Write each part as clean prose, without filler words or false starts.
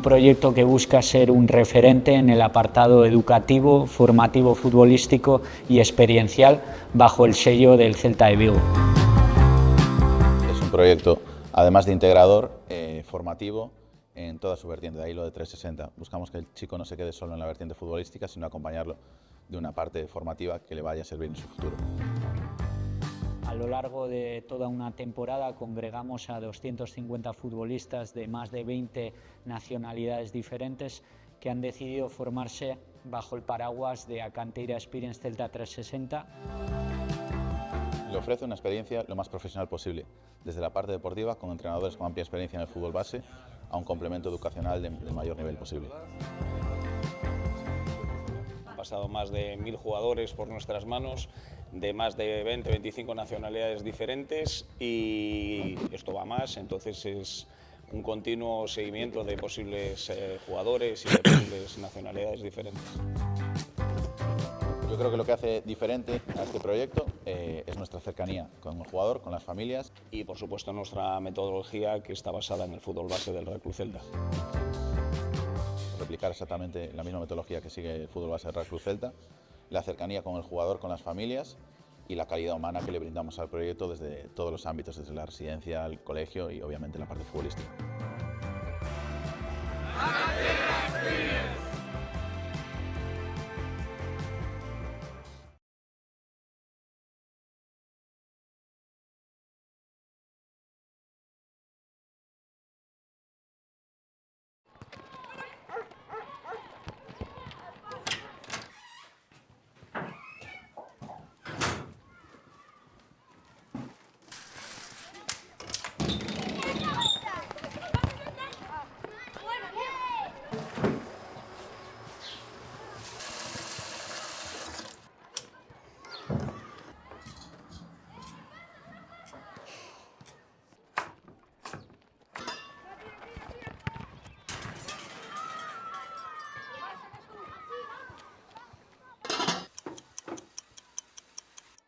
proyecto que busca ser un referente en el apartado educativo, formativo, futbolístico y experiencial bajo el sello del Celta de Vigo. Es un proyecto, además de integrador, formativo en toda su vertiente, de ahí lo de 360. Buscamos que el chico no se quede solo en la vertiente futbolística, sino acompañarlo de una parte formativa que le vaya a servir en su futuro. A lo largo de toda una temporada congregamos a 250 futbolistas de más de 20 nacionalidades diferentes que han decidido formarse bajo el paraguas de Acanteira Experience Celta 360. Le ofrece una experiencia lo más profesional posible, desde la parte deportiva, con entrenadores con amplia experiencia en el fútbol base, a un complemento educacional del mayor nivel posible. Han pasado más de 1000 jugadores por nuestras manos, de más de 20-25 nacionalidades diferentes, y esto va más, entonces es un continuo seguimiento de posibles jugadores y de posibles nacionalidades diferentes. Yo creo que lo que hace diferente a este proyecto es nuestra cercanía con el jugador, con las familias. Y por supuesto nuestra metodología, que está basada en el fútbol base del Real Club Celta. Replicar exactamente la misma metodología que sigue el fútbol base del Real Club Celta, la cercanía con el jugador, con las familias y la calidad humana que le brindamos al proyecto desde todos los ámbitos, desde la residencia, el colegio y obviamente la parte futbolística.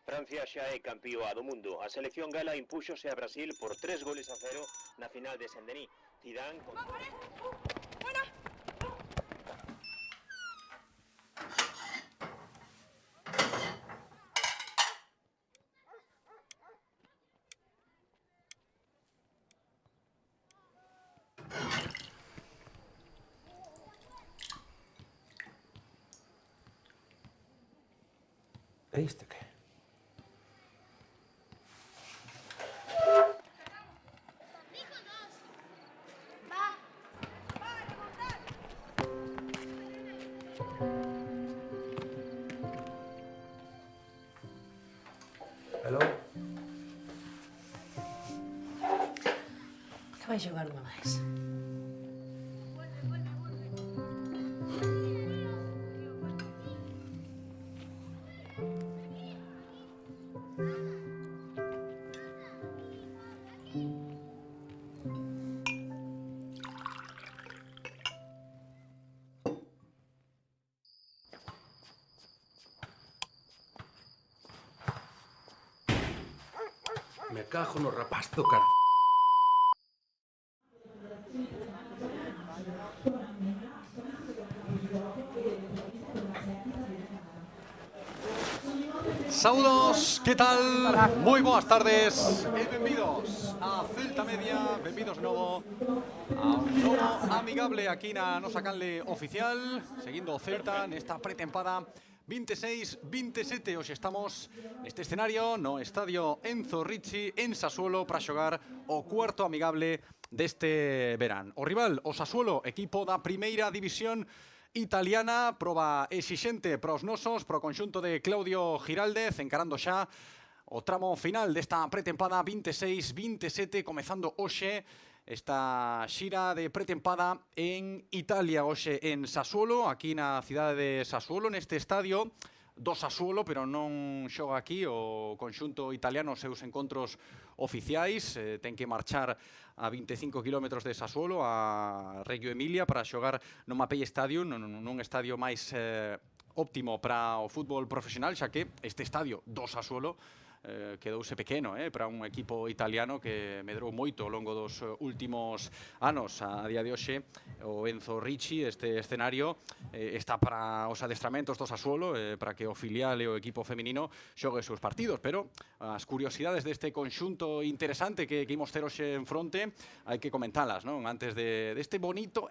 Francia xa é campeoa do mundo. A selección gala impúxose a Brasil por 3-0 na final de Saint-Denis. Zidane... ¿Leíste qué? Hello? Que vai xogar unha máis. Me cago no rapazo, cara. Saúdos, que tal? Moi boas tardes e benvidos a Celta Media, benvidos novo a un novo amigable aquí na nosa canle oficial, seguindo o Celta nesta pretempada 26-27. Hoxe estamos neste escenario no Estadio Enzo Ricci en Sassuolo para xogar o cuarto amigable deste verán. O rival, o Sassuolo, equipo da primeira división italiana, proba exixente para os nosos, para o conxunto de Claudio Giraldez, encarando xa o tramo final desta pretempada 26-27, comezando hoxe esta xira de pretempada en Italia, hoxe en Sassuolo, aquí na cidade de Sassuolo, neste estadio do Sassuolo, pero non xoga aquí o conxunto italiano os seus encontros oficiais, ten que marchar a 25 km de Sassuolo, a Reggio Emilia, para xogar no Mapei Stadium, nun estadio máis óptimo para o fútbol profesional, xa que este estadio do Sassuolo quedouse pequeno para un equipo italiano que medrou moito ao longo dos últimos anos. A día de hoxe o Enzo Ricci, este escenario está para os adestramentos do Sassuolo, para que o filial e o equipo feminino xogue os seus partidos, pero as curiosidades deste conxunto interesante que imos ter hoxe en fronte hai que comentalas, non? Antes deste bonito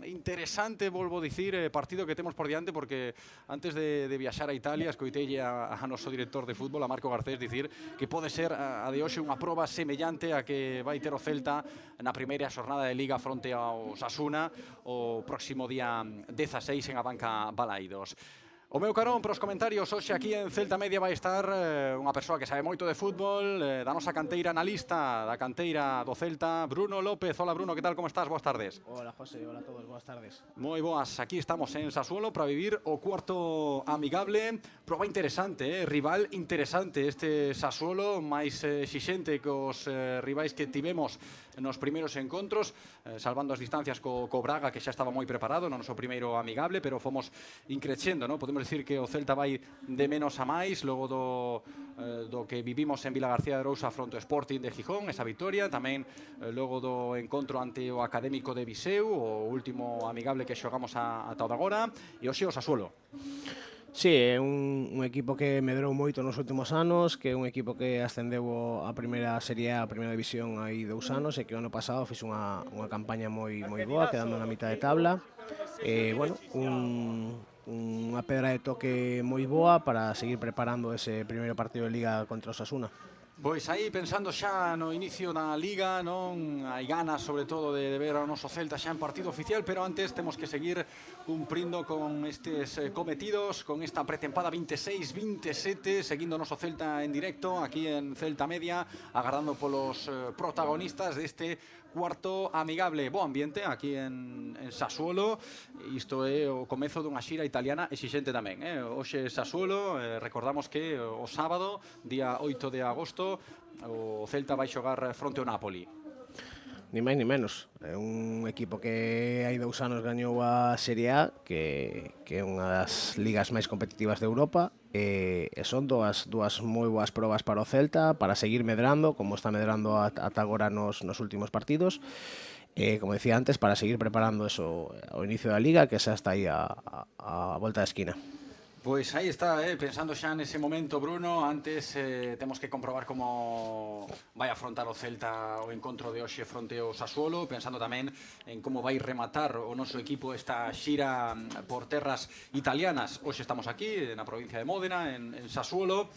interesante, volvo a dicir, partido que temos por diante, porque antes de viaxar a Italia escoitelle a noso director de fútbol, a Marco Garcés, dicir que pode ser a de hoxe unha proba semellante a que vai ter o Celta na primeira xornada de Liga fronte ao Osasuna o próximo día 16 en Abanca Balaidos. O meu carón para os comentarios hoxe aquí en Celta Media vai estar unha persoa que sabe moito de fútbol, da nosa canteira analista, da canteira do Celta, Bruno López. Hola Bruno, que tal, como estás? Boas tardes. Hola José, hola a todos, boas tardes. Moi boas, aquí estamos en Sassuolo para vivir o cuarto amigable. Proba interesante, rival interesante este Sassuolo, máis exixente que os rivais que tivemos nos primeiros encontros, salvando as distancias co Braga, que xa estaba moi preparado no noso primeiro amigable, pero fomos increcendo, non? Podemos decir que o Celta vai de menos a máis logo do que vivimos en Vila García de Arousa fronte ao Sporting de Gijón, esa victoria, tamén logo do encontro ante o Académico de Viseu, o último amigable que xogamos ata agora, e hoxe o Sassuolo. Sí, é un equipo que medrou moito nos últimos anos, que é un equipo que ascendeu a primeira Serie A, a primeira división hai 2 anos, e que o ano pasado fixe unha campaña moi boa, quedando na mitad de tabla. Bueno, unha pedra de toque moi boa para seguir preparando ese primeiro partido de Liga contra o Osasuna. Pois aí pensando xa no inicio da Liga, non hai ganas sobre todo de ver ao noso Celta xa en partido oficial, pero antes temos que seguir cumprindo con estes cometidos, con esta pretempada 26-27, seguindo o noso Celta en directo aquí en Celta Media, agardando polos protagonistas deste cuarto amigable. Bo ambiente aquí en Sassuolo. Isto é o comezo dunha xira italiana exixente tamén. Hoxe Sassuolo, recordamos que o sábado, día 8 de agosto, o Celta vai xogar fronte ao Napoli. Ni máis ni menos. É un equipo que hai 2 anos gañou a Serie A, que é unha das ligas máis competitivas de Europa, e son dúas moi boas probas para o Celta, para seguir medrando, como está medrando ata agora nos últimos partidos, e, como decía antes, para seguir preparando eso ao inicio da Liga, que xa está aí a volta da esquina. Pois aí está, pensando xa nese momento, Bruno. Antes temos que comprobar como vai afrontar o Celta o encontro de hoxe fronte ao Sassuolo, pensando tamén en como vai rematar o noso equipo esta xira por terras italianas. Hoxe estamos aquí, na provincia de Módena, en Sassuolo,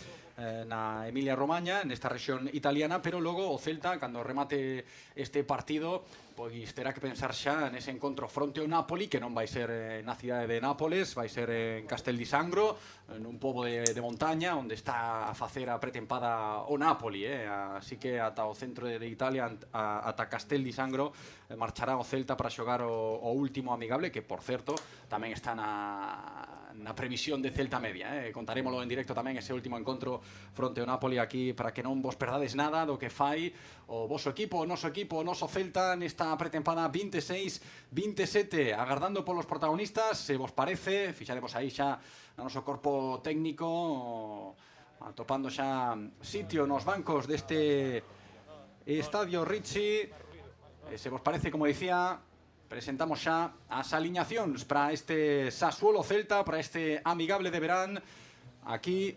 na Emilia-Romaña, nesta rexión italiana, pero logo o Celta, cando remate este partido, pois terá que pensar xa nese encontro fronte ao Napoli, que non vai ser na cidade de Nápoles, vai ser en Castel di Sangro, nun pobo de montaña, onde está a facer a pretempada o Napoli, así que ata o centro de Italia, ata Castel di Sangro, marchará o Celta para xogar o último amigable, que, por certo, tamén está na previsión de Celta Media. Contarémolo en directo tamén ese último encontro fronte ao Napoli aquí, para que non vos perdades nada do que fai o voso equipo, o noso Celta nesta pretempada 26-27, agardando polos protagonistas. Se vos parece, fixaremos aí xa o noso corpo técnico, atopando xa sitio nos bancos deste Estadio Ricci. Se vos parece, como dicía, presentamos xa as aliñacións para este Sassuolo Celta, para este amigable de verán aquí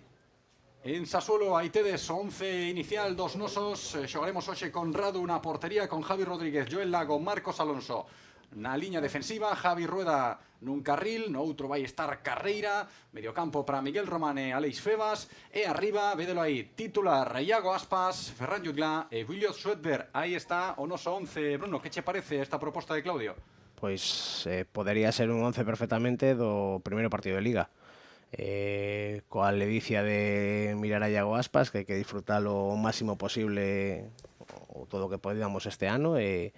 en Sassuolo. Aí tedes o 11 inicial dos nosos. Xogaremos hoxe con Radu na portería, con Javi Rodríguez, Joel Lago, Marcos Alonso na liña defensiva, Javi Rueda nun carril, no outro vai estar Carreira, mediocampo para Miguel Román e Aleix Febas, e arriba, védelo aí, titular Iago Aspas, Ferran Jutglà e Williot Schwedberg. Aí está o noso 11. Bruno, que che parece esta proposta de Claudio? Pois podería ser un 11 perfectamente do primeiro partido de Liga. Coa ledicia de mirar a Iago Aspas, que hai que disfrutalo o máximo posible o todo o que podamos este ano, e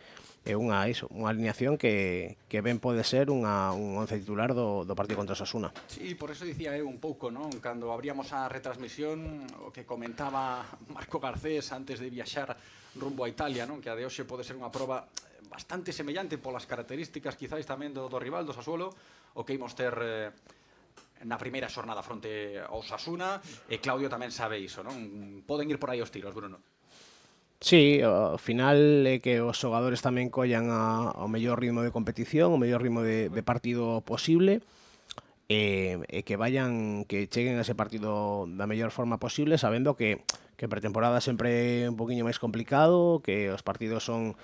unha alineación que ben pode ser un 11 titular do partido contra o Osasuna. Sí, por eso dicía un pouco, non? Cando abríamos a retransmisión, o que comentaba Marco Garcés antes de viaxar rumbo a Italia, non? Que a de hoxe pode ser unha proba bastante semellante polas características quizáis tamén do rival do Sassuolo, o que imos ter na primeira xornada fronte ao Osasuna, e Claudio tamén sabe iso, non? Poden ir por aí os tiros, Bruno. Sí, ao final é que os xogadores tamén collan ao mellor ritmo de competición, o mellor ritmo de partido posible, e que cheguen a ese partido da mellor forma posible, sabendo que pretemporada sempre é un poquinho máis complicado, que os partidos son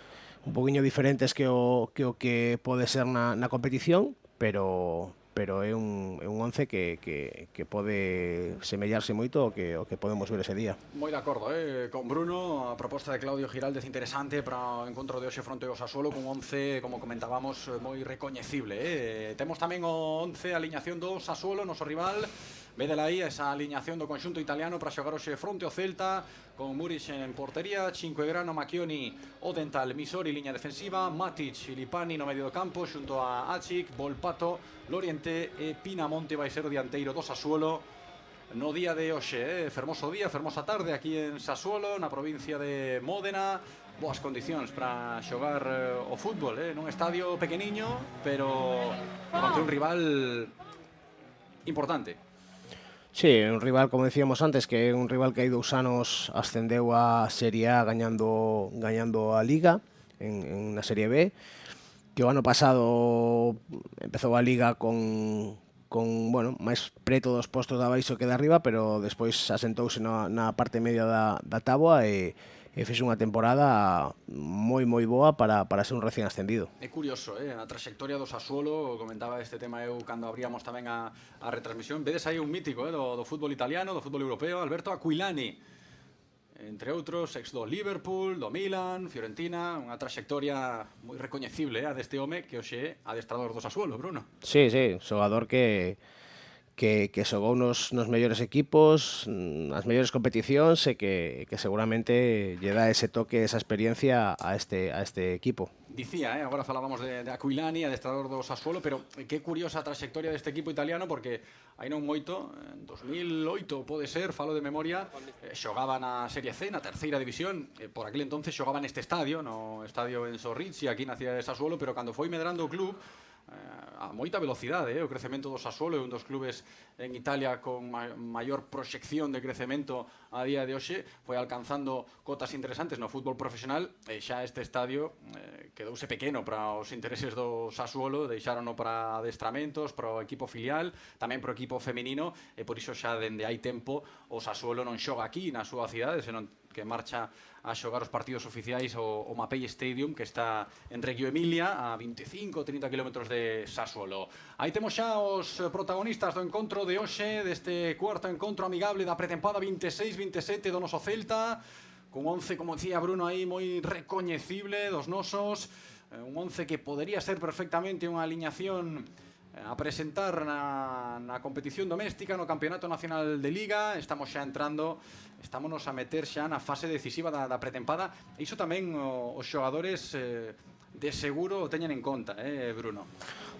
un poquinho diferentes que o que pode ser na competición, pero é un 11 que pode semellarse moito ao que podemos ver ese día. Moi de acordo, con Bruno, a proposta de Claudio Giraldez interesante para o encontro de hoxe fronte ao Sassuolo, cun 11, como comentábamos, moi recoñecible. Temos tamén o 11, a aliñación do Sassuolo, noso rival. Vedela aí, esa aliñación do conxunto italiano para xogar hoxe fronte ao Celta, con Muric en portería, Cinquegrano, Macchioni, Odental, Misori, liña defensiva, Matic, Lipani no medio do campo, xunto a Acic, Volpato, Loriente e Pinamonte vai ser o dianteiro do Sassuolo no día de hoxe. Fermoso día, fermosa tarde aquí en Sassuolo, na provincia de Módena. Boas condicións para xogar o fútbol, nun estadio pequeniño, pero ante un rival importante. Sí, un rival, como decíamos antes, que é un rival que hai 2 anos ascendeu a Serie A gañando a Liga na Serie B, que o ano pasado empezou a Liga con máis preto dos postos de abaixo que de arriba, pero despois asentouse na parte media da táboa e fixo unha temporada moi boa para ser un recién ascendido. É curioso, a trayectoria do Sassuolo, comentaba este tema eu cando abríamos tamén a retransmisión. Vedes aí un mítico do fútbol italiano, do fútbol europeo, Alberto Aquilani, entre outros, ex do Liverpool, do Milan, Fiorentina, unha trayectoria moi recoñecible deste home que hoxe é adestrador do Sassuolo, Bruno. Sí, xogador que xogou nos mellores equipos, nas mellores competicións, e que seguramente lle dá ese toque, esa experiencia a este equipo. Dicía, agora falábamos de Aquilani, adestrador do Sassuolo, pero que curiosa a trayectoria deste equipo italiano, porque hai non moito, en 2008 pode ser, falo de memoria, xogaba na Serie C, na terceira división, por aquel entonces xogaba neste estadio, no estadio Enzo Ricci, aquí na cidade de Sassuolo, pero cando foi medrando o club, a moita velocidade, o crecemento do Sassuolo é un dos clubes en Italia con maior proxección de crecemento a día de hoxe, foi alcanzando cotas interesantes no fútbol profesional, e xa este estadio quedouse pequeno para os intereses do Sassuolo, deixárono para adestramentos, para o equipo filial, tamén para o equipo feminino, e por iso xa dende hai tempo o Sassuolo non xoga aquí na súa cidade, senón que marcha a xogar os partidos oficiais o Mapei Stadium, que está en Reggio Emilia, a 25-30 km de Sassuolo. Aí temos xa os protagonistas do encontro de hoxe, deste cuarto encontro amigable da pretempada 26-27 do noso Celta, cun 11, como decía Bruno aí, moi recoñecible dos nosos, un 11 que podería ser perfectamente unha aliñación a presentar na competición doméstica, no Campeonato Nacional de Liga. Estámonos a meter xa na fase decisiva da pretempada. Iso tamén os xogadores de seguro o teñen en conta, Bruno?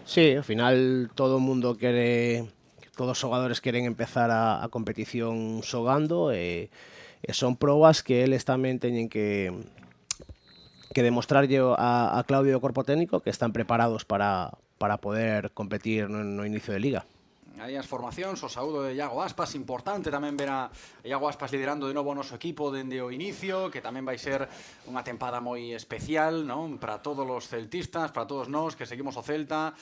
Sí, ao final todo o mundo todos os xogadores queren empezar a competición xogando, e son probas que eles tamén teñen que demostrarlle a Claudio e o corpo técnico que están preparados para poder competir no inicio de Liga. Aí as formacións, o saúdo de Iago Aspas, importante tamén ver a Iago Aspas liderando de novo o noso equipo dende o inicio, que tamén vai ser unha tempada moi especial, non? Para todos os celtistas, para todos nós que seguimos o Celta,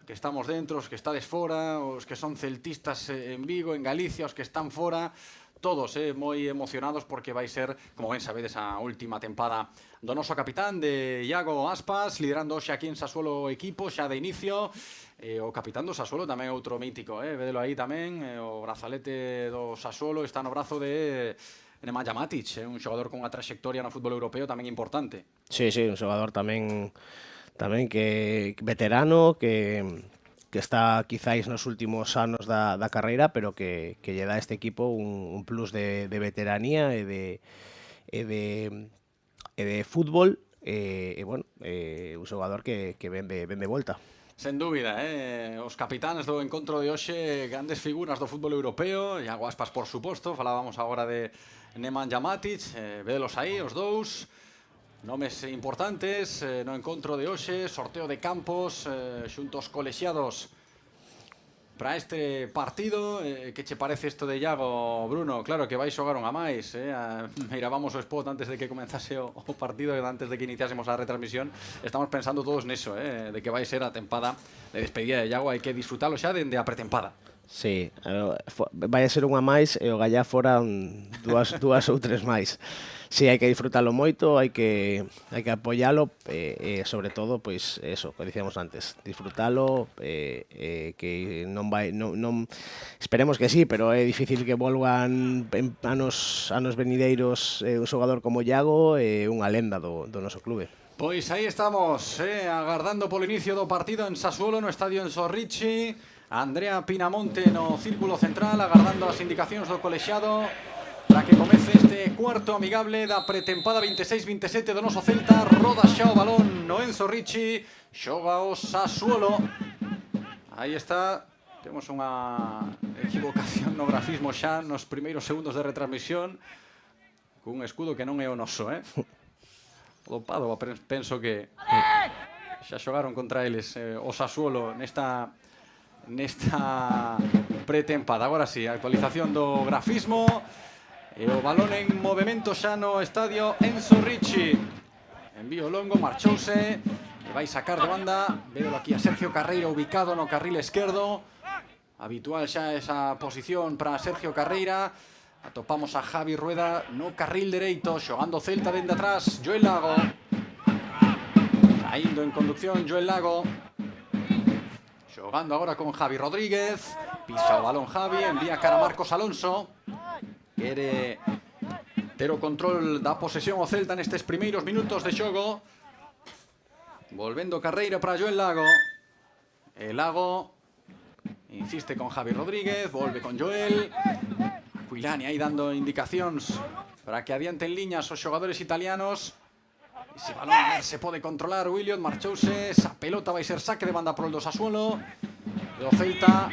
que estamos dentro, os que estades fora, os que son celtistas en Vigo, en Galicia, os que están fora, todos moi emocionados porque vai ser, como ben sabedes, a última tempada do noso capitán, de Iago Aspas, liderando hoxe aquí en Sassuolo o equipo, xa de inicio. O capitán do Sassuolo tamén é outro mítico, vedelo aí tamén, o brazalete do Sassuolo está no brazo de Nemanja Matic, un xogador con unha trayectoria no fútbol europeo tamén importante. Sí, un xogador tamén que veterano, que está quizáis nos últimos anos da carreira, pero que lle dá a este equipo un plus de veteranía e de fútbol, un xogador que ven de volta. Sen dúbida, os capitáns do encontro de hoxe, grandes figuras do fútbol europeo, Iago Aspas, por suposto, falábamos agora de Nemanja Matic, vedelos aí, os dous, nomes importantes no encontro de hoxe, sorteo de campos xunto aos colexiados para este partido. Que che parece isto de Iago, Bruno? Claro que vai xogar unha máis, mirábamos o spot antes de que comenzase o partido, antes de que iniciásemos a retransmisión. Estamos pensando todos neso, de que vai ser a tempada de despedida de Iago. Hai que disfrutalo xa dende a pretempada. Sí, vai a ser unha máis e o Gallá foran dúas ou tres máis. Sí, hai que disfrutalo moito, hai que apoialo e sobre todo, pois eso, que dicíamos antes, disfrutalo, que non vai, non esperemos que sí, pero é difícil que volvan en anos venideiros un xogador como Iago e unha lenda do noso clube. Pois aí estamos, agardando polo inicio do partido en Sassuolo, no estadio en Zorricci. Andrea Pinamonte no círculo central, agardando as indicacións do colexiado para que comece este cuarto amigable da pretempada 26-27 do noso Celta. Roda xa o balón no Enzo Ricci, xoga o Sassuolo. Aí está, temos unha equivocación no grafismo xa nos primeiros segundos de retransmisión, cun escudo que non é o noso, O do Padova, penso que xa xogaron contra eles o Sassuolo nesta pretempada. Agora sí, actualización do grafismo e o balón en movimento xa no estadio Enzo Ricci. Envío longo, marchouse e vai sacar de banda. Veo aquí a Sergio Carreira ubicado no carril esquerdo. Habitual xa esa posición para Sergio Carreira. Atopamos a Javi Rueda no carril dereito, xogando Celta dende atrás. Joel Lago. Saindo en conducción Joel Lago. Xogando agora con Javi Rodríguez. Pisa o balón Javi, envía cara a Marcos Alonso. Quere ter o control da posesión o Celta nestes primeiros minutos de xogo. Volvendo Carreira para Joel Lago. El Lago insiste con Javi Rodríguez, volve con Joel. Aquilani aí dando indicacións para que adiante en liñas os xogadores italianos. Ese balón se pode controlar, Williot marchouse. Esa pelota vai ser saque de banda por el do Sassuolo. Do Celta,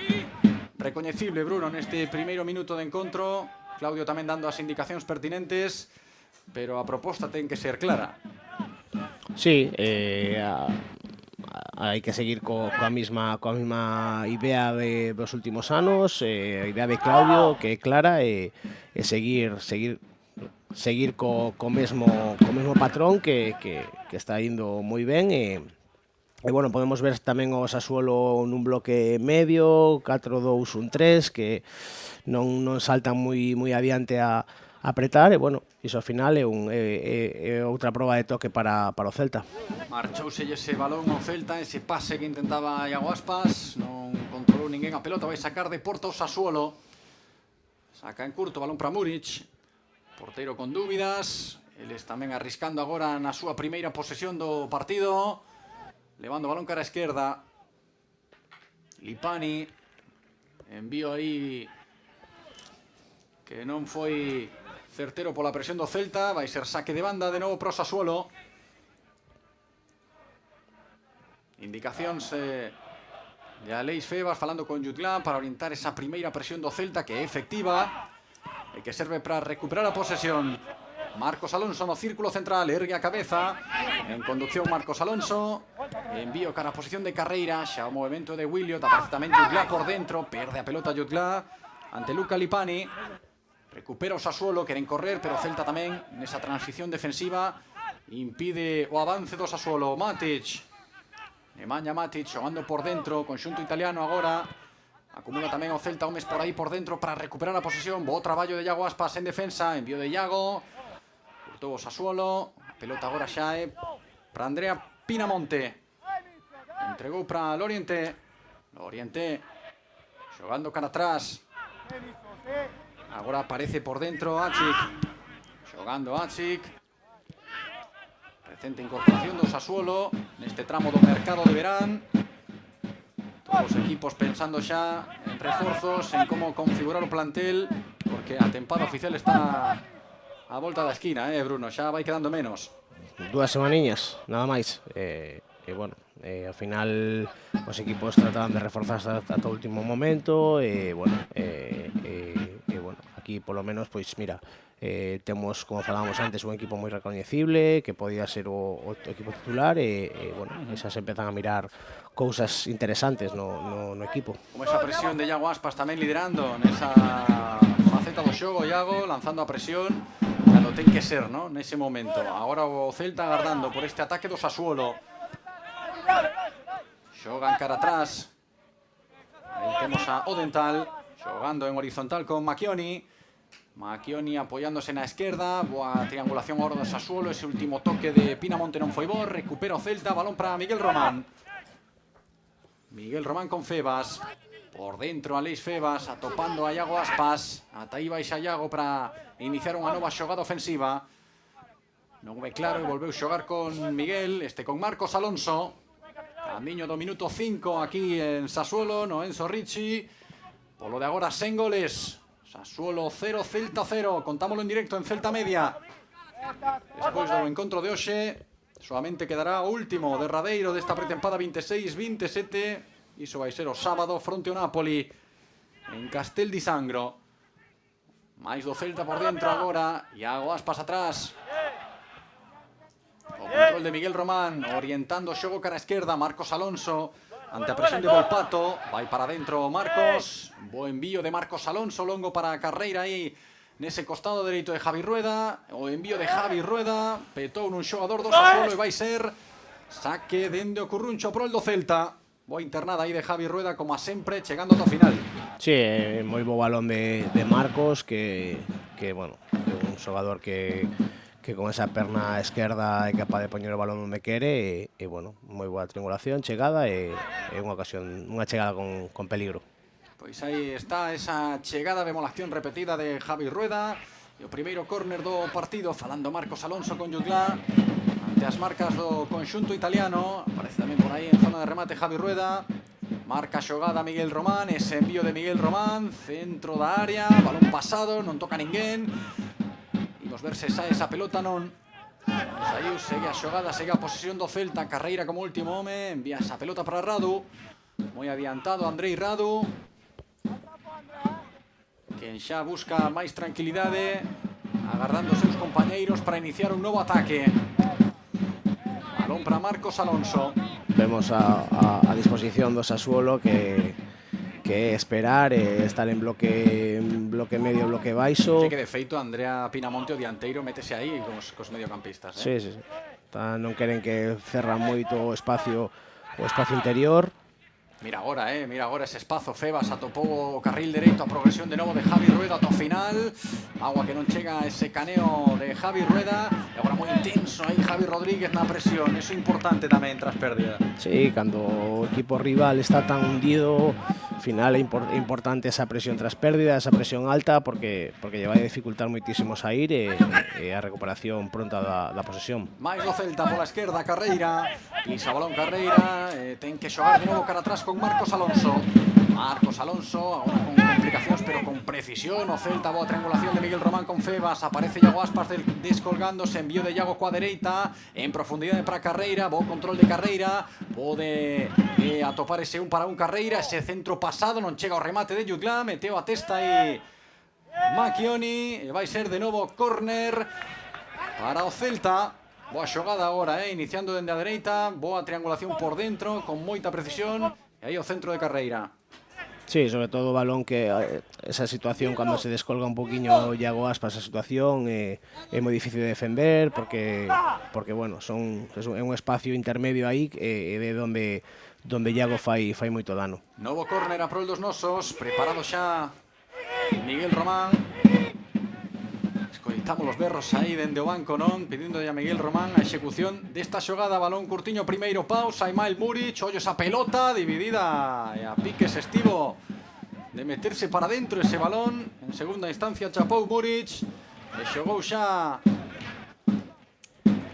recoñecible Bruno neste primeiro minuto de encontro. Claudio tamén dando as indicacións pertinentes, pero a proposta ten que ser clara. Sí, hai que seguir coa mesma idea dos últimos anos, a idea de Claudio, que é clara, e seguir co mesmo patrón que está indo moi ben. E bueno, podemos ver tamén o Sassuolo nun bloque medio, 4-2-1-3, que non saltan moi adiante a apretar, e bueno, iso ao final é outra proba de toque para o Celta. Marchouse ese balón ao Celta, ese pase que intentaba Iago Aspas, non controlou ninguén a pelota, vai sacar de porta o Sassuolo. Saca en curto, balón para Muric, porteiro con dúbidas, eles tamén arriscando agora na súa primeira posesión do partido. Levando o balón cara a esquerda. Lipani. Envío aí que non foi certero pola presión do Celta. Vai ser saque de banda de novo pro Sassuolo. Indicacións de Aleix Febas falando con Jutglà para orientar esa primeira presión do Celta, que é efectiva e que serve para recuperar a posesión. Marcos Alonso no círculo central, ergue a cabeza, en conducción Marcos Alonso, envío cara a posición de Carreira, xa o movimento de Williot, aparece tamén Jutglà por dentro, perde a pelota Jutglà ante Luca Lipani, recupera o Sassuolo, queren correr, pero Celta tamén nesa transición defensiva impide o avance do Sassuolo. Matic, Nemanja Matic xogando por dentro, conxunto italiano agora, acumula tamén o Celta homes por aí por dentro para recuperar a posesión. Bo traballo de Iago Aspas en defensa, envío de Iago. Todo o Sassuolo, a pelota agora xa é para Andrea Pinamonte. Entregou para Loriente. Loriente xogando cara atrás. Agora aparece por dentro Achic. Xogando Achic. Recente incorporación do Sassuolo neste tramo do mercado de verán. Todos os equipos pensando xa en reforzos, en como configurar o plantel, porque a tempada oficial está a volta da esquina, Bruno, xa vai quedando menos. 2 semaniñas, nada máis. E bueno, ao final os equipos trataban de reforzarse ata o último momento, e bueno, aquí polo menos, pois mira, temos, como falábamos antes, un equipo moi recoñecible, que podía ser o equipo titular, bueno, xa se empezan a mirar cousas interesantes no equipo. Como esa presión de Iago Aspas tamén liderando nesa faceta do xogo, Iago lanzando a presión cando ten que ser, ¿no? Nese momento. Agora o Celta agardando por este ataque do Sassuolo. Xogan cara atrás. Aí temos a Odental xogando en horizontal con Macchioni. Macchioni apoiándose na esquerda. Boa triangulación agora do Sassuolo. Ese último toque de Pinamonte non foi bo. Recupera o Celta, balón para Miguel Román. Miguel Román con Febas. Por dentro Aleix Febas atopando a Iago Aspas. Ata aí baixa Iago para iniciar unha nova xogada ofensiva. Non ve claro e volveu xogar con Miguel. Con Marcos Alonso. Camiño do minuto 5 aquí en Sassuolo, no Enzo Ricci. Polo de agora sen goles. Sassuolo 0, Celta 0. Contámoslo en directo en Celta Media. Despois do encontro de hoxe, solamente quedará o último derradeiro desta pretempada 26-27. Iso vai ser o sábado fronte ao Napoli en Castel di Sangro. Máis do Celta por dentro agora. Iago Aspas atrás. O control de Miguel Román, orientando o xogo cara a esquerda. Marcos Alonso ante a presión de Volpato, vai para dentro Marcos. Bo envío de Marcos Alonso, longo para Carreira aí nese costado dereito de Javi Rueda. O envío de Javi Rueda, petou nun xogador do Sassuolo e vai ser saque dende o Curruncho pro el do Celta. Boa internada aí de Javi Rueda, como a sempre, chegando ao final. Sí, moi bo balón de Marcos, que bueno, un xogador que con esa perna esquerda é capaz de poñer o balón onde quere e bueno, moi boa triangulación, chegada e unha ocasión, unha chegada con peligro. Pois aí está esa chegada de emulación repetida de Javi Rueda e o primeiro córner do partido, falando Marcos Alonso con Jutglà ante as marcas do conxunto italiano. Aparece tamén por aí en zona de remate Javi Rueda. Marca xogada Miguel Román, ese envío de Miguel Román, centro da área, balón pasado, non toca ninguén. Imos ver se sae esa pelota, non. Saiu, segue a xogada, segue a posesión do Celta. Carreira como último home, envía esa pelota para Radu. Moi adiantado Andrei Radu, quen xa busca máis tranquilidade, agardando os seus compañeiros para iniciar un novo ataque. Balón para Marcos Alonso. Vemos a disposición do Sassuolo que esperar, estar en bloque medio, bloque baixo. Sí, que de feito Andrea Pinamonte, o dianteiro, métese aí cos mediocampistas, Sí. Non queren que cerra moito o espacio interior. Mira agora ese espazo. Febas atopou o carril dereito, a progresión de novo de Javi Rueda ata o final. Agua que non chega ese caneo de Javi Rueda. E agora moi intenso aí Javi Rodríguez na presión. Eso é importante tamén tras pérdida. Sí, cando o equipo rival está tan hundido, ao final é importante esa presión tras pérdida, esa presión alta, porque lle vai dificultar moitísimo sair e a recuperación pronta da posesión. Mais do Celta pola esquerda, Carreira. Pisa balón Carreira, ten que xogar de novo cara atrás con Marcos Alonso. Marcos Alonso, agora con complicacións pero con precisión. O Celta, boa triangulación de Miguel Román con Febas. Aparece Iago Aspas descolgándose, envío de Iago coa dereita, en profundidade para Carreira. Bo control de Carreira, pode atopar ese un para un Carreira. Ese centro pasado, non chega ao remate de Jutglà, meteu a testa aí Macchioni e vai ser de novo córner para o Celta. Boa xogada agora, iniciando dende a dereita. Boa triangulación por dentro, con moita precisión. E aí o centro de Carreira. Sí, sobre todo o balón, que esa situación cando se descolga un poquinho Iago Aspas, esa situación é moi difícil de defender porque bueno, é un espacio intermedio aí e de donde Iago fai moito dano. Novo córner a prol dos nosos, preparado xa Miguel Román. Escoitamos os berros aí dende o banco, non? Pedindo a Miguel Román a execución desta xogada. Balón curtiño, primeiro pausa, Ismael Muric, ollo esa pelota dividida e a piques estivo de meterse para dentro ese balón. En segunda instancia chapou Muric e xogou xa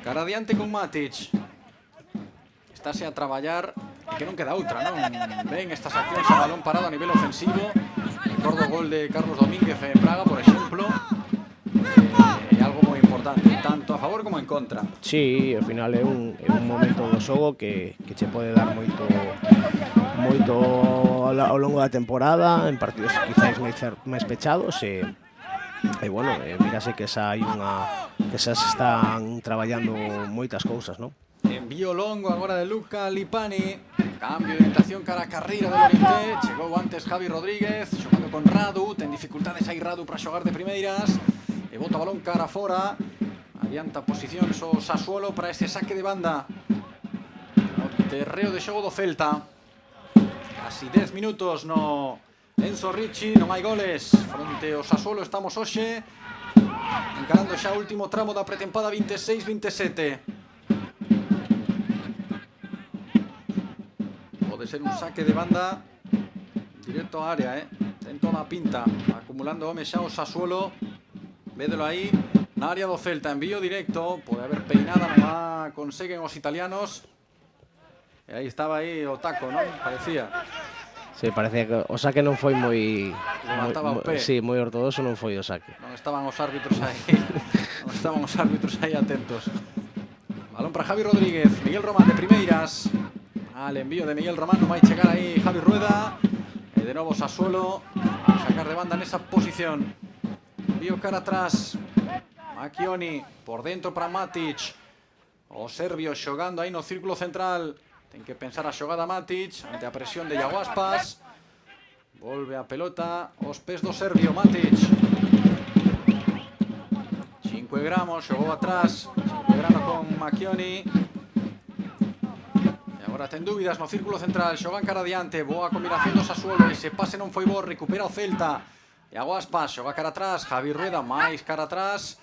cara adiante con Matic. Estáse a traballar e que non queda outra, non? Ven estas accións a balón parado a nivel ofensivo. Recordo o gol de Carlos Domínguez en Praga, por exemplo. É algo moi importante, tanto a favor como en contra. Sí, ao final é un momento do xogo que che pode dar moito ao longo da temporada, en partidos quizáis máis pechados, e E bueno, mírase que xa hai que xa se están traballando moitas cousas, non? Envío longo agora de Luca Lipani. Cambio de orientación cara a carreira do Lorente. Chegou antes Javi Rodríguez, xogando con Radu. Ten dificultades aí Radu para xogar de primeiras. E bota o balón cara fora. Adianta posicións o Sassuolo para ese saque de banda. O terreo de xogo do Celta. Casi 10 minutos no Enzo Ricci, non hai goles fronte ao Sassuolo. Estamos hoxe encarando xa o último tramo da pretempada 26-27. Pode ser un saque de banda directo á área, ten toda a pinta, acumulando home xa o Sassuolo. Védelo aí na área do Celta, envío directo, pode haber peinada, non a conseguen os italianos. E aí estaba aí o taco, non? Parecía. Sí, parecía que o saque non foi moi Levantaba o pé. sí, moi ortodoxo non foi o saque. Non estaban os árbitros aí. Non estaban os árbitros aí atentos. Balón para Javi Rodríguez, Miguel Román de primeiras. Al envío de Miguel Román, non vai chegar aí Javi Rueda. E de novo Sassuolo a sacar de banda nesa posición. Envío cara atrás. Macchioni por dentro para Matic. O serbio xogando aí no círculo central. Ten que pensar a xogada Matic ante a presión de Iago Aspas. Volve a pelota aos pés do serbio Matic. 5 gramos, xogou atrás. 5 gramos con Macchioni. E agora ten dúbidas no círculo central. Xogan cara adiante. Boa combinación do Sassuolo. Ese pase non foi bo. Recupera o Celta. Iago Aspas xoga cara atrás. Javi Rueda máis cara atrás.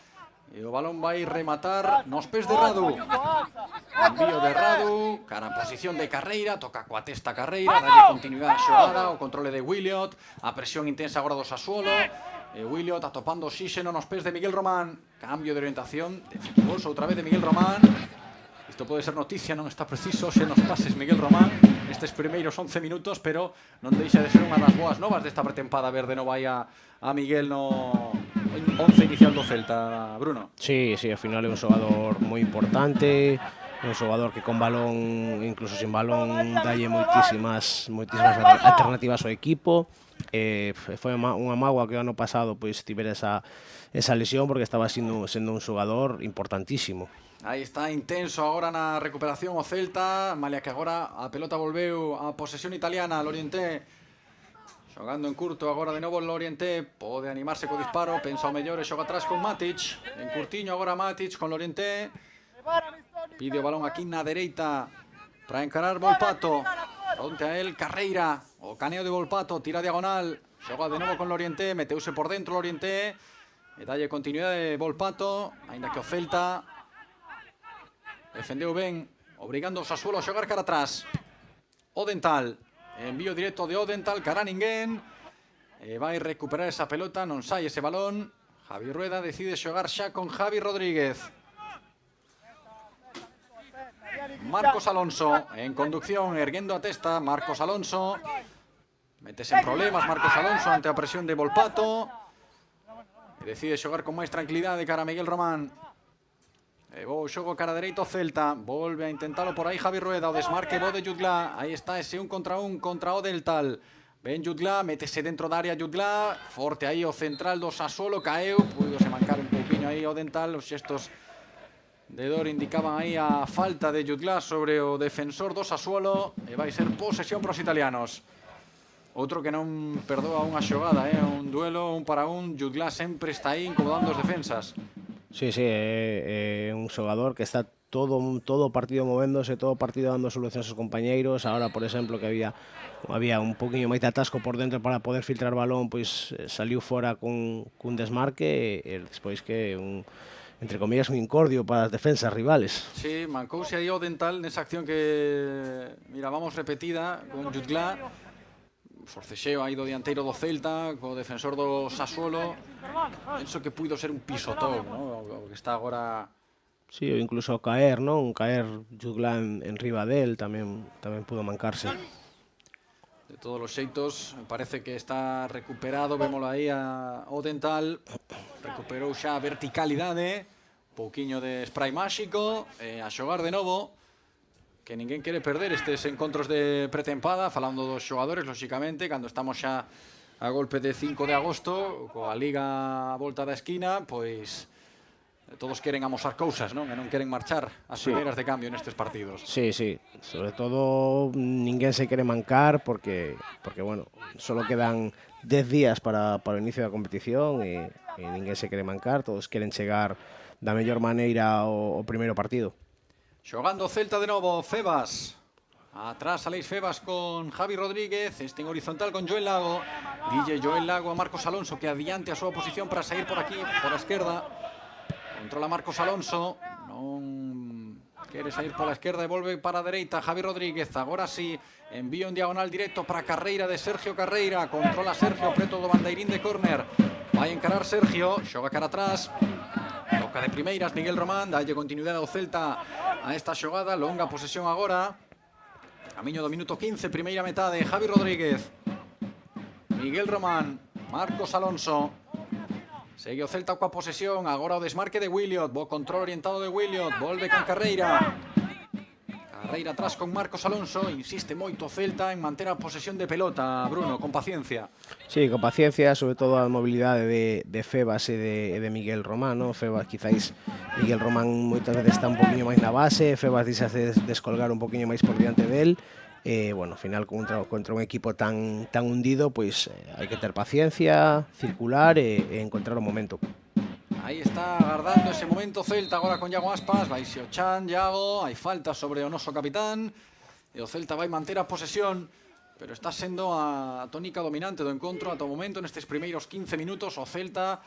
E o balón vai rematar nos pés de Radu. Envío de Radu, cara en posición de carreira, toca coa testa carreira, dalle continuidade a xogada, o controle de Williot, a presión intensa agora do Sassuolo. Williot atopando oxígeno nos pés de Miguel Román. Cambio de orientación, defectuoso outra vez de Miguel Román. Isto pode ser noticia, non está preciso xe nos pases Miguel Román nestes primeiros 11 minutos, pero non deixa de ser unha das boas novas desta pretempada ver de novo aí a Miguel no 11 inicial do Celta, Bruno. Sí, ao final é un xogador moi importante, é un xogador que con balón, incluso sin balón, dalle moitísimas alternativas ao equipo. Foi unha mágoa que o ano pasado pois tivera esa lesión porque estaba sendo un xogador importantísimo. Aí está intenso agora na recuperación o Celta, malia que agora a pelota volveu a posesión italiana, Lorienté xogando en curto, agora de novo o Lorienté pode animarse co disparo, pensa o mellor e xoga atrás con Matic, en curtiño agora Matic con Lorienté, pide o balón aquí na dereita para encarar Volpato, fronte a él Carreira, o caneo de Volpato, tira diagonal, xoga de novo con Lorienté, meteuse por dentro Lorienté e dalle continuidade de Volpato, aínda que o Celta defendeu ben, obrigando o Sassuolo a xogar cara atrás. Odental, envío directo de Odental, cara a ninguén. Vai recuperar esa pelota, non sai ese balón. Javi Rueda decide xogar xa con Javi Rodríguez. Marcos Alonso, en conducción, erguendo a testa, Marcos Alonso. Métese en problemas Marcos Alonso ante a presión de Volpato. E decide xogar con máis tranquilidade cara a Miguel Román. O xogo cara dereito Celta, volve a intentalo por aí Javi Rueda, o desmarque bo de Jutgla, aí está ese 1 contra Odental. Ben Jutgla, métese dentro da área Jutgla, forte aí o central do Sassuolo, caeu, puidose mancar un pouquiño aí Odental, os xestos de dor indicaban aí a falta de Jutgla sobre o defensor do Sassuolo, e vai ser posesión pros italianos. Outro que non perdoa unha xogada, un duelo, 1 para 1, Jutgla sempre está aí incomodando os defensas. Sí, é un xogador que está todo o partido movéndose, todo o partido dando solucións aos compañeiros. Ahora, por exemplo, que había un poquinho máis de atasco por dentro para poder filtrar balón, pois saliu fora cun desmarque e despois que entre comillas un incordio para as defensas rivales. Sí, mancouse aí Odental nesa acción que mirábamos repetida con Jutgla. Forcexeo aí do dianteiro do Celta, co defensor do Sassuolo. Penso que puido ser un pisotón, o que está agora... Sí, ou incluso caer, non? Caer Jutgla en riba del tamén pudo mancarse. De todos os xeitos, parece que está recuperado, vémolo aí a Odental. Recuperou xa a verticalidade, pouquiño de spray máxico, a xogar de novo. Que ninguén quere perder estes encontros de pretempada, falando dos xogadores, lóxicamente, cando estamos xa a golpe de 5 de agosto, coa Liga a volta da esquina, pois todos queren amosar cousas, non? E non queren marchar as primeiras de cambio nestes partidos. Sí, sí, sobre todo ninguén se quere mancar porque bueno, solo quedan 10 días para o inicio da competición e ninguén se quere mancar, todos queren chegar da mellor maneira ao primeiro partido. Xogando Celta de novo, Febas. Atrás Aleix Febas con Javi Rodríguez, este en horizontal con Joel Lago. DJ Joel Lago a Marcos Alonso que adiante a súa posición para sair por aquí, por a esquerda. Controla Marcos Alonso, non quere sair pola esquerda e volve para a dereita Javi Rodríguez. Agora sí, envío en diagonal directo para a carreira de Sergio Carreira. Controla Sergio preto do bandeirín de córner. Vai encarar Sergio, xoga cara atrás. Toca de primeiras Miguel Román, dalle continuidade ao Celta a esta xogada. Longa posesión agora. Camiño do minuto 15, primeira metade, Javi Rodríguez. Miguel Román, Marcos Alonso. Segue o Celta coa posesión, agora o desmarque de Williot. Bo control orientado de Williot, volve con Carreira. Carreira atrás con Marcos Alonso. Insiste moito o Celta en manter a posesión de pelota, Bruno, con paciencia. Sí, con paciencia, sobre todo a mobilidade de Febas e de Miguel Román, ¿no? Febas quizáis, Miguel Román moitas veces está un poquinho máis na base, Febas deixas de descolgar un poquinho máis por diante del. Bueno, ao final contra un equipo tan hundido, pois hai que ter paciencia, circular e encontrar o momento. Aí está agardando ese momento Celta agora con Iago Aspas. Vai se o Chan, Iago, hai falta sobre o noso capitán. E o Celta vai manter a posesión, pero está sendo a tónica dominante do encontro ata o momento nestes primeiros 15 minutos. O Celta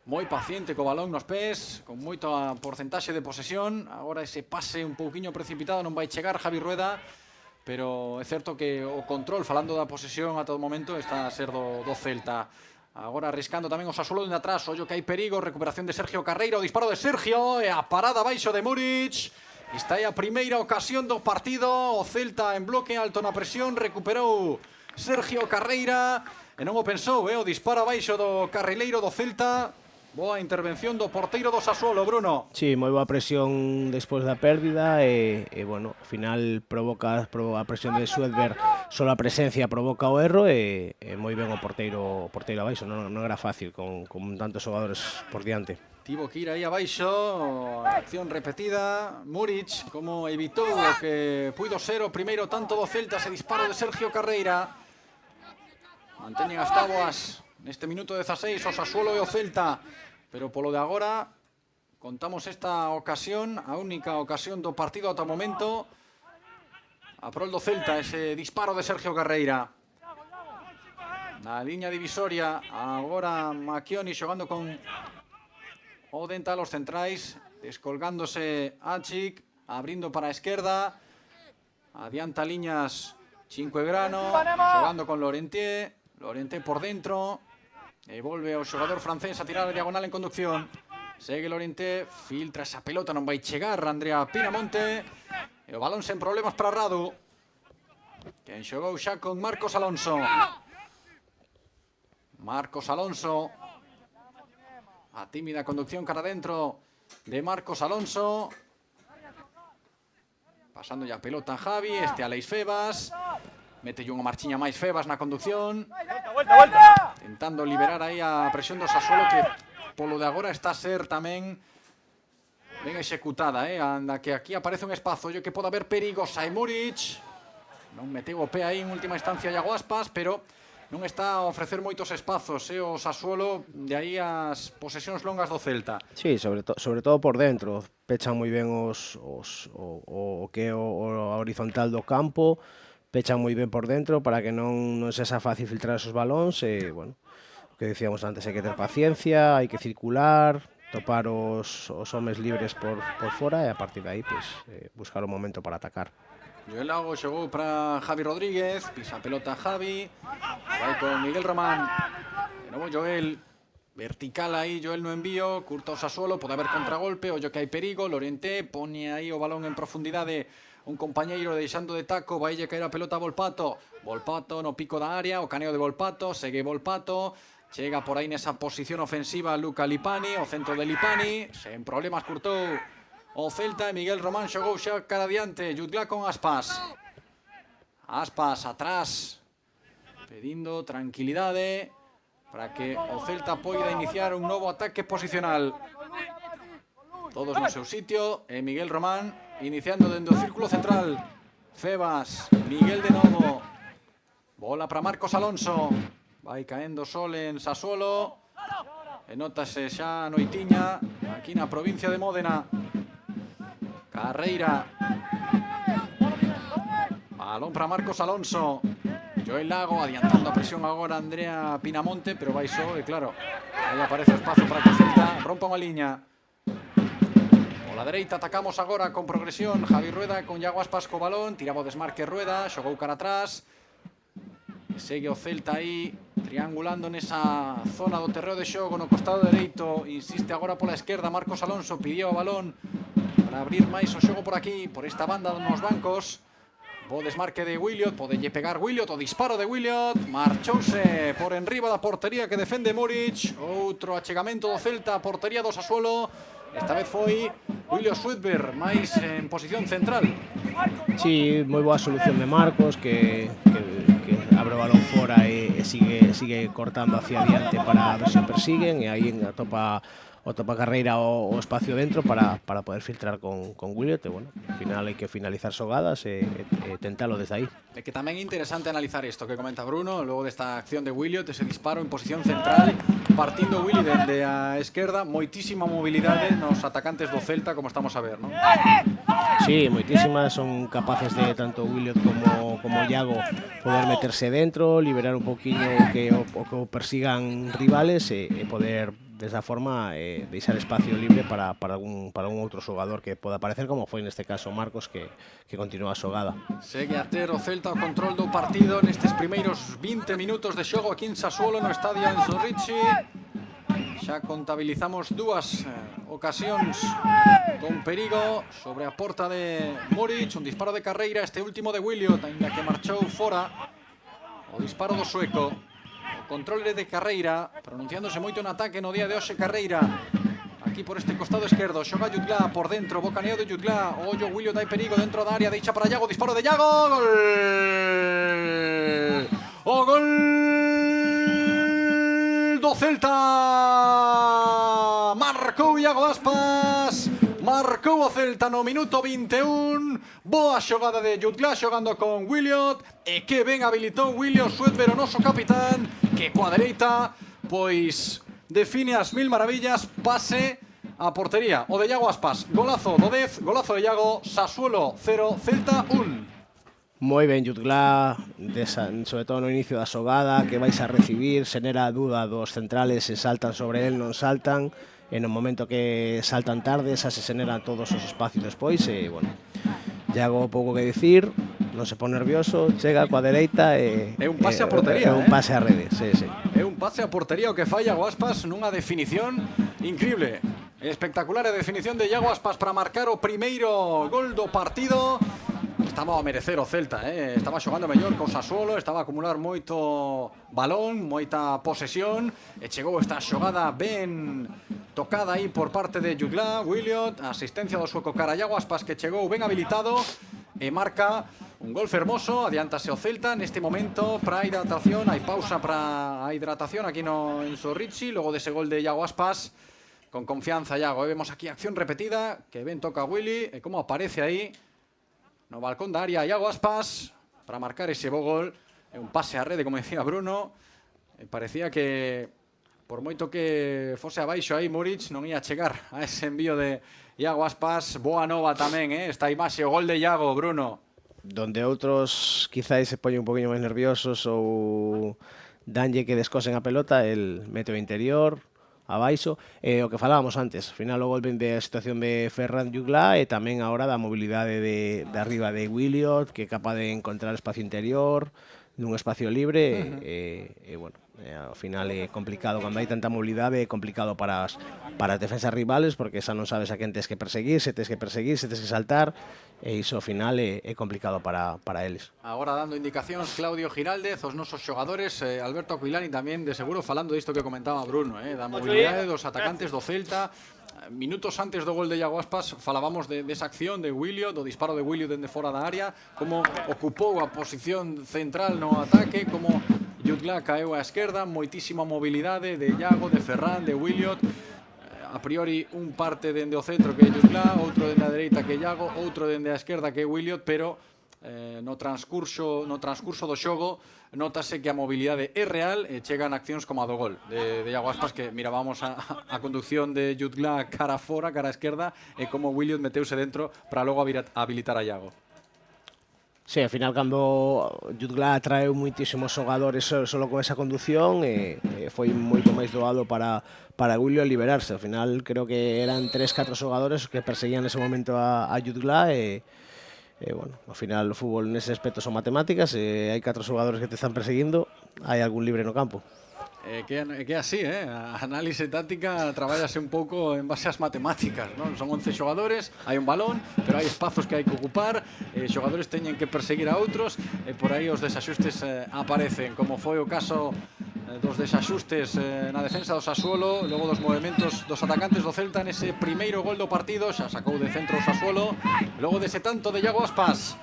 moi paciente co balón nos pés, con moita porcentaxe de posesión. Agora ese pase un pouquiño precipitado non vai chegar Javi Rueda, pero é certo que o control, falando da posesión ata o momento, está a ser do Celta. Agora arriscando tamén o Sassuolo de atrás. Ollo que hai perigo, recuperación de Sergio Carreira, o disparo de Sergio e a parada baixo de Muric. Está aí a primeira ocasión do partido. O Celta en bloque alto na presión, recuperou Sergio Carreira e non o pensou, o disparo baixo do carrileiro do Celta. Boa intervención do porteiro do Sassuolo, Bruno. Sí, moi boa presión despois da pérdida e bueno, ao final provoca a presión de Suedberg, só a presencia provoca o erro e moi ben o porteiro abaixo, non era fácil con tantos xogadores por diante. Tivo que ir aí abaixo, acción repetida, Muric como evitou o que puido ser o primeiro tanto do Celta, ese disparo de Sergio Carreira. Manteñen as táboas neste minuto 16 o Sassuolo e o Celta, pero polo de agora contamos esta ocasión, a única ocasión do partido ata o momento, a prol do Celta, ese disparo de Sergio Carreira. Na liña divisoria, agora Macchioni xogando con o Dental, os centrais, descolgándose Achic, abrindo para a esquerda, adianta liñas Cinquegrano, xogando con Lorentier por dentro, e volve o xogador francés a tirar a diagonal en conducción. Segue Lorentier, filtra esa pelota, non vai chegar Andrea Pinamonte, e o balón sen problemas para Radu, quen xogou xa con Marcos Alonso. Marcos Alonso, a tímida conducción cara dentro de Marcos Alonso. Pasando ya pelota a Javi, este Aleix Febas. Mete unha marchiña máis Febas na conducción. Tentando liberar aí a presión do Sassuolo, que polo de agora está a ser tamén ben executada, anda que aquí aparece un espazo, yo que pode haber perigos. Sai Muric, non meteu o pé aí en última instancia Iago Aspas, pero non está a ofrecer moitos espazos, o Sassuolo, de aí as posesións longas do Celta. Sí, sobre todo por dentro, pechan moi ben o horizontal do campo, pechan moi ben por dentro para que non sexa fácil filtrar esos balóns e, bueno, o que dicíamos antes, hai que ter paciencia, hai que circular, topar os homes libres por fora e a partir de aí, buscar o momento para atacar. Joel Lago xogou para Javi Rodríguez, pisa a pelota Javi, vai con Miguel Román, de novo Joel, vertical aí, Joel no envío, curta o Sassuolo, pode haber contragolpe, ollo que hai perigo, Lorentier pone aí o balón en profundidade, un compañeiro deixando de taco, vai caer a pelota a Volpato no pico da área, o caneo de Volpato, segue Volpato, chega por aí nesa posición ofensiva Luca Lipani, o centro de Lipani, sen problemas curtou o Celta e Miguel Román xogou xa cara adiante, Jutgla con Aspas. Aspas atrás pedindo tranquilidade para que o Celta poida iniciar un novo ataque posicional. Todos no seu sitio, e Miguel Román iniciando dentro do círculo central. Febas, Miguel de novo. Bola para Marcos Alonso. Vai caendo sol en Sassuolo. E notase xa a noitiña aquí na provincia de Módena. Carreira. Balón para Marcos Alonso. Joel Lago adiantando a presión agora Andrea Pinamonte, pero vai só, e claro, aí aparece o espazo para que o Celta rompa unha liña. Pola dereita atacamos agora con progresión. Javi Rueda con Iago Aspas co balón. Tiraba o desmarque Rueda, xogou cara atrás. Segue o Celta aí triangulando nesa zona do terreo de xogo no costado dereito. Insiste agora pola esquerda Marcos Alonso. Pidió o balón para abrir máis o xogo por aquí, por esta banda nos bancos. O desmarque de Williot, podelle pegar Williot, o disparo de Williot. Marchouse por enriba da portería que defende Muric. Outro achegamento do Celta a portería do Sassuolo. Esta vez foi Williot Sudberg máis en posición central. Sí, moi boa solución de Marcos que abre o balón fora e sigue cortando hacia adiante para ver se o persiguen, e aí atopa Carreira o espacio dentro para poder filtrar con Williot. E bueno, ao final hai que finalizar xogadas e tentalo desde aí. É que tamén é interesante analizar isto que comenta Bruno, logo desta acción de Williot, ese disparo en posición central, partindo Willy dende a esquerda, moitísima mobilidade nos atacantes do Celta, como estamos a ver, non? Sí, moitísimas, son capaces de tanto Williot como Iago poder meterse dentro, liberar un poquinho que o persigan rivales e poder desa forma deixar espacio libre para un outro xogador que poda aparecer, como foi neste caso Marcos, que continúa a xogada. Segue a ter o Celta o control do partido nestes primeiros 20 minutos de xogo aquí en Sassuolo, no estadio Enzo Ricci. Xa contabilizamos dúas ocasións con perigo sobre a porta de Muric, un disparo de Carreira, este último de Williot, ainda que marchou fora. O disparo do sueco, o control de Carreira, pronunciándose moito en ataque no día de hoxe Carreira. Aquí por este costado esquerdo, xoga Jutgla por dentro, bocaneo de Jutgla. Ollo, Williot, hai perigo dentro da área, deixa para Iago, disparo de Iago, gol! O gol do Celta! Marcou Iago Aspas, marcou o Celta no minuto 21. Boa xogada de Jutgla xogando con Williot, e que ben habilitou Williot Sudberg, o noso capitán, que coa dereita pois define as mil maravillas, pase a portería. O de Iago Aspas, golazo do 10, golazo de Iago. Sassuolo 0, Celta 1. Moi ben Jutgla, sobre todo no inicio da xogada, que vais a recibir, xenera a dúda dos centrales se saltan sobre el, non saltan, e no momento que saltan tarde, xa se xeneran todos os espacios despois, e, bueno, Iago pouco que dicir, non se pon nervioso, chega coa dereita e... É un pase a portería, é un pase a rede, sí. É un pase a portería o que fai Iago Aspas nunha definición increíble. Espectacular a definición de Iago Aspas para marcar o primeiro gol do partido. Estaba a merecer o Celta, estaba xogando mellor co Sassuolo, estaba a acumular moito balón, moita posesión, e chegou esta xogada ben tocada aí por parte de Jutgla, Williot, asistencia do sueco cara Iago Aspas, que chegou ben habilitado e marca un gol fermoso. Adiántase o Celta neste momento para a hidratación, hai pausa para a hidratación aquí no Enzo Ricci, logo dese gol de Iago Aspas, con confianza Iago, vemos aquí acción repetida, que ben toca Willy, e como aparece aí no balcón da área Iago Aspas para marcar ese bo gol. É un pase a rede, como decía Bruno, e parecía que por moito que fose abaixo aí Muric non ia chegar a ese envío de Iago Aspas. Boa nova tamén, esta imaxe, o gol de Iago, Bruno. Donde outros quizáis se poñen un poquinho máis nerviosos ou danlle que descosen a pelota, el mete o interior abaixo, o que falábamos antes, ao final o gol ven da situación de Ferran Jutgla e tamén agora da mobilidade de arriba de Williot, que é capaz de encontrar espacio interior nun espacio libre, e bueno, ao final é complicado cando hai tanta mobilidade, é complicado para as defensas rivales, porque xa non sabes a quen tens que perseguir, se tens que saltar, e iso ao final é complicado para eles. Agora dando indicacións Claudio Giraldez, os nosos xogadores, Alberto Aquilani tamén de seguro falando disto que comentaba Bruno, da mobilidade dos atacantes do Celta, minutos antes do gol de Iago Aspas falábamos desa acción de Williot, do disparo de Williot dende fora da área, como ocupou a posición central no ataque, como Jutgla caeu á esquerda, moitísima mobilidade de Iago, de Ferran, de Williot. A priori un parte dende o centro que é Jutgla, outro dende a dereita que é Iago, outro dende a esquerda que é Williot, pero no transcurso do xogo notase que a mobilidade é real e chegan accións como a do gol de Iago Aspas, que mirábamos a conducción de Jutgla cara fora, cara a esquerda, e como Williot meteuse dentro para logo habilitar a Iago. Sí, al final cando Jutgla atraeu moitísimos xogadores solo con esa conducción, foi moito máis doado para Williot liberarse. Al final creo que eran 3-4 xogadores que perseguían nese momento a Jutgla e bueno, ao final o fútbol nese aspecto son matemáticas, e hai 4 xogadores que te están perseguindo, hai algún libre no campo. Que é así, a análise táctica traballase un pouco en base ás matemáticas, non? Son 11 xogadores, hai un balón, pero hai espazos que hai que ocupar, xogadores teñen que perseguir a outros, e por aí os desaxustes aparecen, como foi o caso dos desaxustes na defensa do Sassuolo, logo dos movimentos dos atacantes do Celta nese primeiro gol do partido, xa sacou de centro o Sassuolo, logo dese tanto de Iago Aspas.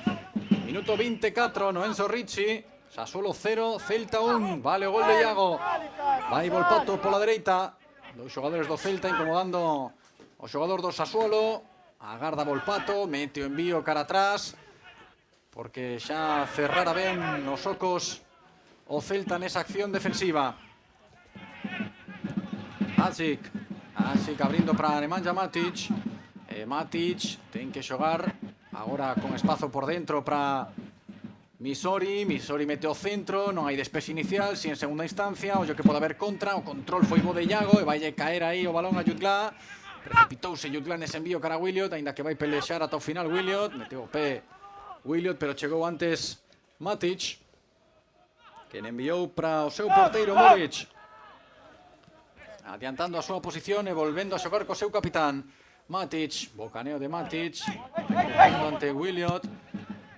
Minuto 24 no Enzo Ricci, Sassuolo 0, Celta 1, vale o gol de Iago. Vai Volpato pola dereita, dos xogadores do Celta incomodando o xogador do Sassuolo, agarda Volpato, mete o envío cara atrás, porque xa cerrara ben nos ocos o Celta nesa acción defensiva. Asic abrindo para Nemanja Matic. Matic ten que xogar agora con espazo por dentro para Misori mete o centro, non hai despese inicial, si en segunda instancia, ollo que pode haber contra, o control foi bo de Iago e vai caer aí o balón a Jutgla. Precipitouse Jutgla nese envío cara a Williot, aínda que vai pelexar ata o final Williot, meteu o pé Williot, pero chegou antes Matic, que enviou para o seu porteiro Muric, adiantando a súa posición e volvendo a xogar co seu capitán Matic. Bocaneo de Matic ante Williot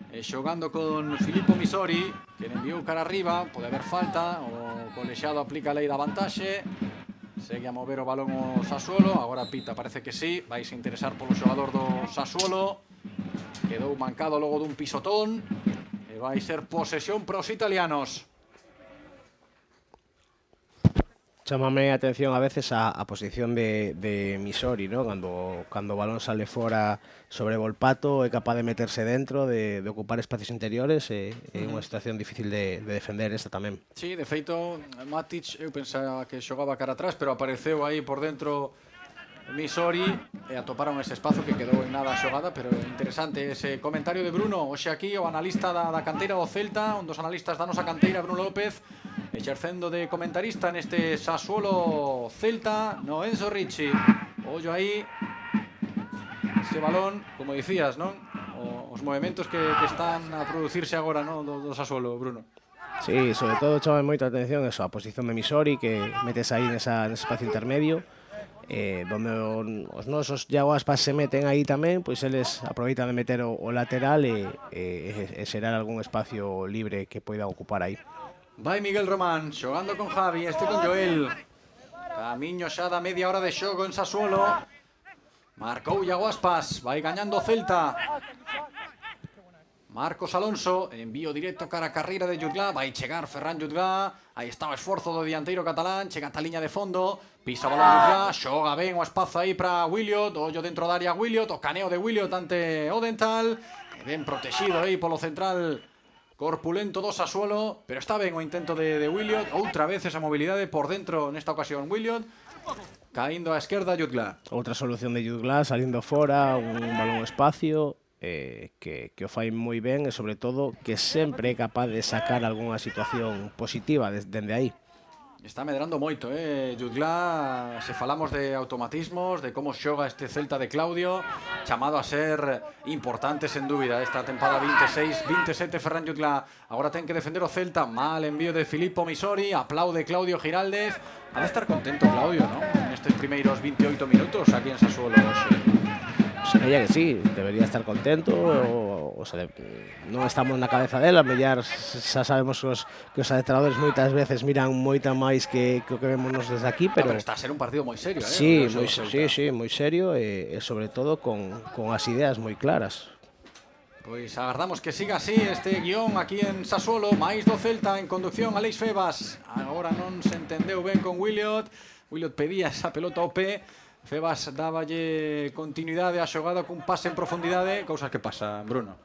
e xogando con Filippo Misori, que enviou cara arriba, pode haber falta, o colexiado aplica a lei da vantaxe, segue a mover o balón o Sassuolo, agora pita, parece que sí, vais a interesar polo xogador do Sassuolo, quedou mancado logo dun pisotón e vai ser posesión pros italianos. Chámame a atención a veces a posición de Misori, ¿no? Cando o balón sale fora sobre Volpato, é capaz de meterse dentro, de ocupar espacios interiores, é unha situación difícil de defender esta tamén. Sí, de feito, Matic, eu pensaba que xogaba cara atrás, pero apareceu aí por dentro Misori e atoparon ese espazo que quedou en nada a xogada, pero interesante ese comentario de Bruno. Hoxe aquí o analista da canteira do Celta, un dos analistas da nosa canteira, Bruno López, exercendo de comentarista neste Sassuolo Celta no Enzo Ricci. Ollo aí ese balón, como dicías, non? Os movimentos que están a producirse agora, non, do Sassuolo, Bruno. Sí, sobre todo chama moita atención eso, a posición de Misori, que metes aí nese espacio intermedio, donde os nosos Iago Aspas se meten aí tamén, pois eles aproveitan de meter o lateral e xerar algún espacio libre que poida ocupar aí. Vai Miguel Román, xogando con Javi, con Joel. Camiño xa da media hora de xogo en Sassuolo. Marcou Iago Aspas, vai gañando o Celta. Marcos Alonso, envío directo cara a carreira de Jutgla, vai chegar Ferran Jutgla, aí está o esforzo do dianteiro catalán, chega ata a liña de fondo, pisa o balón Jutgla, xoga ben o espazo aí para Williot, ollo dentro da área Williot, o caneo de Williot ante Odental, ben protegido aí polo central corpulento do Sassuolo, pero está ben o intento de Williot, outra vez esa mobilidade por dentro nesta ocasión Williot, caindo á esquerda Jutgla. Outra solución de Jutgla, salindo fora, un balón espacio, que o fai moi ben e sobre todo que sempre é capaz de sacar algunha situación positiva dende aí. Está medrando moito, Jutgla, se falamos de automatismos, de como xoga este Celta de Claudio, chamado a ser importante sen dúbida esta tempada 26-27 Ferran Jutgla. Agora ten que defender o Celta, mal envío de Filippo Misori, aplaude Claudio Giraldez. Ha de estar contento Claudio, ¿no? Nestes primeiros 28 minutos aquí en Sassuolo hoxe. Sería que sí, debería estar contento, o sea, non estamos na cabeza dela, mellar xa sabemos que os adestradores moitas veces miran moita máis que o que vemos nos desde aquí, pero Pero está a ser un partido moi serio, sí, o do Celta. sí, moi serio e sobre todo con as ideas moi claras. Pois agardamos que siga así este guión aquí en Sassuolo, máis do Celta en conducción Aleix Febas. Agora non se entendeu ben con Williot. Williot pedía esa pelota ao pé. Febas dáballe continuidade á xogada cun pase en profundidade, cousas que pasa, Bruno.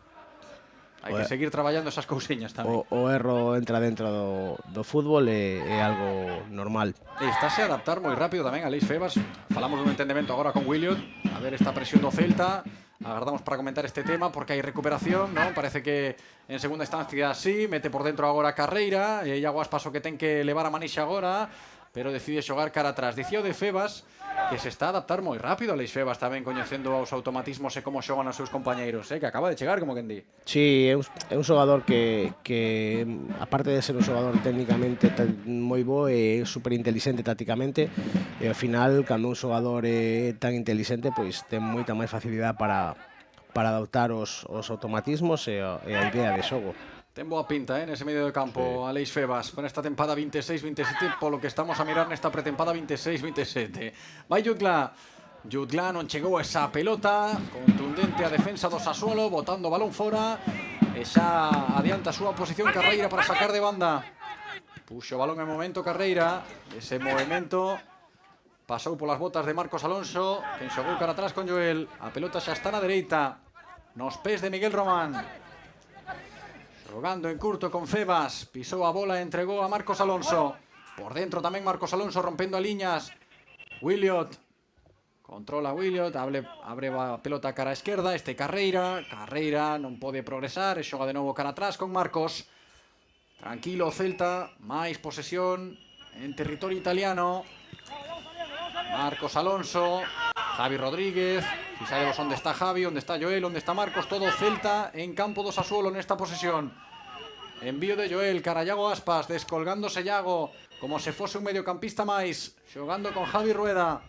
Hai que seguir traballando esas cousiñas tamén. O erro entra dentro do fútbol é algo normal. E estáse a adaptar moi rápido tamén Aleix Febas. Falamos dun entendemento agora con Williot. A ver esta presión do Celta. Agardamos para comentar este tema porque hai recuperación, non? Parece que en segunda instancia sí, mete por dentro agora a Carreira, e Iago Aspas o que ten que levar a manixa agora, pero decide xogar cara atrás. Dicía o de Febas que se está a adaptar moi rápido Aleix Febas tamén, coñecendo os automatismos e como xogan os seus compañeiros, que acaba de chegar, como quen di. Sí, é un xogador que aparte de ser un xogador técnicamente moi bo, é super inteligente tácticamente, e ao final, cando un xogador é tan inteligente, pois ten moita máis facilidade para adoptar os automatismos e a idea de xogo. Ten boa pinta, nese medio de campo, sí. Aleix Febas, con esta tempada 26-27, polo que estamos a mirar nesta pretempada 26-27. Vai Jutgla. Jutgla non chegou esa pelota, contundente a defensa do Sassuolo, botando o balón fora, e xa adianta a súa posición Carreira para sacar de banda. Puxo o balón en momento Carreira, ese movimento pasou polas botas de Marcos Alonso, quen xogou cara atrás con Joel. A pelota xa está na dereita, nos pés de Miguel Román. Jogando en curto con Febas, pisou a bola e entregou a Marcos Alonso. Por dentro tamén Marcos Alonso rompendo a liñas. Williot, controla Williot, abre a pelota cara a esquerda, este Carreira non pode progresar, e xoga de novo cara atrás con Marcos. Tranquilo Celta, máis posesión en territorio italiano. Marcos Alonso, Javi Rodríguez, fixadevos onde está Javi, onde está Joel, onde está Marcos, todo Celta en campo do Sassuolo nesta posesión. Envío de Joel, cara a Iago Aspas, descolgándose Iago, como se fose un mediocampista máis, xogando con Javi Rueda.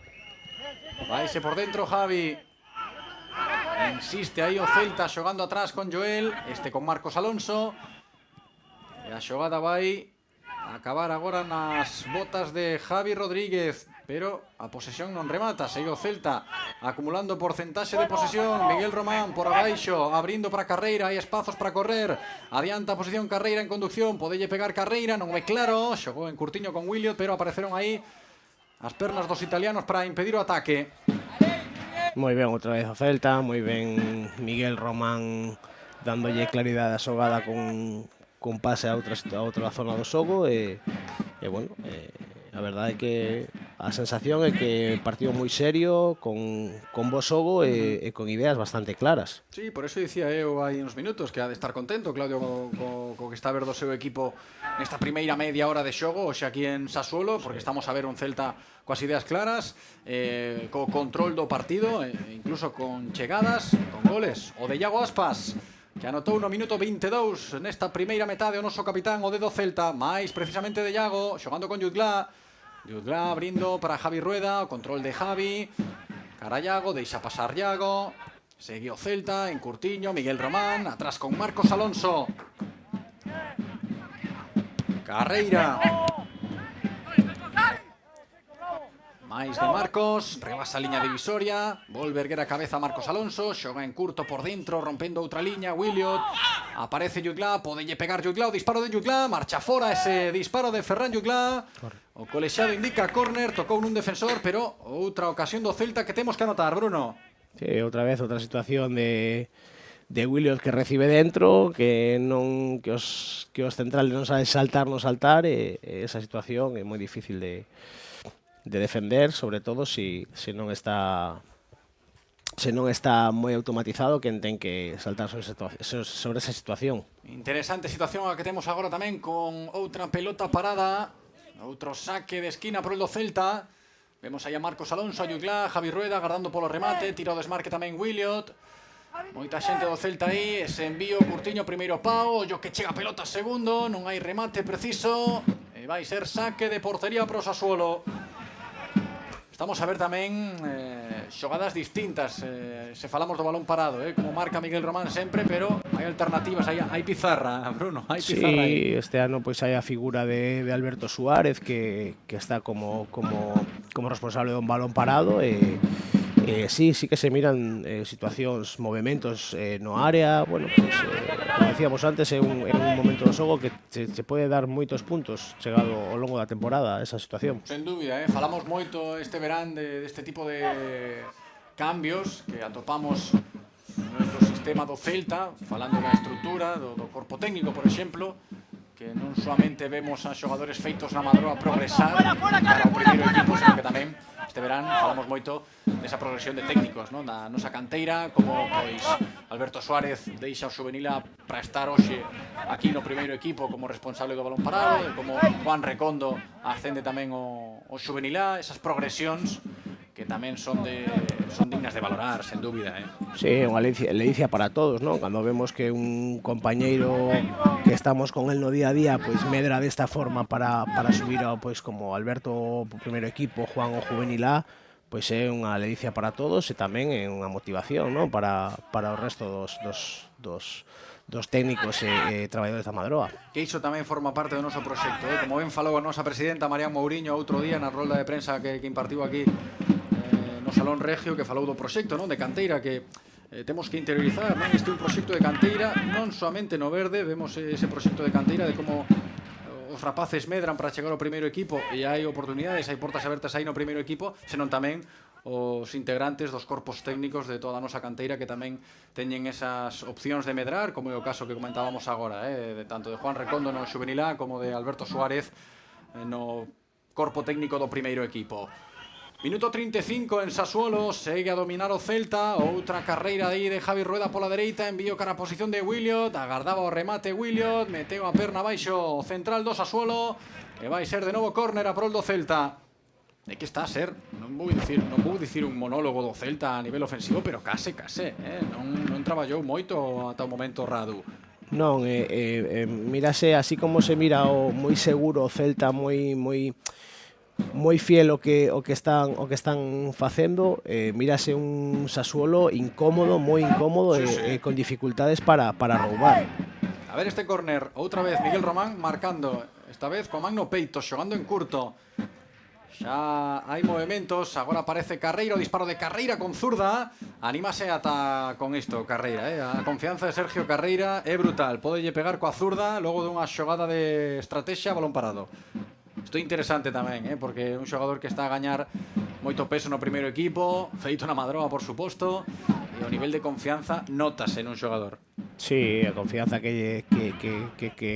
Vaise por dentro Javi. Insiste aí o Celta xogando atrás con Joel, este con Marcos Alonso. E a xogada vai acabar agora nas botas de Javi Rodríguez, pero a posesión non remata. Segue o Celta acumulando porcentaxe de posesión. Miguel Román por abaixo, abrindo para Carreira, hai espazos para correr. Adianta a posición Carreira en conducción, podelle pegar Carreira, non é claro. Xogou en curtiño con Williot, pero apareceron aí as pernas dos italianos para impedir o ataque. Moi ben outra vez o Celta, moi ben Miguel Román dándolle claridade a xogada con pase a outra zona do xogo, e bueno, a verdade é que a sensación é que partido moi serio, con bo xogo e con ideas bastante claras. Sí, por eso dicía eu hai uns minutos que ha de estar contento Claudio co que está a ver do seu equipo nesta primeira media hora de xogo hoxe aquí en Sassuolo, porque estamos a ver un Celta coas ideas claras, co control do partido, incluso con chegadas, con goles. O de Iago Aspas, que anotou no minuto 22 nesta primeira metade o noso capitán, o dedo Celta, máis precisamente de Iago, xogando con Jutgla. Jutgla abrindo para Javi Rueda, o control de Javi, cara a Iago, deixa pasar Iago, segue o Celta, en curtiño, Miguel Román, atrás con Marcos Alonso. Carreira. Máis de Marcos, rebasa a liña divisoria, volve erguer a cabeza Marcos Alonso, xoga en curto por dentro, rompendo outra liña, Williot, aparece Jutgla, podelle pegar Jutgla, o disparo de Jutgla, marcha fora ese disparo de Ferran Jutgla, o colexiado indica córner, tocou nun defensor, pero outra ocasión do Celta que temos que anotar, Bruno. Sí, outra vez, outra situación de Williot que recibe dentro, que os centrales non saben saltar, e esa situación é moi difícil de defender, sobre todo se non está moi automatizado quen ten que saltar sobre esa situación. Interesante situación a que temos agora tamén con outra pelota parada, outro saque de esquina por el do Celta. Vemos aí a Marcos Alonso, a Jutgla, Javi Rueda agardando polo remate, tira o desmarque tamén Williot. Moita xente do Celta aí, ese envío curtiño, primeiro pau, ollo que chega a pelota segundo, non hai remate preciso, e vai ser saque de portería pro Sassuolo. Estamos a ver tamén xogadas distintas, se falamos do balón parado, como marca Miguel Román sempre, pero hai alternativas, hai pizarra, Bruno, hai pizarra aí. Este ano pois hai a figura de Alberto Suárez que está como responsable dun balón parado sí que se miran situacións, movementos no área. Bueno, pues, como decíamos antes, é un momento do xogo que se pode dar moitos puntos chegado ao longo da temporada esa situación. Sen dúbida, falamos moito este verán deste tipo de cambios que atopamos no sistema do Celta, falando da estrutura, do corpo técnico, por exemplo, que non solamente vemos a xogadores feitos na Madroa progresar para o primeiro equipo, sino que tamén este verán falamos moito desa progresión de técnicos, non? Da nosa canteira, como pois Alberto Suárez deixa o xuvenil para estar hoxe aquí no primeiro equipo como responsable do balón parado, como Juan Recondo ascende tamén o xuvenil, esas progresións que tamén son dignas de valorar, sen dúbida. Sí, unha ledicia para todos, ¿no? Cando vemos que un compañeiro que estamos con él no día a día pois medra desta forma para subir ao pois como Alberto o primeiro equipo, Juan o juvenil A, pois é unha ledicia para todos e tamén é unha motivación, ¿no? para o resto dos técnicos e traballadores da Madroa. Que iso tamén forma parte do noso proxecto, Como ben falou a nosa presidenta Marián Mouriño outro día na rolda de prensa que impartiu aquí no Salón Regio, que falou do proxecto, non? De canteira que temos que interiorizar, non? Este é un proxecto de canteira non soamente no verde, vemos ese proxecto de canteira de como os rapaces medran para chegar ao primeiro equipo e hai oportunidades, hai portas abertas aí no primeiro equipo, senón tamén os integrantes dos corpos técnicos de toda a nosa canteira que tamén teñen esas opcións de medrar, como é o caso que comentábamos agora, de tanto de Juan Recondo no xuvenil A como de Alberto Suárez no corpo técnico do primeiro equipo. Minuto 35 en Sassuolo, segue a dominar o Celta, outra carreira aí de Javi Rueda pola dereita, envío cara a posición de Williot, agardaba o remate Williot, meteu a perna baixo o central do Sassuolo, e vai ser de novo córner a prol do Celta. É que está a ser, non vou dicir un monólogo do Celta a nivel ofensivo, pero case, non traballou moito ata o momento Radu. Non, mírase así como se mira o moi seguro o Celta, moi fiel o que están facendo, mírase un Sassuolo incómodo, moi incómodo e con dificultades para roubar. A ver este córner, outra vez Miguel Román marcando, esta vez con man no peito, xogando en curto. Xa hai movimentos, agora aparece Carreira, o disparo de Carreira con zurda, anímase ata con isto Carreira, a confianza de Sergio Carreira é brutal, podelle pegar coa zurda logo dunha xogada de estrategia balón parado. Isto é interesante tamén, porque é un xogador que está a gañar moito peso no primeiro equipo, feito na Madroa, por suposto, e o nivel de confianza notase nun xogador. Sí, a confianza que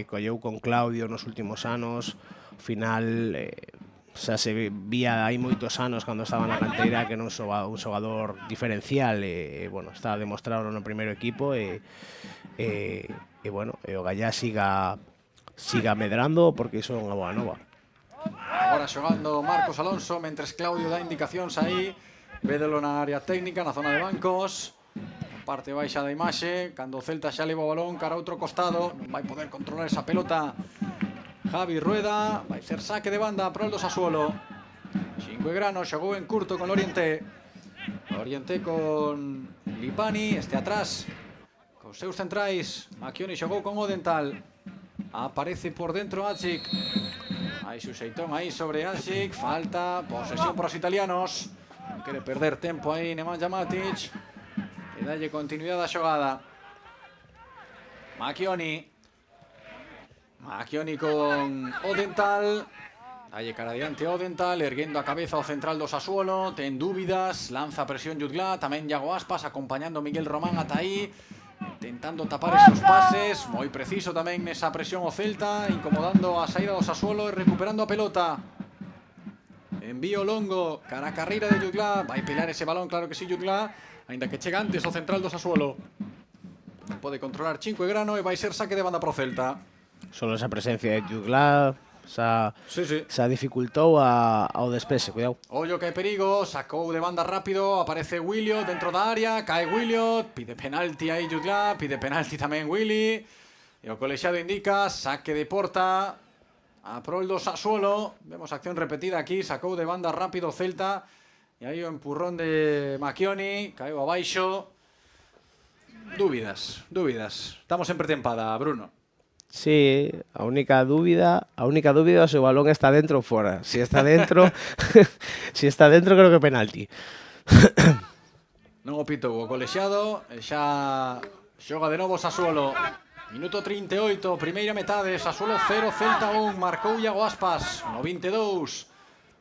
colleu con Claudio nos últimos anos, ao final xa se vía hai moitos anos cando estaba na canteira que non un xogador diferencial e bueno, está a demostrarlo no primeiro equipo e o Gallá siga medrando porque iso é unha boa nova. Agora xogando Marcos Alonso, mentres Claudio dá indicacións aí, védelo na área técnica, na zona de bancos, parte baixa da imaxe, cando o Celta xa leva o balón cara a outro costado, non vai poder controlar esa pelota Javi Rueda, vai ser saque de banda para o do Sassuolo. Cinquegrano xogou en curto con Lorienté con Lipani, este atrás cos seus centrais, Macchioni xogou con Odental, aparece por dentro Acic, hai xuxeitón aí sobre Acic, falta, posesión para os italianos, non quere perder tempo aí Nemanja Matic e dalle continuidade a xogada. Macchioni con Odental, dalle cara adiante Odental, erguendo a cabeza o central do Sassuolo, ten dúbidas, lanza presión Jutgla, tamén Iago Aspas acompañando Miguel Román ata aí, tentando tapar esos pases, moi preciso tamén nesa presión o Celta, incomodando a saída do Sassuolo e recuperando a pelota. Envío longo, cara a carreira de Jutgla, vai pelar ese balón, claro que sí Jutgla, aínda que chega antes o central do Sassuolo. Pode controlar Cinquegrano e vai ser saque de banda pro Celta. Solo esa presencia de Jutgla xa dificultou ao despese, cuidado. Ollo que hai perigo, sacou de banda rápido, aparece Williot dentro da área, cae Williot, pide penalti aí Jutgla, pide penalti tamén Willy, e o colexiado indica saque de porta a prol do Sassuolo. Vemos acción repetida aquí, sacou de banda rápido Celta E aí o empurrón de Macchioni, caeu abaixo. Dúbidas. Estamos en pretempada, Bruno. Sí, a única dúbida é se o balón está dentro ou fora. Si está dentro, creo que penalti. Non o pitou o colexiado, e xa xoga de novo Sassuolo. Minuto 38, primeira metade, Sassuolo 0, Celta 1, marcou Iago Aspas, no 22.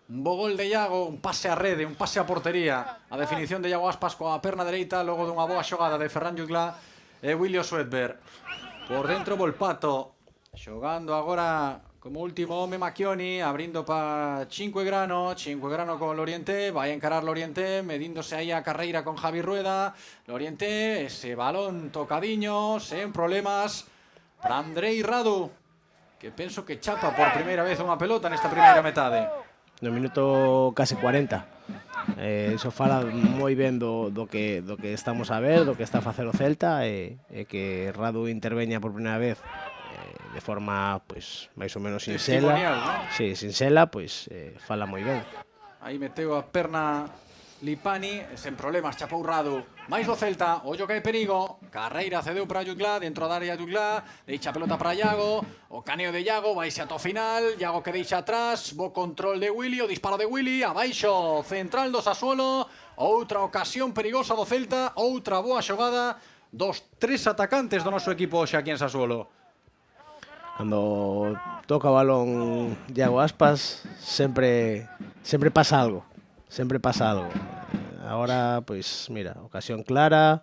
Un bo gol de Iago, un pase a rede, un pase a portería. A definición de Iago Aspas coa perna dereita, logo dunha boa xogada de Ferran Jutgla e William Swedberg. Por dentro Volpato, xogando agora como último home Macchioni, abrindo para Cinquegrano con Lorienté, vai a encarar Lorienté, medíndose aí a carreira con Javi Rueda. Lorienté, ese balón tocadiño, sen problemas, para Andrei Radu, que penso que chapa por primeira vez unha pelota nesta primeira metade. No minuto casi 40. Iso fala moi ben do que estamos a ver, do que está a facer o Celta, e que Radu interveña por primeira vez de forma, pois, máis ou menos sinxela. ¿No? Sí, sinxela, pois, fala moi ben. Aí meteu a perna Lipani, sen problemas, chapou Radu. Mais do Celta, ollo que hai perigo. Carreira cedeu para Jutgla, dentro da área Jutgla, deixa a pelota para Iago. O caneo de Iago, vaise ata o final. Iago que deixa atrás, bo control de Willy, o disparo de Willy, abaixo, central do Sassuolo. Outra ocasión perigosa do Celta, outra boa xogada dos tres atacantes do noso equipo hoxe aquí en Sassuolo. Cando toca o balón Iago Aspas, sempre pasa algo. Agora, pois, mira, ocasión clara,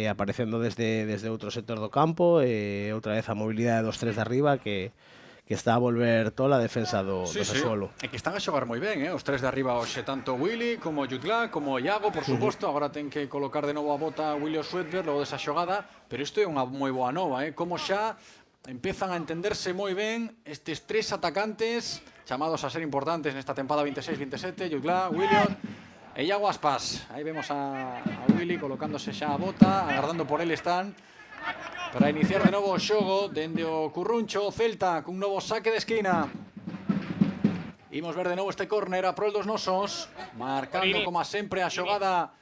aparecendo desde outro sector do campo, outra vez a mobilidade dos tres de arriba que está a volver toda a defensa do Sassuolo. E que están a xogar moi ben, os tres de arriba hoxe, tanto Willy como Jutgla, como Iago, por suposto. Agora ten que colocar de novo a bota William Swedberg logo desa xogada, pero isto é unha moi boa nova, como xa empezan a entenderse moi ben estes tres atacantes chamados a ser importantes nesta tempada 26-27, Jutgla, William e Iago Aspas. Aí vemos a Willy colocándose xa a bota, agardando por ele están para iniciar de novo o xogo dende o Curruncho. O Celta cun novo saque de esquina. Imos ver de novo este córner a prol dos nosos, marcando como sempre a xogada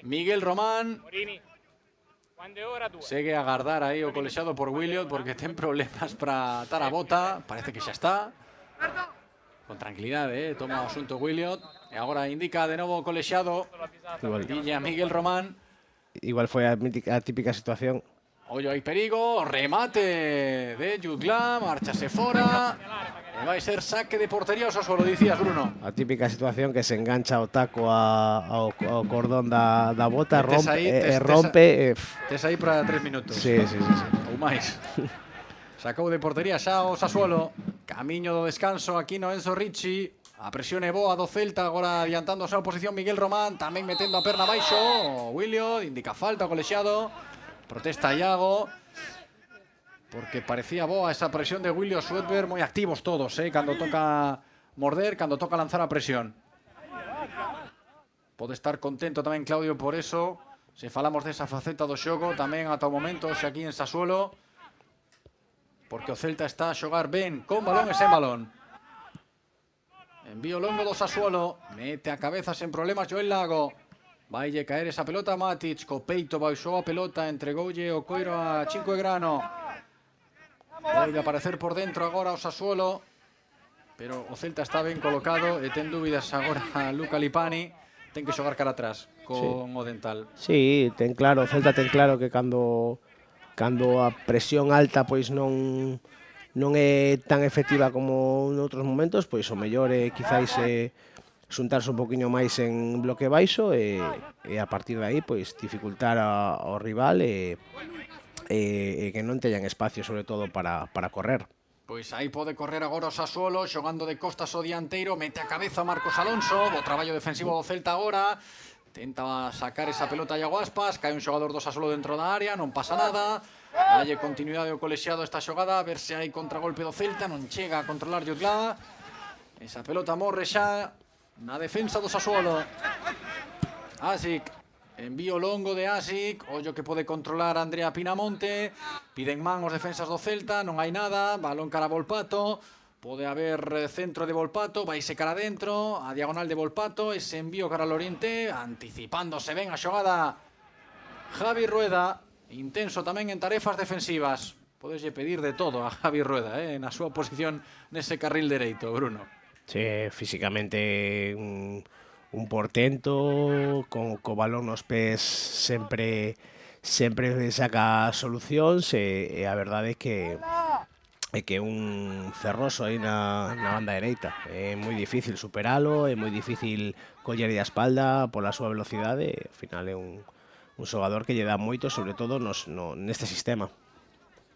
Miguel Román. Segue a agardar aí o colexiado por Williot porque ten problemas para atar a bota. Parece que xa está. Con tranquilidade, toma o asunto Williot. E agora indica de novo o colexiado. Villa Miguel Román. Igual foi a típica situación. Ollo aí perigo, remate de Jutgla, marchase fora. E vai ser saque de portería o Sassuolo, dicías, Bruno. A típica situación que se engancha o taco ao cordón da bota, rompe. Tes aí para 3 minutos. Sí. Ou máis. Sacou de portería xa o Sassuolo. Camiño do descanso aquí no Enzo Ricci. A presión é boa do Celta, agora adiantándose a oposición Miguel Román, tamén metendo a perna baixo. Williot, indica falta o colexiado. Protesta Iago, porque parecía boa esa presión de William Swedberg, moi activos todos, cando toca morder, cando toca lanzar a presión. Pode estar contento tamén Claudio por eso, se falamos desa faceta do xogo, tamén ata o momento, xe aquí en Sassuolo, porque o Celta está a xogar ben, con balón e sen balón. Envío longo do Sassuolo, mete a cabeza sen problemas Joel Lago. Vaille caer esa pelota a Matic, co peito baixou a pelota, entregoulle o coiro a Cinquegrano. Volve a aparecer por dentro agora o Sassuolo, pero o Celta está ben colocado e ten dúbidas agora a Luca Lipani. Ten que xogar cara atrás con o Dental. Sí, o Celta ten claro que cando a presión alta pois non é tan efectiva como noutros momentos, pois o mellor é quizáis xuntarse un poquinho máis en bloque baixo e a partir de aí pois dificultar ao rival e que non teñan espacio sobre todo para correr. Pois aí pode correr agora o Sassuolo, xogando de costas o dianteiro, mete a cabeza Marcos Alonso, o traballo defensivo do Celta agora, tenta sacar esa pelota a Iago Aspas, cae un xogador do Sassuolo dentro da área, non pasa nada, dalle continuidade ao colexiado esta xogada, a ver se hai contragolpe do Celta, non chega a controlar Jutgla, esa pelota morre xa na defensa do Sassuolo. Asic, envío longo de Asic, ollo que pode controlar Andrea Pinamonte, piden man os defensas do Celta, non hai nada, balón cara a Volpato, Pode haber centro de Volpato, vaise cara adentro, a diagonal de Volpato, ese envío cara al oriente, anticipándose ben a xogada Javi Rueda, intenso tamén en tarefas defensivas. Podeslle pedir de todo a Javi Rueda, na súa posición nese carril dereito, Bruno. Sí, físicamente un portento, co balón nos pés sempre saca solucións e a verdade é que un ferroso aí na banda dereita. É moi difícil superalo, é moi difícil coller a espalda pola súa velocidade. Ao final é un xogador que lle dá moito, sobre todo neste sistema.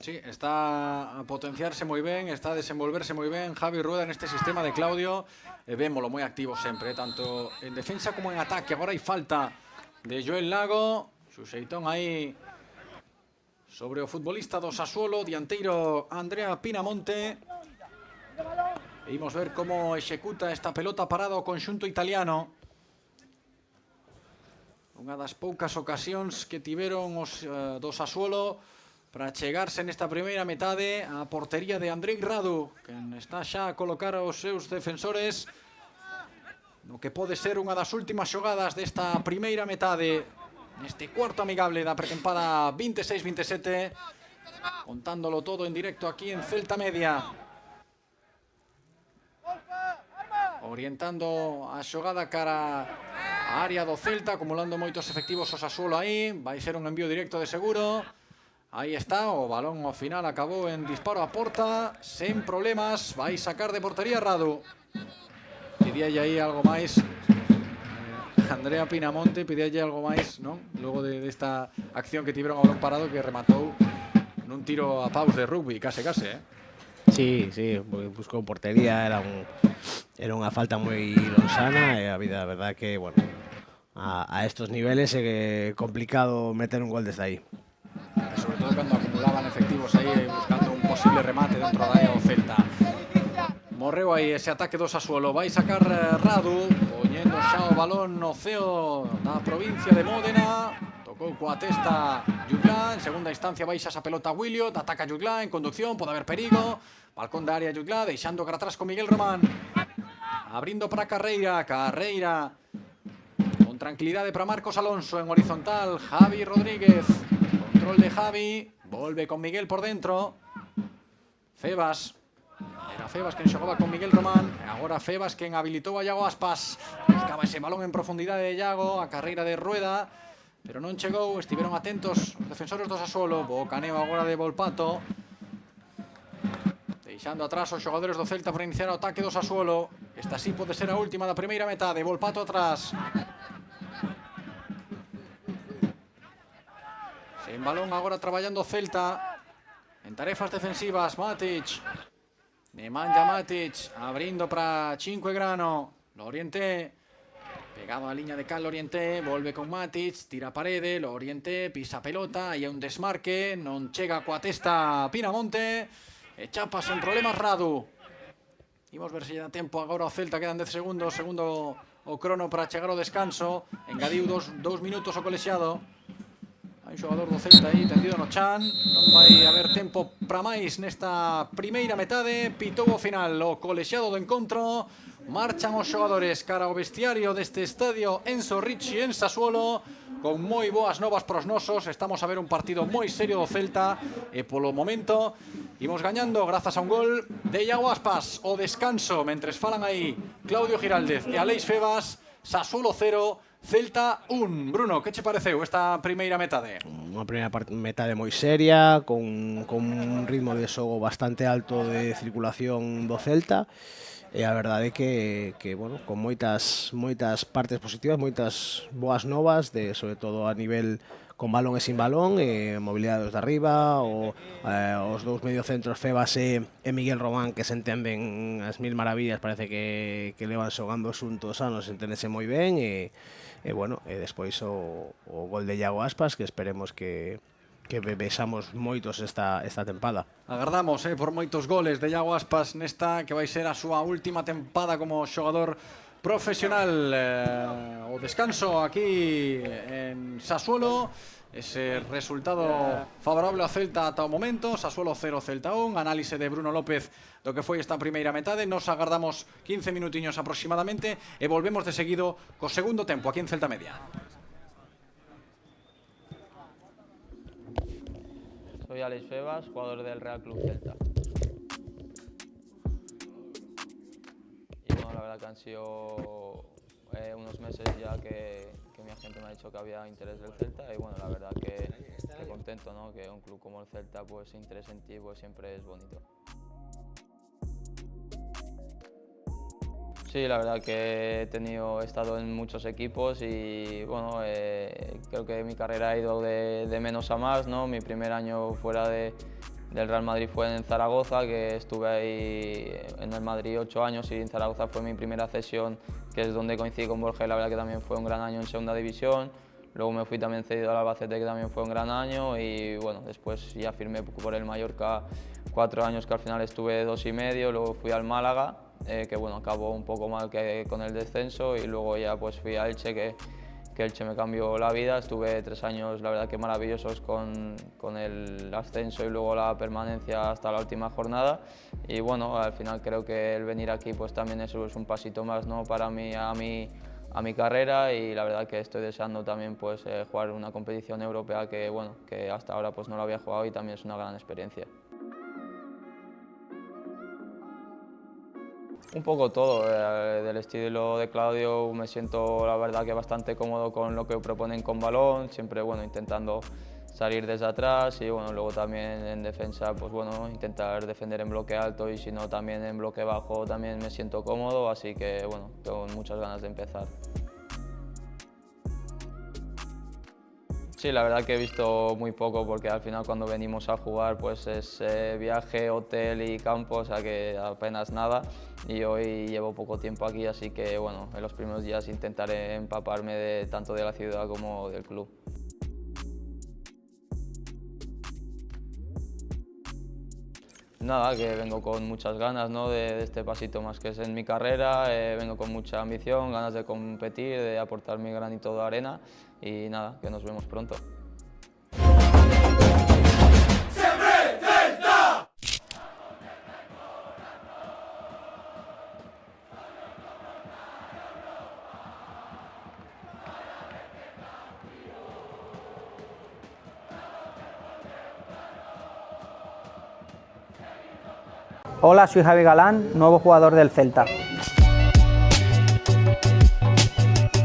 Sí, está a potenciarse moi ben, está a desenvolverse moi ben Javi Rueda neste sistema de Claudio. Vémolo moi activo sempre, tanto en defensa como en ataque. Agora hai falta de Joel Lago, xuxeitón aí sobre o futbolista do Sassuolo, dianteiro Andrea Pinamonte. E imos ver como executa esta pelota parada o conxunto italiano. Unha das poucas ocasións que tiveron os do Sassuolo para chegarse nesta primeira metade a portería de Andrej Radu, que está xa a colocar os seus defensores no que pode ser unha das últimas xogadas desta primeira metade, neste cuarto amigable da pretempada 26-27, contándolo todo en directo aquí en Celta Media. Orientando a xogada cara a área do Celta, acumulando moitos efectivos o Sassuolo aí, vai ser un envío directo de seguro. Aí está, o balón ao final acabou en disparo a porta, sen problemas, vai sacar de portería Radu. Pedíalle aí algo máis Andrea Pinamonte, pedíalle algo máis, non? Logo desta acción que tiveron a balón parado, que rematou nun tiro a paus de rugby, case, Sí, buscou portería, era unha falta moi lonsana e a verdad que, bueno, a estos niveles é complicado meter un gol desde aí. Sobre todo cando acumulaban efectivos aí buscando un posible remate dentro da área do Celta. Morreu aí ese ataque do Sassuolo, vai sacar Radu, poñendo xa o balón no ceo da provincia de Módena. Tocou coa testa Jutla, en segunda instancia baixa esa pelota Williot, ataca Jutla en conducción, pode haber perigo. Balcón da área Jutla, deixando cara atrás con Miguel Román. Abrindo para Carreira con tranquilidade para Marcos Alonso en horizontal, Javi Rodríguez. Control de Javi, volve con Miguel por dentro. Febas. Era Febas quen xogaba con Miguel Román. E agora Febas quen habilitou a Iago Aspas. Buscaba ese balón en profundidade de Iago, a carreira de Rueda, pero non chegou. Estiveron atentos os defensores do Sassuolo. Bo caneo agora de Volpato, deixando atrás os xogadores do Celta para iniciar o ataque do Sassuolo. Esta sí pode ser a última da primeira metade. Volpato atrás. Sen balón agora traballando o Celta en tarefas defensivas. Matic, Nemanja Matic, abrindo para Cinquegrano. Loriente, pegado a liña de cal Loriente, volve con Matic, tira a parede, Loriente, pisa a pelota, hai un desmarque, non chega coa testa Pinamonte, e chapa sen problemas Radu. Imos ver se lle dá tempo agora ao Celta, quedan 10 segundos, segundo o crono para chegar ao descanso. Engadiu 2 minutos o colexiado. Hai un xogador do Celta aí tendido no chan. Non vai haber tempo para máis nesta primeira metade. Pitou o final o colexiado do encontro. Marchan os xogadores cara ao vestiario deste estadio Enzo Ricci en Sassuolo, con moi boas novas pros nosos. Estamos a ver un partido moi serio do Celta e polo momento imos gañando grazas a un gol de Iago Aspas. O descanso, mentres falan aí Claudio Giraldez e Aleix Febas. Sassuolo 0, Celta 1. Bruno, que che pareceu esta primeira metade? Unha primeira metade moi seria, con un ritmo de xogo bastante alto de circulación do Celta. E a verdade é que bueno, con moitas partes positivas, moitas boas novas, sobre todo a nivel con balón e sin balón, mobilidade de arriba, os dous mediocentros Febas e Miguel Román, que se entenden as mil maravillas, parece que levan xogando xuntos anos, enténdese moi ben, e bueno, e despois o gol de Iago Aspas, que esperemos que vexamos moitos esta tempada. Agardamos por moitos goles de Iago Aspas nesta que vai ser a súa última tempada como xogador profesional. O descanso aquí en Sassuolo ese resultado favorable ao Celta ata o momento. Sassuolo 0, Celta 1. Análise de Bruno López do que foi esta primeira metade. Nos agardamos 15 minutiños aproximadamente e volvemos de seguido co segundo tempo aquí en Celta Media. Soy Alex Febas, jugador del Real Club Celta. Y bueno, la verdad que han sido unos meses ya que mi agente me ha dicho que había interés del Celta y bueno, la verdad que contento, ¿no? Que un club como el Celta pues se interese en ti, pues siempre es bonito. Sí, la verdad que he estado en muchos equipos y bueno, creo que mi carrera ha ido de menos a más, ¿no? Mi primer año fuera del Real Madrid fue en Zaragoza, que estuve ahí en el Madrid 8 años y en Zaragoza fue mi primera cesión, que es donde coincidí con Borja y la verdad que también fue un gran año en segunda división. Luego me fui también cedido al Albacete, que también fue un gran año y bueno, después ya firmé por el Mallorca 4 años, que al final estuve 2 y medio, luego fui al Málaga, que bueno, acabó un poco mal con el descenso y luego ya pues fui a Elche, que Elche me cambió la vida. Estuve 3 años, la verdad que maravillosos con el ascenso y luego la permanencia hasta la última jornada y bueno, al final creo que el venir aquí pues también eso es un pasito más, ¿no? Para mí, a mi carrera y la verdad que estoy deseando también pues jugar una competición europea que bueno, que hasta ahora pues no lo había jugado y también es una gran experiencia. Un poco todo, del estilo de Claudio me siento la verdad que bastante cómodo con lo que proponen con balón, siempre bueno, intentando salir desde atrás y bueno, luego también en defensa pues bueno, intentar defender en bloque alto y si no también en bloque bajo también me siento cómodo, así que bueno, tengo muchas ganas de empezar. Sí, la verdad que he visto muy poco porque al final cuando venimos a jugar pues es viaje, hotel y campo, o sea que apenas nada y hoy llevo poco tiempo aquí, así que bueno, en los primeros días intentaré empaparme tanto de la ciudad como del club. Nada, que vengo con muchas ganas, ¿no? de este pasito más que es en mi carrera, vengo con mucha ambición, ganas de competir, de aportar mi granito de arena y nada, que nos vemos pronto. Hola, soy Javi Galán, nuevo jugador del Celta.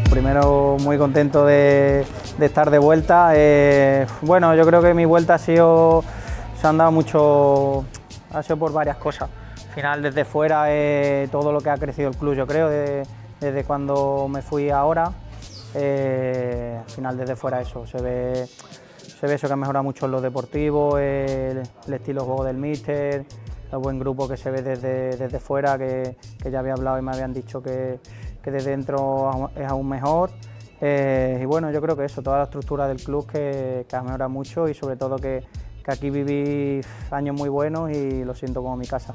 Primero muy contento de estar de vuelta. Bueno, yo creo que mi vuelta ha sido por varias cosas. Al final desde fuera todo lo que ha crecido el club, yo creo, desde cuando me fui ahora. Al final desde fuera eso, se ve eso que ha mejorado mucho en lo deportivo, el estilo de juego del míster, el buen grupo que se ve desde fuera, que ya había hablado y me habían dicho que desde dentro es aún mejor. Y bueno, yo creo que eso, toda la estructura del club que ha mejorado mucho y sobre todo que aquí viví años muy buenos y lo siento como mi casa.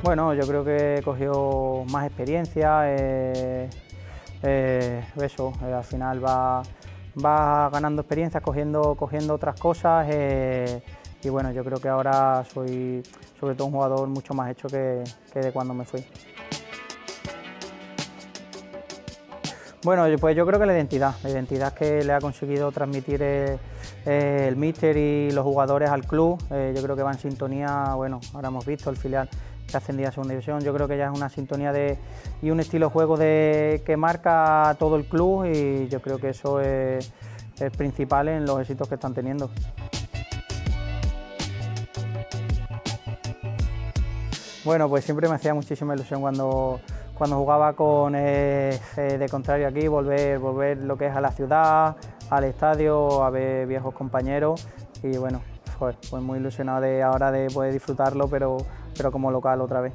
Bueno, yo creo que he cogido más experiencia, al final va ganando experiencia, cogiendo otras cosas y bueno, yo creo que ahora soy sobre todo un jugador mucho más hecho que de cuando me fui. Bueno, pues yo creo que la identidad que le ha conseguido transmitir el míster y los jugadores al club, yo creo que va en sintonía, bueno, ahora hemos visto el filial que ascendía a segunda división, yo creo que ya es una sintonía y un estilo de juego que marca a todo el club y yo creo que eso es principal en los éxitos que están teniendo. Bueno, pues siempre me hacía muchísima ilusión cuando jugaba con de contrario aquí, volver lo que es a la ciudad, al estadio, a ver viejos compañeros y bueno, pues muy ilusionado ahora de poder disfrutarlo, pero como local otra vez.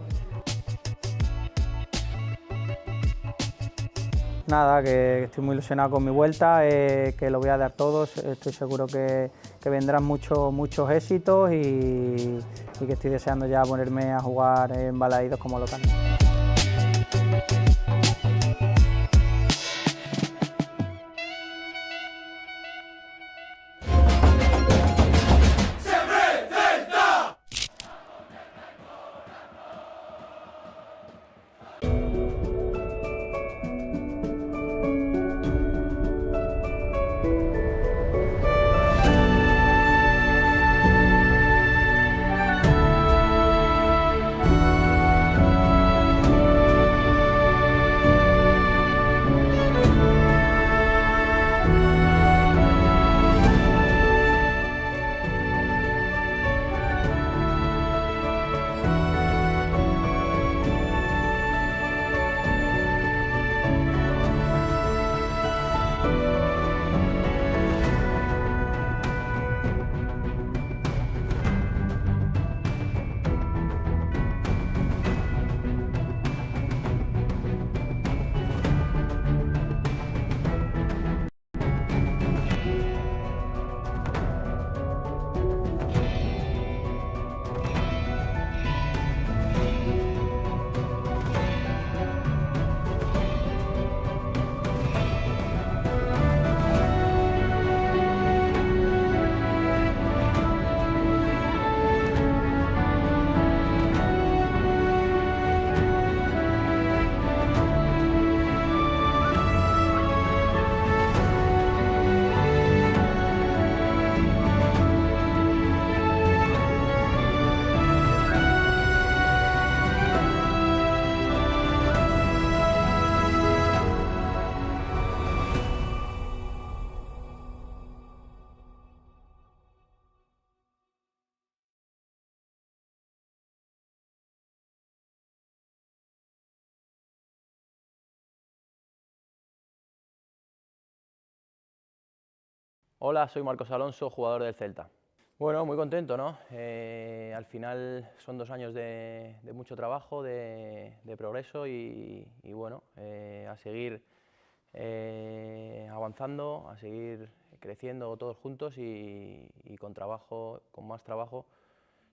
Nada, que estoy muy ilusionado con mi vuelta, que lo voy a dar todos, estoy seguro que vendrán muchos éxitos y que estoy deseando ya ponerme a jugar en Balaídos como local. Hola, soy Marcos Alonso, jugador del Celta. Bueno, muy contento, ¿no? Al final son 2 años de mucho trabajo, de progreso y bueno, a seguir avanzando, a seguir creciendo todos juntos y con trabajo, con más trabajo,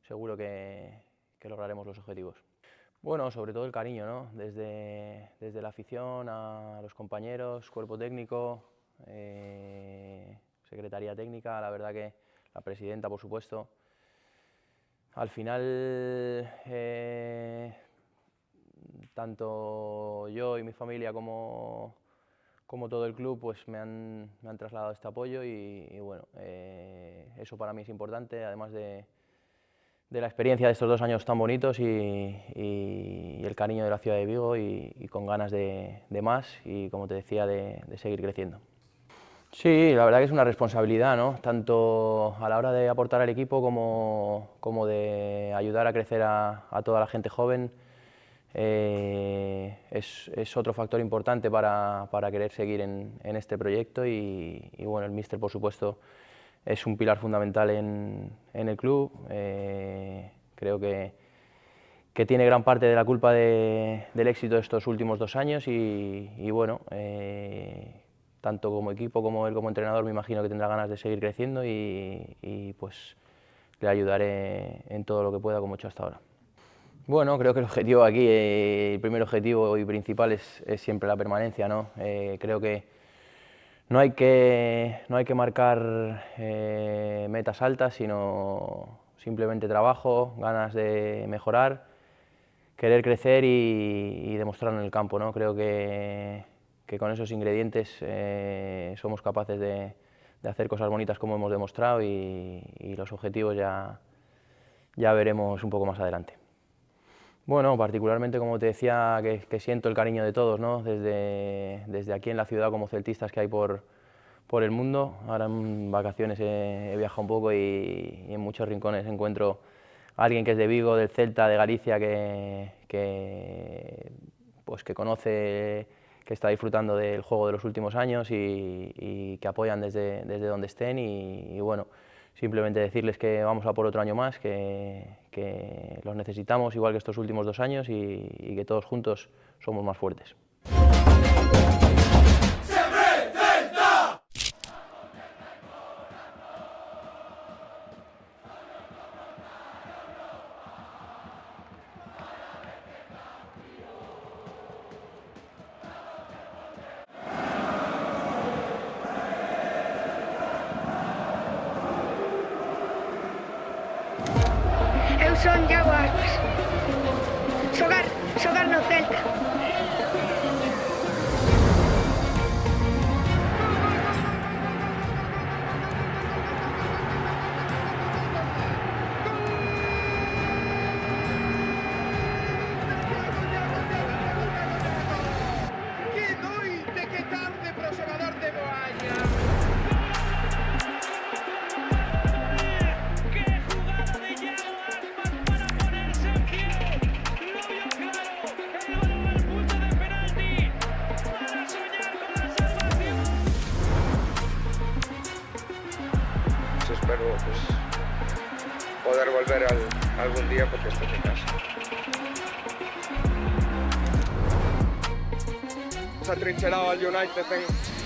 seguro que lograremos los objetivos. Bueno, sobre todo el cariño, ¿no? Desde la afición a los compañeros, cuerpo técnico, secretaría técnica, la verdad que la presidenta, por supuesto. Al final, tanto yo y mi familia como todo el club pues me han trasladado este apoyo y bueno, eso para mí es importante, además de la experiencia de estos 2 años tan bonitos y el cariño de la ciudad de Vigo y con ganas de más y, como te decía, de seguir creciendo. Sí, la verdad que es una responsabilidad, ¿no? Tanto a la hora de aportar al equipo como de ayudar a crecer a toda la gente joven. Es otro factor importante para querer seguir en este proyecto y bueno, el míster, por supuesto, es un pilar fundamental en el club. Creo que tiene gran parte de la culpa del éxito de estos últimos 2 años y bueno, tanto como equipo como él como entrenador me imagino que tendrá ganas de seguir creciendo y pues le ayudaré en todo lo que pueda como he hecho hasta ahora. Bueno, creo que el objetivo aquí, el primer objetivo y principal es siempre la permanencia, ¿no? Creo que no hay que marcar metas altas, sino simplemente trabajo, ganas de mejorar, querer crecer y demostrarlo en el campo, ¿no? Creo que con esos ingredientes somos capaces de hacer cosas bonitas como hemos demostrado y los objetivos ya veremos un poco más adelante. Bueno, particularmente, como te decía, que siento el cariño de todos, ¿no? Desde aquí en la ciudad como celtistas que hay por el mundo. Ahora en vacaciones he viajado un poco y en muchos rincones encuentro a alguien que es de Vigo, del Celta, de Galicia, que conoce, que está disfrutando del juego de los últimos años y que apoyan desde donde estén y bueno, simplemente decirles que vamos a por otro año más, que los necesitamos igual que estos últimos 2 años y que todos juntos somos más fuertes. Eu son Iago Aspas. Xogar no Celta. Que noite, que tarde pro xogador de Boaña. Espero pues, poder volver algún día porque estoy en casa. Se ha trincherado al United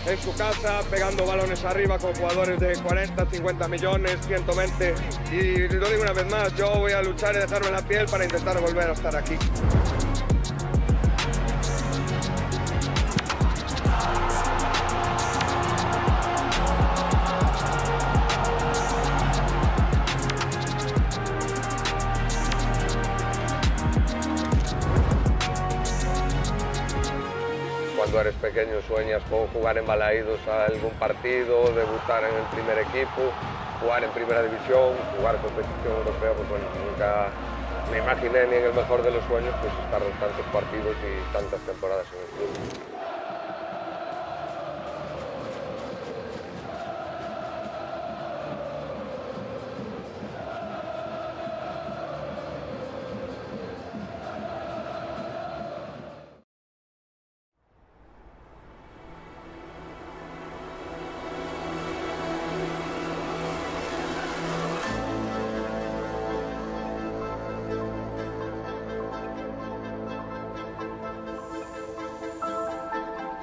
en su casa, pegando balones arriba con jugadores de 40, 50 millones, 120. Y lo digo una vez más, yo voy a luchar y dejarme la piel para intentar volver a estar aquí. Cuando eres pequeño sueñas con jugar en Balaídos a algún partido, debutar en el primer equipo, jugar en primera división, jugar competición europea, pues bueno, nunca me imaginé ni en el mejor de los sueños pues estar en tantos partidos y tantas temporadas en el club.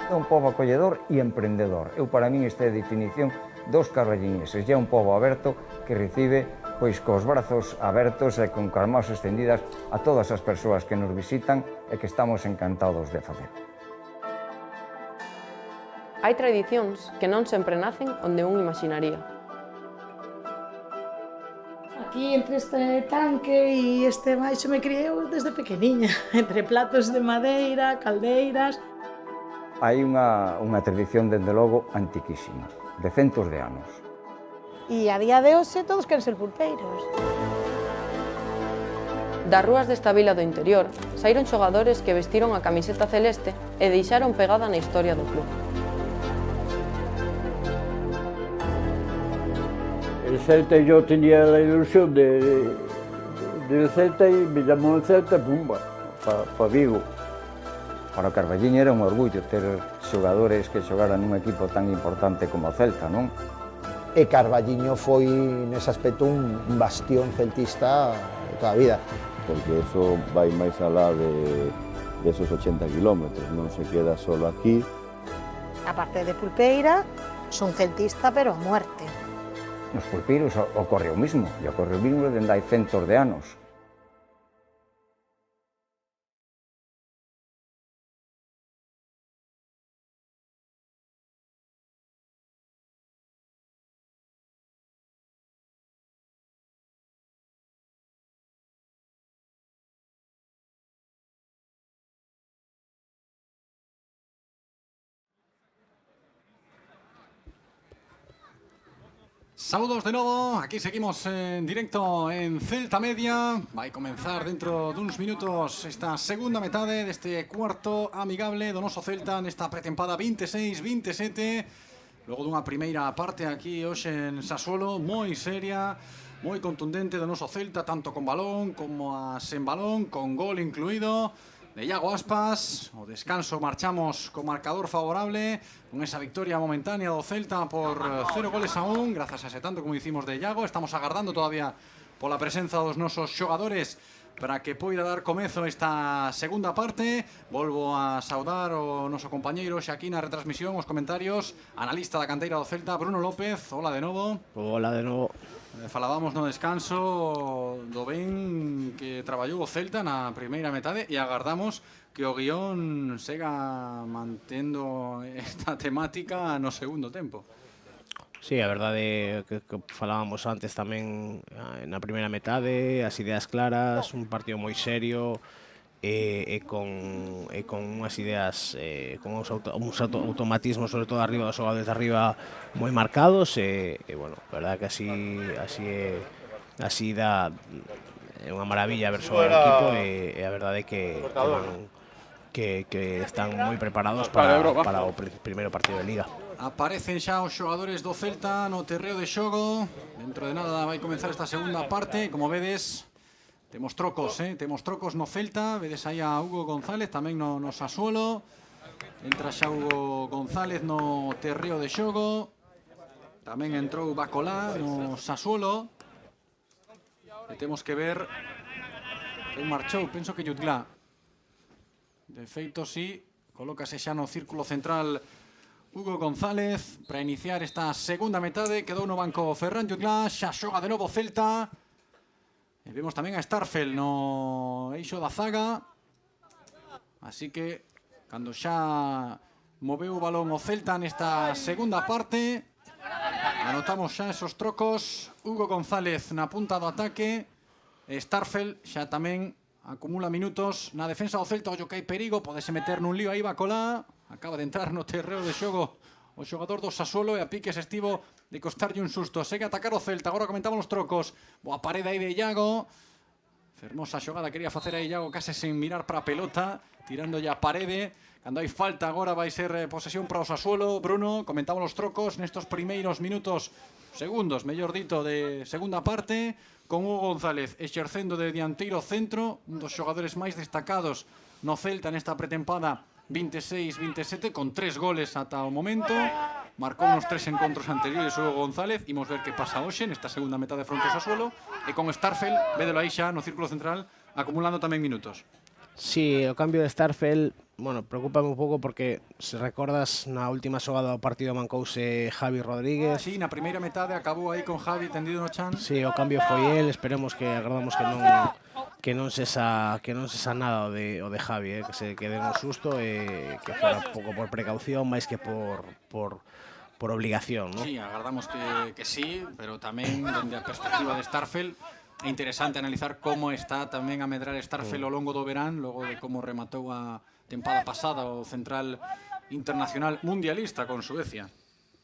É un pobo acolledor e emprendedor. Para min esta é a definición dos carballiñeses. É un pobo aberto que recibe cos brazos abertos e con as mãos extendidas a todas as persoas que nos visitan e que estamos encantados de facer. Hai tradicións que non sempre nacen onde un imaginaría. Aquí entre este tanque e este baixo me criei desde pequeniña, entre platos de madeira, caldeiras. Hai unha tradición, dende logo, antiquísima, de centos de anos. E a día de hoxe todos queren ser pulpeiros. Das rúas desta vila do interior saíron xogadores que vestiron a camiseta celeste e deixaron pegada na historia do club. El Celta, yo tenía la ilusión del Celta y me llamó el Celta, pumba, para Vigo. Para o Carballiño era un orgullo ter xogadores que xogaran nun equipo tan importante como o Celta, non? E Carballiño foi, nese aspecto, un bastión celtista toda a vida. Porque eso vai máis alá de esos 80 kilómetros, non se queda solo aquí. A parte de pulpeira, son celtista, pero a muerte. Nos pulpeiros ocorre o mismo, e ocorre o mismo dende hai centos de anos. Saludos de novo, aquí seguimos en directo en Celta Media. Vai comenzar dentro duns minutos esta segunda metade deste cuarto amigable do noso Celta nesta pretempada 26-27. Logo dunha primeira parte aquí hoxe en Sassuolo moi seria, moi contundente do noso Celta, tanto con balón como a sen balón, con gol incluído de Iago Aspas. O descanso marchamos con marcador favorable, con esa victoria momentánea do Celta por 0 goles a 1, grazas a ese tanto como hicimos de Iago. Estamos agardando todavía pola presenza dos nosos xogadores para que poida dar comezo esta segunda parte. Volvo a saudar o noso compañeiro xa aquí na retransmisión, os comentarios, analista da canteira do Celta, Bruno López. Hola de novo. Hola de novo. Falábamos no descanso do ben que traballou o Celta na primeira metade e agardamos que o guión sega mantendo esta temática no segundo tempo. Sí, a verdade que falábamos antes tamén na primeira metade, as ideas claras, un partido moi serio e con unhas ideas, con uns automatismos, sobre todo arriba dos xogadores de arriba, moi marcados e bueno, a verdade que así dá unha maravilla ver xogar o equipo e a verdade que están moi preparados para o primeiro partido de Liga. Aparecen xa os xogadores do Celta no terreo de xogo. Dentro de nada vai comenzar esta segunda parte. Como vedes, temos trocos no Celta. Vedes aí a Hugo González, tamén no Sassuolo. Entra xa Hugo González no terreo de xogo. Tamén entrou Bacolá no Sassuolo. E temos que ver quen marchou, penso que Jutglà. De feito, sí, colócase xa no círculo central Hugo González para iniciar esta segunda metade. Quedou no banco Ferran Jutglà, xa xoga de novo Celta. E vemos tamén a Starfel no eixo da zaga. Así que, cando xa moveu o balón o Celta nesta segunda parte, anotamos xa esos trocos. Hugo González na punta do ataque. Starfel xa tamén acumula minutos na defensa do Celta. Ollo que hai perigo, podese meter nun lío aí Bacolá. Acaba de entrar no terreo de xogo o xogador do Sassuolo e a piques estivo de costarlle un susto. Segue a atacar o Celta, agora comentamos os trocos. Boa parede aí de Iago. Fermosa xogada quería facer aí Iago case sen mirar para a pelota, tirándolle a parede. Cando hai falta agora vai ser posesión para o Sassuolo. Bruno, comentamos os trocos nestos primeiros minutos, segundos, mellor dito, de segunda parte, con Hugo González exercendo de dianteiro centro, un dos xogadores máis destacados no Celta nesta pretempada 26-27, con 3 goles ata o momento. Marcou nos 3 encontros anteriores Hugo González. Imos ver que pasa hoxe nesta segunda metade de fronte ao Sassuolo. E con Starfel, védelo aí xa no círculo central, acumulando tamén minutos. Sí, o cambio de Starfel, bueno, preocúpame un pouco porque se recordas na última xogada do partido mancouse Javi Rodríguez. Sí, na primeira metade acabou aí con Javi tendido no chan. Sí, o cambio foi el, esperemos que agardamos que non sexa nada o de Javi, que se quede un susto e que fora un pouco por precaución máis que por obligación, ¿no? Sí, agardamos que sí, pero tamén dende a perspectiva de Starfel é interesante analizar como está tamén a medrar Starfel ao longo do verán, logo de como rematou a tempada pasada o central internacional mundialista con Suecia.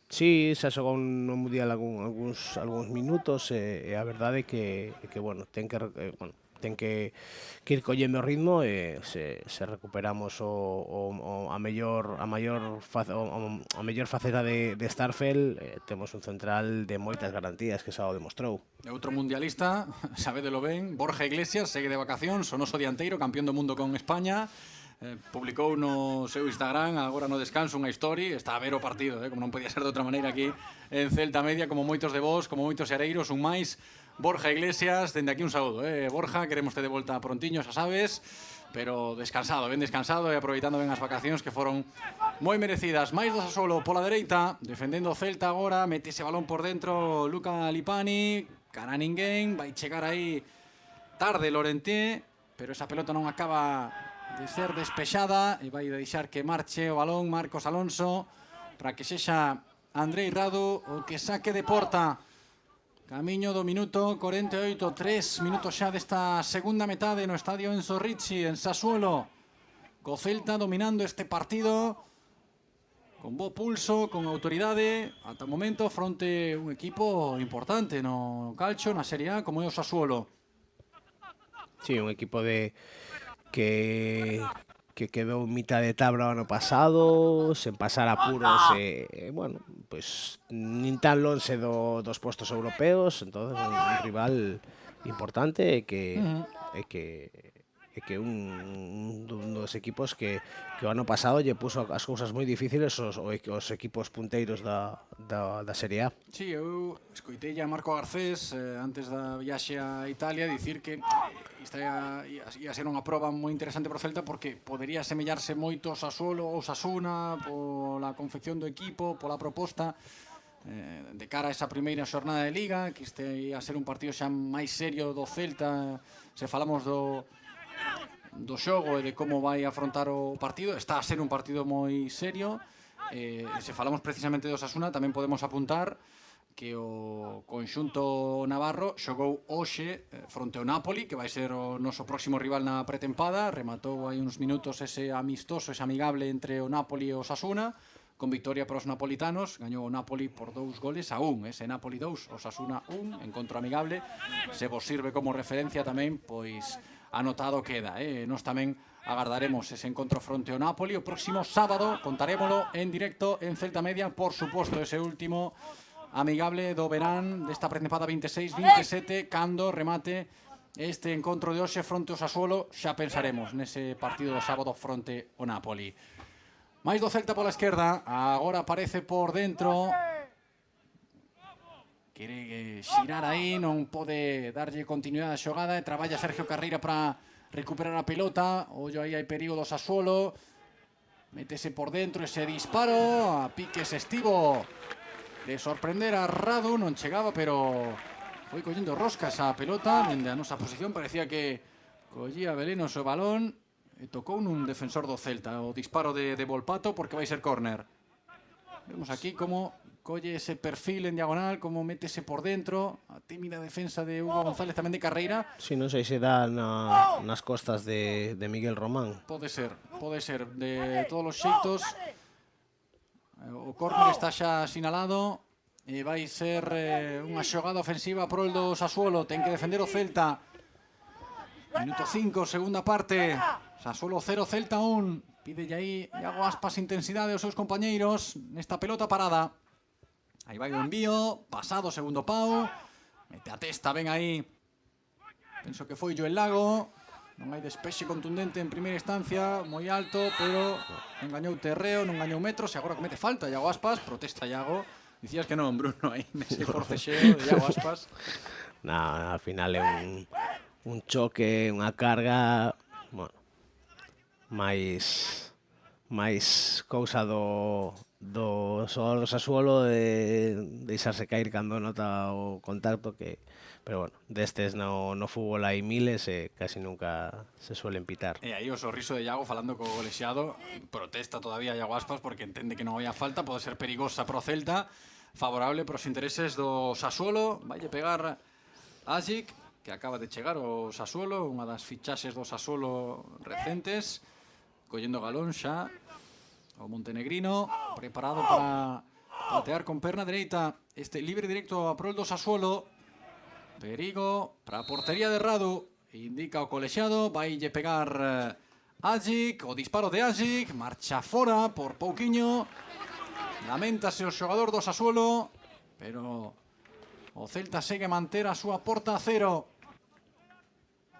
Sí, se xogou no mundial algúns minutos e a verdade é que bueno, ten que ir collendo o ritmo e se recuperamos a mellor faceta de Starfel, temos un central de moitas garantías que xa o demostrou. E outro mundialista, sabédelo ben, Borja Iglesias, segue de vacacións, o noso dianteiro, campeón do mundo con España, publicou no seu Instagram agora no descanso unha story, está a ver o partido, como non podía ser de outra maneira aquí en Celta Media, como moitos de vos, como moitos xareiros, un máis, Borja Iglesias, dende aquí un saúdo, Borja, queremos te de volta prontiño, xa sabes, pero descansado, ben descansado e aproveitando ben as vacacións que foron moi merecidas. Mais do Sassuolo pola dereita, defendendo o Celta agora, mete ese balón por dentro Luca Lipani, cara a ninguén, vai chegar aí tarde Lorente, pero esa pelota non acaba de ser despexada e vai deixar que marche o balón Marcos Alonso para que sexa Andrei Radu o que saque de porta. Camiño do minuto 48, 3 minutos xa desta segunda metade no estadio Enzo Ricci en Sassuolo, co Celta dominando este partido con bo pulso, con autoridade ata o momento fronte un equipo importante no calcio, na Serie A como é o Sassuolo. Sí, un equipo que quedou mitad de tabla o ano pasado, sen pasar apuros bueno, pues nin tan lonxe dos postos europeos, entonces un rival importante e que un dos equipos que o ano pasado lle puso as cousas moi difíciles os equipos punteiros da Serie A. Sí, eu escoitei a Marco Garcés antes da viaxe a Italia dicir que esta ia ser unha proba moi interesante para o Celta porque podería semellarse moito ao Sassuolo ou Osasuna pola confección do equipo, pola proposta de cara a esa primeira xornada de Liga, que este ia ser un partido xa máis serio do Celta, se falamos do xogo e de como vai afrontar o partido. Está a ser un partido moi serio, se falamos precisamente do Osasuna tamén podemos apuntar que o conxunto navarro xogou hoxe fronte ao Napoli, que vai ser o noso próximo rival na pretempada. Rematou hai uns minutos ese amistoso, ese amigable entre o Napoli e o Osasuna, con victoria para os napolitanos. Gañou o Napoli por 2-1, ese Napoli 2, Osasuna 1, encontro amigable. Se vos sirve como referencia tamén, pois anotado queda. Nos tamén agardaremos ese encontro fronte ao Napoli o próximo sábado, contarémolo en directo en Celta Media, por suposto, ese último amigable do verán desta pretempada 26-27, cando remate este encontro de hoxe fronte ao Sassuolo. Xa pensaremos nese partido do sábado fronte ao Napoli. Mais do Celta pola esquerda, agora aparece por dentro, quere xirar aí, non pode darlle continuidade á xogada e traballa Sergio Carreira para recuperar a pelota. Ollo aí hai perigo do Sassuolo, métese por dentro ese disparo a piques estivo de sorprender a Radu, non chegaba, pero foi collendo rosca esa pelota dende a nosa posición, parecía que collía velenos o balón e tocou nun defensor do Celta o disparo de Volpato, porque vai ser córner. Vemos aquí como colle ese perfil en diagonal, como métese por dentro, a tímida defensa de Hugo González, tamén de Carreira. Si, non sei se dá nas costas de Miguel Román. Pode ser, de todos os xeitos. O córner está xa sinalado e vai ser unha xogada ofensiva pro el do Sassuolo. Ten que defender o Celta. Minuto 5, segunda parte. Sassuolo 0, Celta 1. Pídelle aí Iago Aspas intensidade aos seus compañeiros nesta pelota parada. Aí vai o envío, pasado segundo pau. Mete a testa, ven aí. Penso que foi Joel Lago. Non hai despexe contundente en primeira instancia, moi alto, pero non gañou terreo, non gañou metros, e agora comete falta Iago Aspas, protesta Iago. Dicías que non, Bruno, aí nese forcexeo de Iago Aspas. Al final é un choque, unha carga, bueno, máis cousa do xogador do Sassuolo de deixarse caer cando nota o contacto, pero bueno, destes no fútbol hai miles e casi nunca se suelen pitar. E aí o sorriso de Iago falando co colexiado, protesta todavía Iago Aspas porque entende que non había falta, pode ser perigosa pro Celta, favorable pros intereses do Sassuolo, vaille pegar Agic, que acaba de chegar o Sassuolo, unha das fichaxes do Sassuolo recentes, collendo galón xa, o montenegrino, preparado para patear con perna dereita, este libre directo a prol do Sassuolo, perigo para a portería de Radu, indica o colexiado, vaille pegar Agic, o disparo de Agic, marcha fora por pouquiño, lamentase o xogador do Sassuolo, pero o Celta segue manter a súa porta a cero.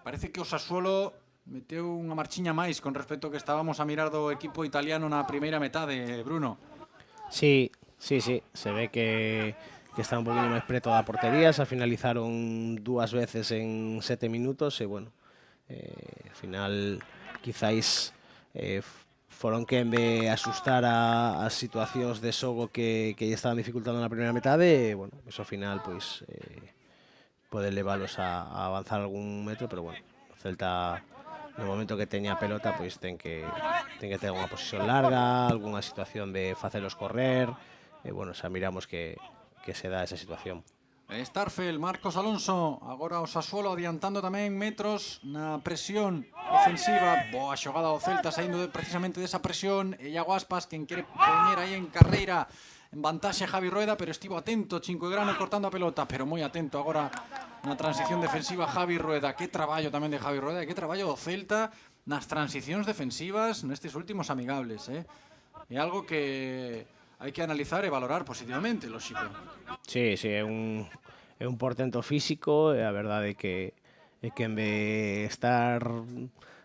Parece que o Sassuolo meteu unha marchiña máis con respecto que estábamos a mirar do equipo italiano na primeira metade, Bruno. Sí, se ve que está un poquinho máis preto da portería, se finalizaron 2 veces en 7 minutos e, bueno, ao final quizáis foron quen de asustar as situacións de xogo que lle estaban dificultando na primeira metade e, bueno, eso ao final pois pode leválos a avanzar algún metro, pero, bueno, o Celta no momento que teña a pelota pois ten que ter unha posición larga, algunha situación de facelos correr e, bueno, xa miramos que se dá esa situación. Starfel, Marcos Alonso, agora o Sassuolo adiantando tamén metros na presión ofensiva. Boa xogada do Celta saindo precisamente desa presión. E Iago Aspas, quen quere poñer aí en carreira en vantaxe Javi Rueda, pero estivo atento Cinquegrano cortando a pelota, pero moi atento agora na transición defensiva Javi Rueda. Que traballo tamén de Javi Rueda e que traballo do Celta nas transicións defensivas nestes últimos amigables, É algo que hai que analizar e valorar positivamente, lógico. Sí, é un portento físico e a verdade é que en vez de estar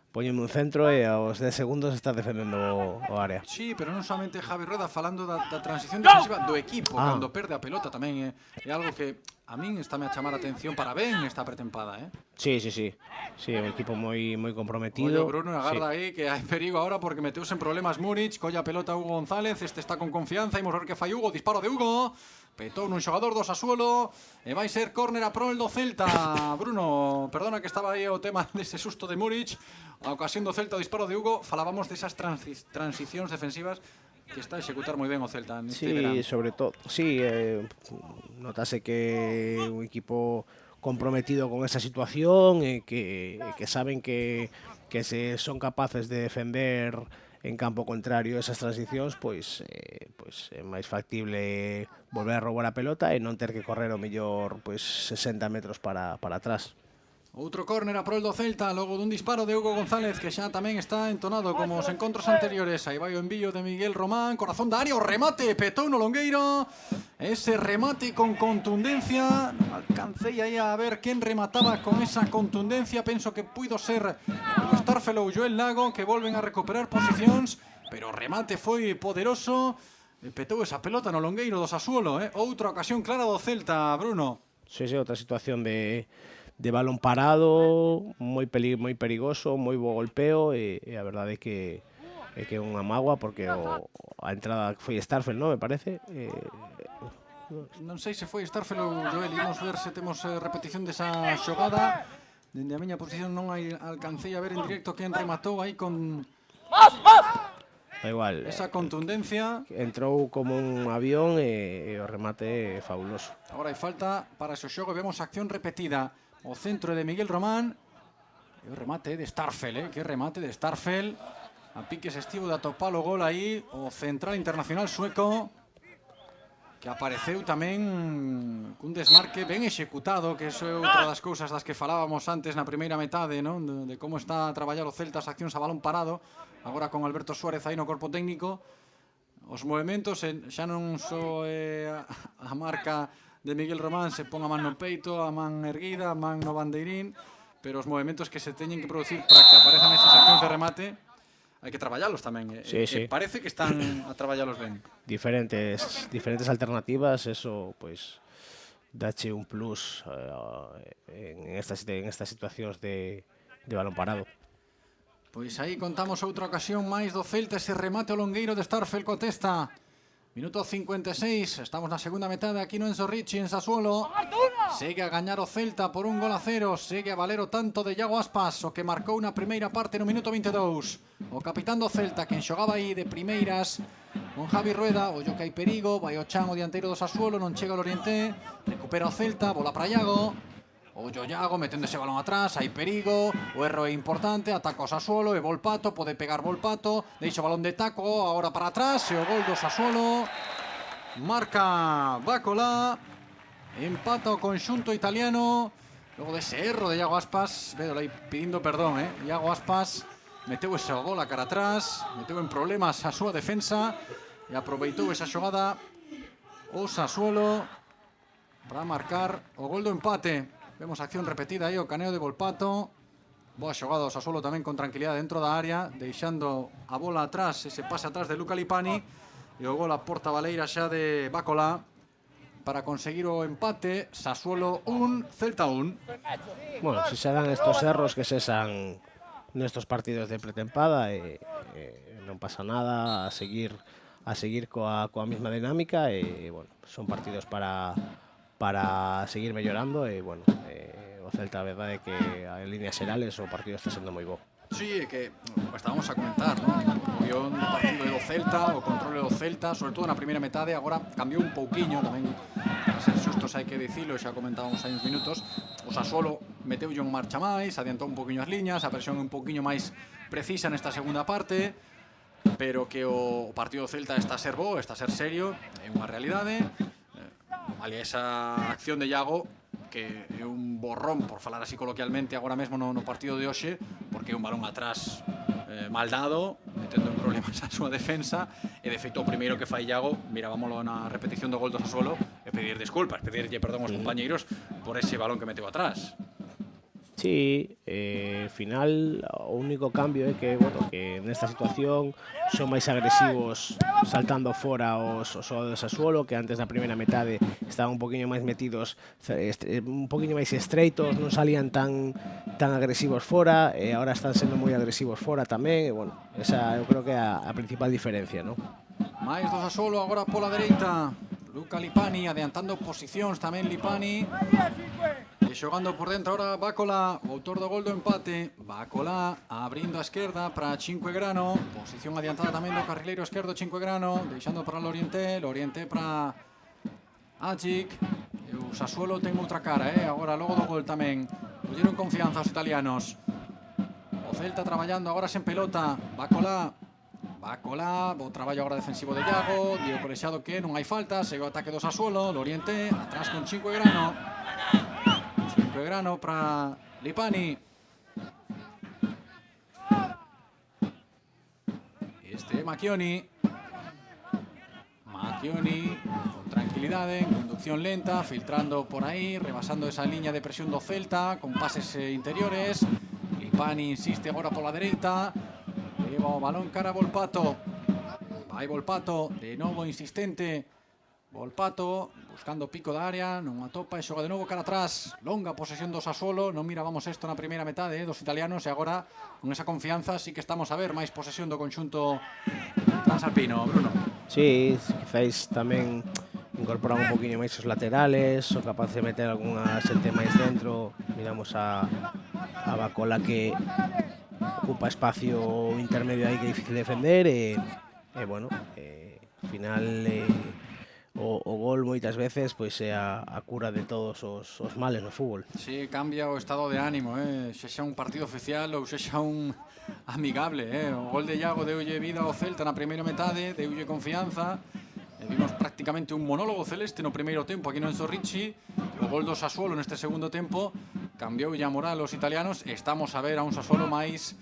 poñendo un centro e aos 10 segundos está defendendo o área. Sí, pero non somente Javi Rueda falando da transición defensiva do equipo, cando perde a pelota tamén é algo que a min estáme a chamar a atención para ben esta pretempada, Sí, é un equipo moi comprometido. Ollo, Bruno, agarda aí que hai perigo agora porque meteuse en problemas Múnich, colla a pelota Hugo González, este está con confianza, imos ver que fai Hugo, disparo de Hugo, petou nun xogador do Sassuolo e vai ser córner a prol do Celta. Bruno, perdona que estaba aí o tema dese susto de Múnich, a ocasión do Celta, o disparo de Hugo, falábamos desas transicións defensivas que está a executar moi ben o Celta neste verán. Sobre todo, notase que un equipo comprometido con esa situación e que saben que se son capaces de defender en campo contrario esas transicións, pois é máis factible volver a roubar a pelota e non ter que correr o mellor 60 metros para atrás. Outro córner a prol do Celta, logo dun disparo de Hugo González, que xa tamén está entonado como os encontros anteriores. Aí vai o envío de Miguel Román, corazón da área, o remate, petou no longueiro. Ese remate con contundencia, alcancei aí a ver quen remataba con esa contundencia. Penso que puido ser o Starfel ou Joel Lago, que volven a recuperar posicións, pero o remate foi poderoso. Petou esa pelota no longueiro do Sassuolo, Outra ocasión clara do Celta, Bruno. Sí, outra situación de balón parado, moi perigoso, moi bo golpeo e a verdade é que é unha mágoa porque a entrada foi Starfel, non me parece? Non sei se foi Starfel ou Joel, imos ver se temos repetición desa xogada. Dende a miña posición non alcancei a ver en directo quen rematou aí con Da igual. Esa contundencia. Entrou como un avión e o remate é fabuloso. Agora hai falta para ese xogo, vemos acción repetida. O centro de Miguel Román. E o remate de Starfel, que remate de Starfel. A piques estivo de atopar o gol aí o central internacional sueco, que apareceu tamén cun desmarque ben executado, que iso é outra das cousas das que falábamos antes na primeira metade, non? De como está a traballar o Celta as accións a balón parado. Agora con Alberto Suárez aí no corpo técnico, os movementos xa non só a marca de Miguel Román se pon a man no peito, a man erguida, a man no bandeirín, pero os movementos que se teñen que producir para que aparezan esas accións de remate hai que traballalos tamén. Sí. Parece que están a traballalos ben. Diferentes alternativas, eso pois dache un plus en estas situacións de balón parado. Pois aí contamos outra ocasión máis do Celta, ese remate ao longueiro de Starfel coa testa. Minuto 56, estamos na segunda metade aquí no Enzo Ricci, en Sassuolo. Segue a gañar o Celta por 1-0, segue a valer o tanto de Iago Aspas, o que marcou na primeira parte no minuto 22. O capitán do Celta, quen xogaba aí de primeiras con Javi Rueda, ollo que hai perigo, vai o Chan, o dianteiro do Sassuolo, non chega o Lorienté, recupera o Celta, bola para Iago. Ollo Iago, metendo ese balón atrás, hai perigo, o erro é importante, ataca o Sassuolo e Volpato, pode pegar Volpato, deixa o balón de taco, agora para atrás, e o gol do Sassuolo, marca Bacola, empata o conxunto italiano, logo dese erro de Iago Aspas, vedo aí pedindo perdón, Iago Aspas meteu esa bola cara atrás, meteu en problemas a súa defensa, e aproveitou esa xogada o Sassuolo para marcar o gol do empate. Vemos acción repetida aí, o caneo de Volpato. Boa xogada o Sassuolo tamén con tranquilidade dentro da área, deixando a bola atrás, ese pase atrás de Luca Lipani. E o gol a porta baleira xa de Bacola para conseguir o empate. Sassuolo 1, Celta 1. Bueno, si se dan estos erros que se san nestos partidos de pretempada, non pasa nada, a seguir coa mesma dinámica, e bueno, son partidos para seguir mellorando, e bueno, o Celta, a verdade é que en líneas xerales o partido está sendo moi bo. Sí, é que estábamos a comentar, ¿no? O guión do partido do Celta, o controle do Celta, sobre todo na primeira metade, agora cambiou un pouquiño tamén, para ser xustos hai que dicilo, xa comentábamos hai uns minutos. O Sassuolo meteulle un marcha máis, adiantou un pouquiño as liñas, a presión un pouquiño máis precisa nesta segunda parte, pero que o partido do Celta está a ser bo, está a ser serio, é unha realidade. Vale, esa acción de Iago, que é un borrón, por falar así coloquialmente, agora mesmo no partido de hoxe, porque é un balón atrás mal dado, metendo en problemas a súa defensa, e de feito o primeiro que fai Iago, mirábamoslo na repetición do gol do Sassuolo, é pedir disculpas, pedirlle perdón aos compañeiros por ese balón que meteu atrás. Sí, final o único cambio é que, bueno, que nesta situación son máis agresivos saltando fora os xogadores de Sassuolo, que antes da primeira metade estaban un poquinho máis metidos, un poquinho máis estreitos, non salían tan agresivos fora, e agora están sendo moi agresivos fora tamén, e bueno, esa eu creo que é a principal diferencia, ¿no? Máis do Sassuolo agora pola dereita, Luca Lipani adiantando posicións tamén Lipani. E xogando por dentro ahora Bacola, o autor do gol do empate. Bacola abrindo a esquerda para Cinquegrano, posición adiantada tamén do carrileiro esquerdo Cinquegrano, deixando para Lorienté para Agic. E o Sassuolo ten outra cara, agora logo do gol tamén. Colleron confianza os italianos. O Celta traballando agora sen pelota. Bacola, bo traballo agora defensivo de Iago, dio colexado que non hai falta, segue o ataque do Sassuolo, Lorienté atrás con Cinquegrano para Lipani. Este Macchioni con tranquilidade, en conducción lenta, filtrando por aí, rebasando esa liña de presión do Celta, con pases interiores. Lipani insiste agora pola dereita, leva o balón cara a Volpato. Vai Volpato, de novo insistente. Volpato, buscando pico da área, non atopa e xoga de novo cara atrás. Longa posesión do Sassuolo, non mirábamos isto na primeira metade dos italianos, e agora con esa confianza sí que estamos a ver máis posesión do conxunto transalpino, Bruno. Sí, quizáis tamén incorporar un poquinho máis os laterales, son capaz de meter algunha xente máis dentro. Miramos a Bacola, que ocupa espacio intermedio aí que é difícil de defender, e bueno, ao final o gol moitas veces pois é a cura de todos os males no fútbol. Sí, cambia o estado de ánimo, sexa un partido oficial ou sexa un amigable, O gol de Iago deulle vida ao Celta na primeira metade, deulle confianza. Vimos prácticamente un monólogo celeste no primeiro tempo aquí no Enzo Ricci. O gol do Sassuolo neste segundo tempo cambiou a moral aos italianos. Estamos a ver a un Sassuolo máis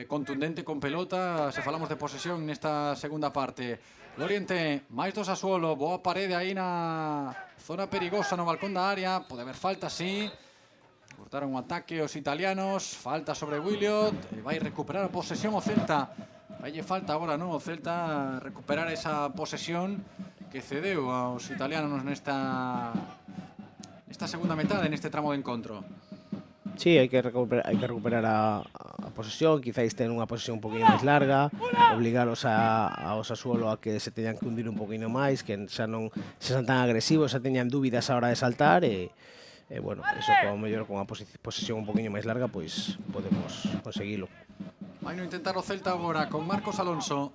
contundente con pelota, se falamos de posesión nesta segunda parte. Lorienté, máis do Sassuolo, boa parede aí na zona perigosa no balcón da área, pode haber falta, sí. Cortaron un ataque os italianos, falta sobre Williot, vai recuperar a posesión o Celta. Vaille falta agora, non? O Celta recuperar esa posesión que cedeu aos italianos nesta segunda metade, neste tramo de encontro. Sí, hai que recuperar a posesión, quizáis ter unha posesión un poquinho máis larga, obligaros ao Sassuolo a que se teñan que hundir un poquinho máis, que xa non se son tan agresivos, xa teñan dúbidas a hora de saltar e bueno, eso como mellor con a posesión un poquinho máis larga, pois podemos conseguilo. Vai no intentar o Celta agora con Marcos Alonso.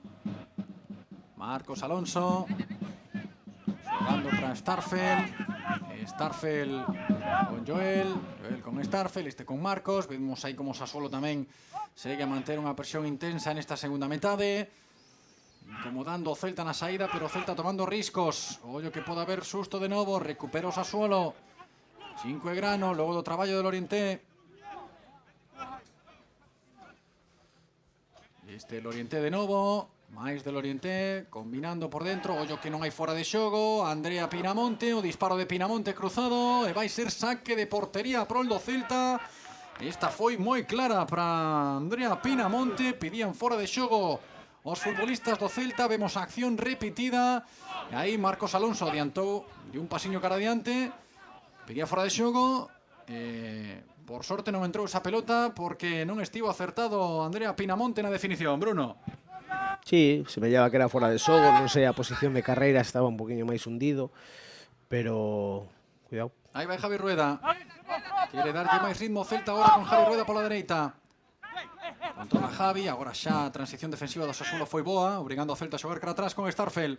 Marcos Alonso xogando para Starfel. Starfel con Joel, Joel con Starfel, este con Marcos. Vemos aí como Sassuolo tamén segue a manter unha presión intensa nesta segunda metade, incomodando o Celta na saída, pero o Celta tomando riscos. Ollo que pode haber susto de novo. Recupera o Sassuolo 5 e grano, logo do traballo del Orienté. Este el Orienté de novo, máis del Orienté, combinando por dentro. Ollo que non hai fora de xogo. Andrea Pinamonte, o disparo de Pinamonte cruzado, e vai ser saque de portería prol do Celta. Esta foi moi clara para Andrea Pinamonte, pedían fora de xogo os futbolistas do Celta. Vemos a acción repetida, e aí Marcos Alonso adiantou de un pasiño cara adiante, pedía fora de xogo. Por sorte non entrou esa pelota porque non estivo acertado Andrea Pinamonte na definición, Bruno. Sí, se me lleva que era fora de xogo, non sei, a posición de Carreira estaba un poquinho máis hundido, pero cuidado. Aí vai Javi Rueda. Quere darlle máis ritmo Celta agora con Javi Rueda pola dereita. Controla Javi, agora xa a transición defensiva do Sassuolo foi boa, obrigando ao Celta a xogar cara atrás con Starfel.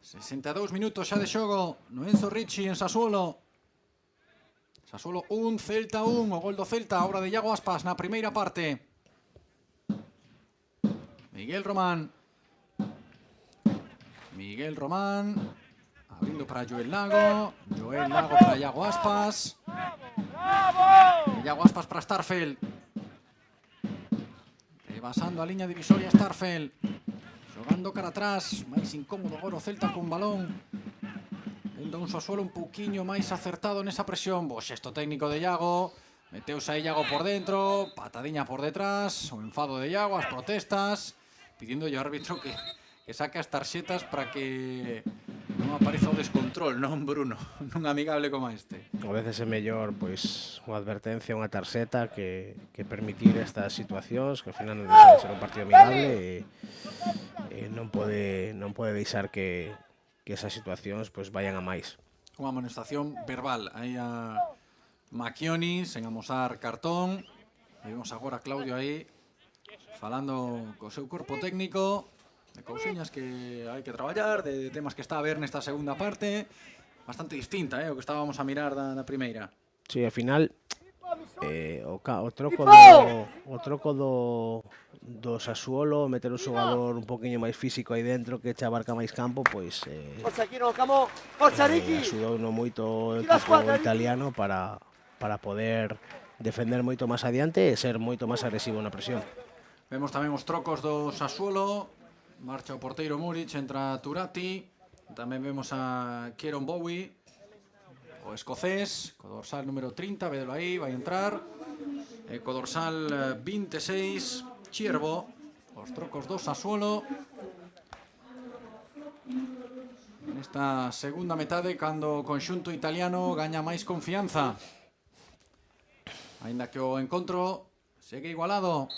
62 minutos xa de xogo no Enzo Ricci en Sassuolo. Sassuolo 1, Celta 1, o gol do Celta, obra de Iago Aspas na primeira parte. Miguel Román, abrindo para Joel Lago para Iago Aspas, Iago Aspas para Starfel, rebasando a liña divisoria Starfel, xogando cara atrás, máis incómodo agora o Celta con balón, vendo un Sassuolo un pouquiño máis acertado nesa presión. Bo xesto técnico de Iago, meteuse aí Iago por dentro, patadiña por detrás, o enfado de Iago, as protestas, pidiendo ao árbitro que saque as tarxetas para que non apareza o descontrol, non, Bruno? Non amigable como este. A veces é mellor, pois, unha advertencia, unha tarxeta que permitir estas situacións, que ao final non deixa de ser un partido amigable e non pode deixar que esas situacións pois vayan a máis. Unha amonestación verbal aí a Macchioni, sen amosar cartón. E vemos agora a Claudio aí falando co seu corpo técnico de cousiñas que hai que traballar, de temas que está a ver nesta segunda parte, bastante distinta, o que estábamos a mirar da primeira. Sí, ao final o troco do Sassuolo, meter un xogador un poquinho máis físico aí dentro que echa abarca máis campo, pois axudou no moito o equipo italiano para poder defender moito máis adiante e ser moito máis agresivo na presión. Vemos tamén os trocos do Sassuolo, marcha o porteiro Muric, entra Turati, tamén vemos a Kieron Bowie, o escocés, co dorsal número 30, vedelo aí, vai entrar, e co dorsal 26, Ciervo, os trocos do Sassuolo. Nesta segunda metade, cando o conxunto italiano gaña máis confianza. Aínda que o encontro segue igualado.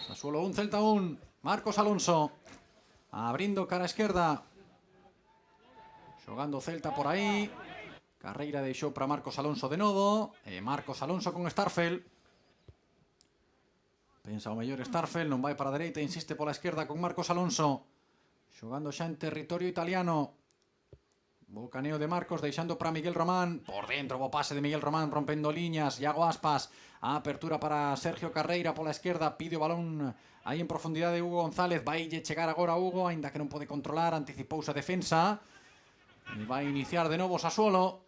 Sassuolo 1, Celta 1, Marcos Alonso, abrindo cara a esquerda, xogando Celta por aí. Carreira deixou para Marcos Alonso de novo, e Marcos Alonso con Starfel. Pensa o mellor Starfel, non vai para a dereita, insiste pola esquerda con Marcos Alonso, xogando xa en territorio italiano. Bo caneo de Marcos, deixando para Miguel Román, por dentro, bo pase de Miguel Román, rompendo liñas, Iago Aspas, a apertura para Sergio Carreira pola esquerda, pide o balón aí en profundidade Hugo González, vai chegar agora Hugo, aínda que non pode controlar, anticipouse a defensa, e vai iniciar de novo Sassuolo.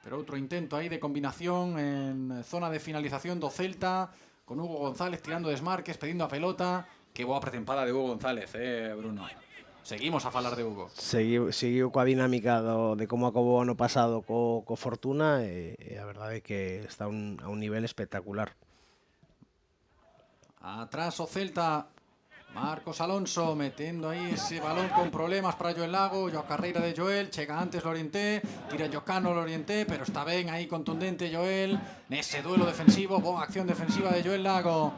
Pero outro intento aí de combinación en zona de finalización do Celta, con Hugo González tirando desmarques, pedindo a pelota. Que boa pretempada de Hugo González, Bruno. Seguimos a falar de Hugo. Seguiu coa dinámica de como acabou o ano pasado co Fortuna e a verdade é que está a un nivel espectacular. Atrás o Celta, Marcos Alonso metendo aí ese balón con problemas para Joel Lago. A carreira de Joel, chega antes Lorienté, tira Llocano Lorienté, pero está ben aí contundente Joel nese duelo defensivo. Boa acción defensiva de Joel Lago.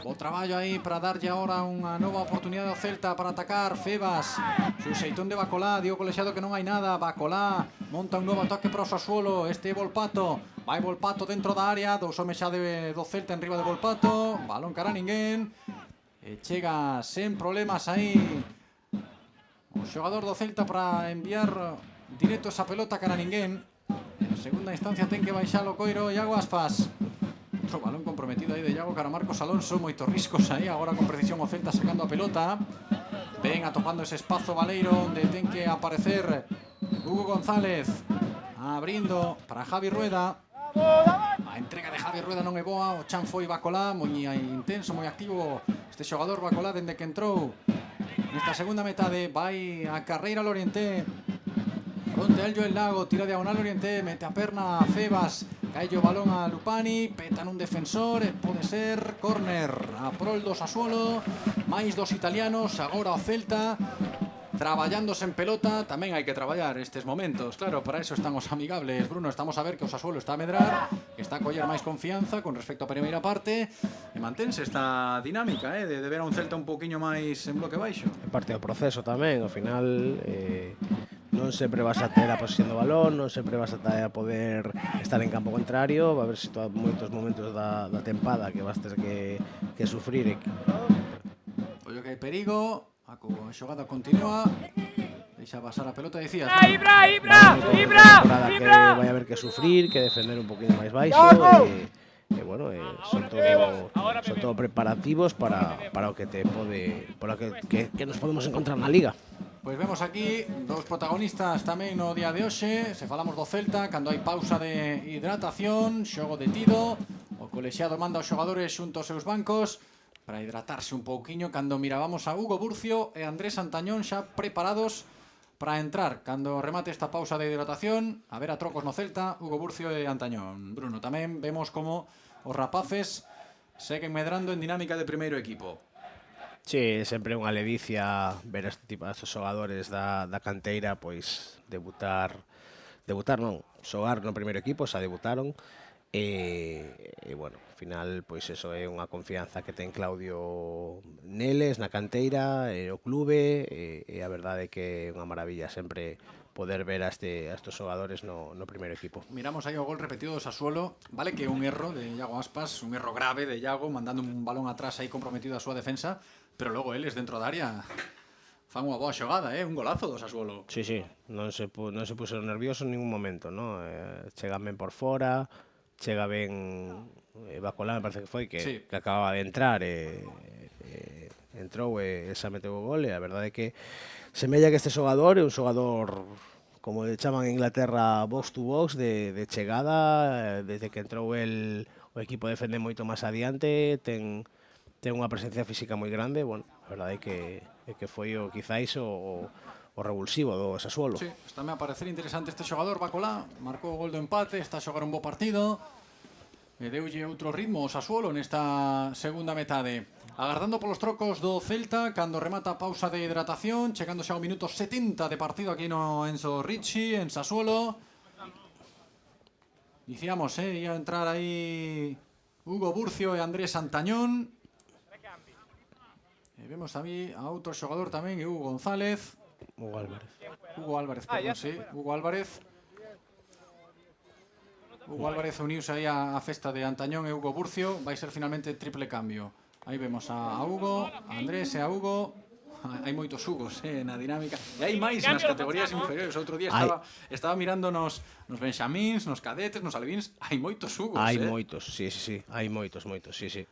Bo traballo aí para darlle agora unha nova oportunidade ao Celta para atacar. Febas, suxeitón de Bacolá, dio colexiado que non hai nada. Bacolá monta un novo ataque para o Sassuolo. Este é Volpato, vai Volpato dentro da área, dous homes xa do Celta en riba de Volpato. Balón cara a ninguén. E chega sen problemas aí o xogador do Celta para enviar directo esa pelota cara a ninguén. En segunda instancia ten que baixar o Coiro Iago Aspas. Outro balón comprometido aí de Iago cara a Marcos Alonso. Moitos riscos aí, agora con precisión o Celta sacando a pelota. Ven atopando ese espazo Baleiro onde ten que aparecer Hugo González. Abrindo para Javi Rueda. A entrega de Javi Rueda non é boa. O chan foi Bacolá, moi intenso, moi activo este xogador Bacolá dende que entrou nesta segunda metade. Vai a carreira Lorienté, fronte al Joel Lago, tira diagonal Lorienté, mete a perna a Febas, cae o balón a Lupani, petan un defensor, pode ser córner a prol do Sassuolo. Máis dos italianos, agora o Celta traballándose en pelota. Tamén hai que traballar estes momentos, claro, para eso están os amigables, Bruno. Estamos a ver que o Sassuolo está a medrar, que está a coller máis confianza con respecto á primeira parte, e mantense esta dinámica de ver a un Celta un pouquiño máis en bloque baixo. É parte do proceso tamén, ao final non sempre vas a ter a posesión do balón, non sempre vas a poder estar en campo contrario. Va a haber moitos momentos da tempada que vas ter que sufrir. Ollo que hai perigo. A xogada continúa. Deixa pasar a pelota, decías. Ibra! Que vai haber que sufrir, que defender un poquinho máis baixo. E bueno, son todo preparativos para o que nos podemos encontrar na Liga. Pois vemos aquí dous protagonistas tamén no día de hoxe. Se falamos do Celta, cando hai pausa de hidratación, xogo detido, o colexiado manda os xogadores xunto aos seus bancos para hidratarse un pouquiño. Cando mirábamos a Hugo Burcio e Andrés Antañón xa preparados para entrar cando remate esta pausa de hidratación. A ver a trocos no Celta, Hugo Burcio e Antañón. Bruno, tamén vemos como os rapaces seguen medrando en dinámica de primeiro equipo. Sí, sempre unha ledicia ver este tipo de xogadores da canteira pois debutar non, xogar no primeiro equipo, xa debutaron. E bueno, ao final pois eso é unha confianza que ten Claudio neles, na canteira, o clube, e a verdade é que é unha maravilla sempre poder ver a estes xogadores no primeiro equipo. Miramos aí o gol repetido do Sassuolo. Vale que é un erro de Iago Aspas, un erro grave de Iago, mandando un balón atrás aí comprometido a súa defensa, pero logo eles dentro da área fan unha boa xogada, un golazo do Sassuolo. Sí, non se puxeron nerviosos en ningún momento, ¿no? Chegan ben por fora, chega ben Bacolá, me parece que foi, que acababa de entrar, entrou e xa meteu o gol, e a verdade é que semella que este xogador é un xogador, como le chaman en Inglaterra, box to box, de chegada. Desde que entrou o equipo defende moito máis adiante, ten unha presencia física moi grande. Bueno, a verdade é que foi quizáis o revulsivo do Sassuolo. Sí, está a parecer interesante este xogador, Bacolá, marcou o gol do empate, está a xogar un bo partido, e deulle outro ritmo o Sassuolo nesta segunda metade. Agardando polos trocos do Celta, cando remata a pausa de hidratación, chegando xa ao minuto 70 de partido aquí no Enzo Ricci, en Sassuolo. Dicíamos, ia entrar aí Hugo Burcio e Andrés Antañón. E vemos a outro xogador tamén, Hugo González. Hugo Álvarez. Hugo Álvarez. Hugo Álvarez uniuse aí a festa de Antañón e Hugo Burcio. Vai ser finalmente triple cambio. Aí vemos a Hugo, a Andrés e a Hugo. Hai moitos Hugos na dinámica. E hai máis nas categorías inferiores. Outro día estaba mirando nos benxamíns, nos cadetes, nos alevins. Hai moitos Hugos. Hai moitos, sí. Hai moitos, sí.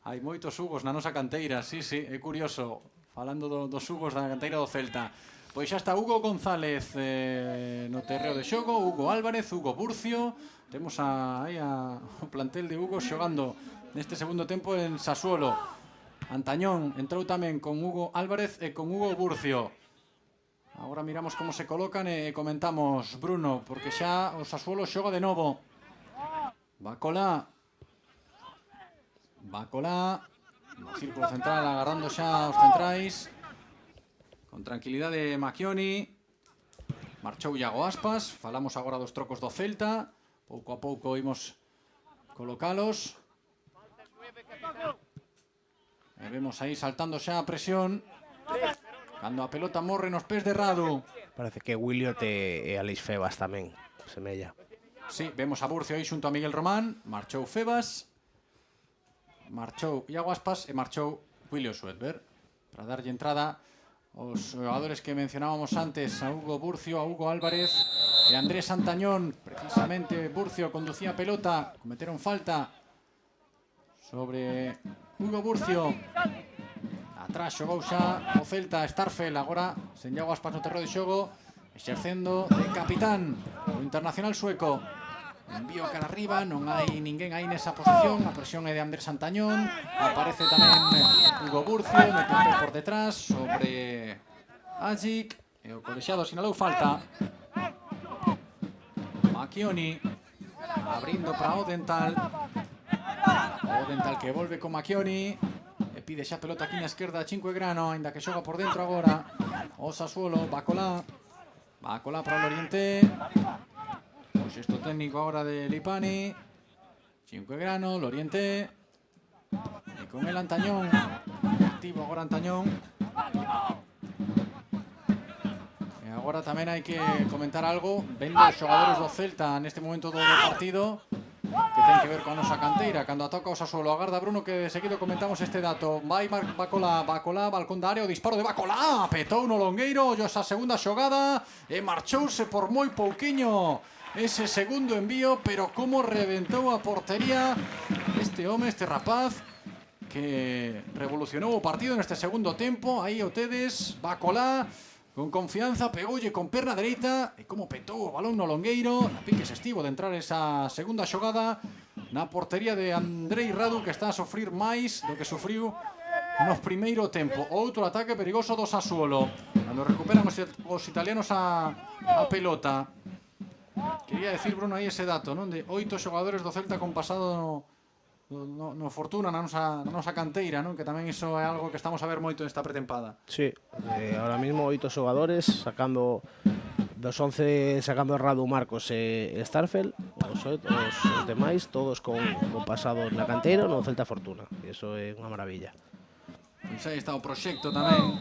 Hai moitos Hugos na nosa canteira, sí. É curioso. Falando dos Hugos da canteira do Celta. Pois xa está Hugo González no terreo de xogo, Hugo Álvarez, Hugo Burcio. Temos aí o plantel de Hugo xogando neste segundo tempo en Sassuolo. Antañón entrou tamén con Hugo Álvarez e con Hugo Burcio. Agora miramos como se colocan e comentamos, Bruno, porque xa o Sassuolo xoga de novo. Bacolá No círculo central agarrando xa os centrais. Con tranquilidade Macchioni. Marchou Iago Aspas. Falamos agora dos trocos do Celta. Pouco a pouco imos colocalos. E vemos aí saltando xa a presión. Cando a pelota morre nos pés de Radu. Parece que Williot e Aleix Febas tamén, semella. Sí, vemos a Burcio aí xunto a Miguel Román. Marchou Febas. Marchou Iago Aspas e marchou Williot Sweetberg. Para darlle entrada aos xogadores que mencionábamos antes, a Hugo Burcio, a Hugo Álvarez e a Andrés Santañón. Precisamente Burcio conducía a pelota, cometeron falta sobre Hugo Burcio. Atrás xogou xa o Celta, Starfel, agora sen Iago Aspas no terreo de xogo, exercendo de capitán o internacional sueco. Envío cara arriba, non hai ninguén aí nesa posición, a presión é de Andrés Santañón, aparece tamén Hugo Burcio, mete un pé por detrás sobre Agic, e o colexiado sinalou falta. Macchioni, abrindo para Odental. Odental que volve con Macchioni. E pide xa pelota aquí na esquerda a Cinquegrano, ainda que xoga por dentro agora. O Sassuolo, Bacolá. Bacolá para o Loriente. O xesto técnico agora de Lipani. Cinquegrano, Loriente. E con el Antañón. Activo agora Antañón. E agora tamén hai que comentar algo. Ven os xogadores do Celta neste momento do partido, que ten que ver con a nosa canteira. Cando atoca o Sassuolo, agarda Bruno que seguido comentamos este dato. Vai Bacolá, balcón da área, o disparo de Bacolá, petou no longueiro, ollo esa segunda xogada e marchouse por moi pouquiño ese segundo envío, pero como reventou a portería este home, este rapaz que revolucionou o partido neste segundo tempo. Aí o tedes, Bacolá con confianza, pegoulle con perna dereita e como petou o balón no longueiro. A piques estivo de entrar esa segunda xogada na portería de Andrei Radu, que está a sofrir máis do que sufriu no primeiro tempo. Outro ataque perigoso do Sassuolo. Cando recuperan os italianos a pelota. Quería decir, Bruno, aí ese dato, non? De 8 xogadores do Celta con pasado no Fortuna, na nosa canteira, non? Que tamén iso é algo que estamos a ver moito nesta pretempada. Sí, ahora mismo 8 xogadores sacando dos 11, sacando Radu, Marcos e Starfel, os demais todos con pasado na canteira no Celta Fortuna. E iso é unha maravilla. Pois aí está o proxecto tamén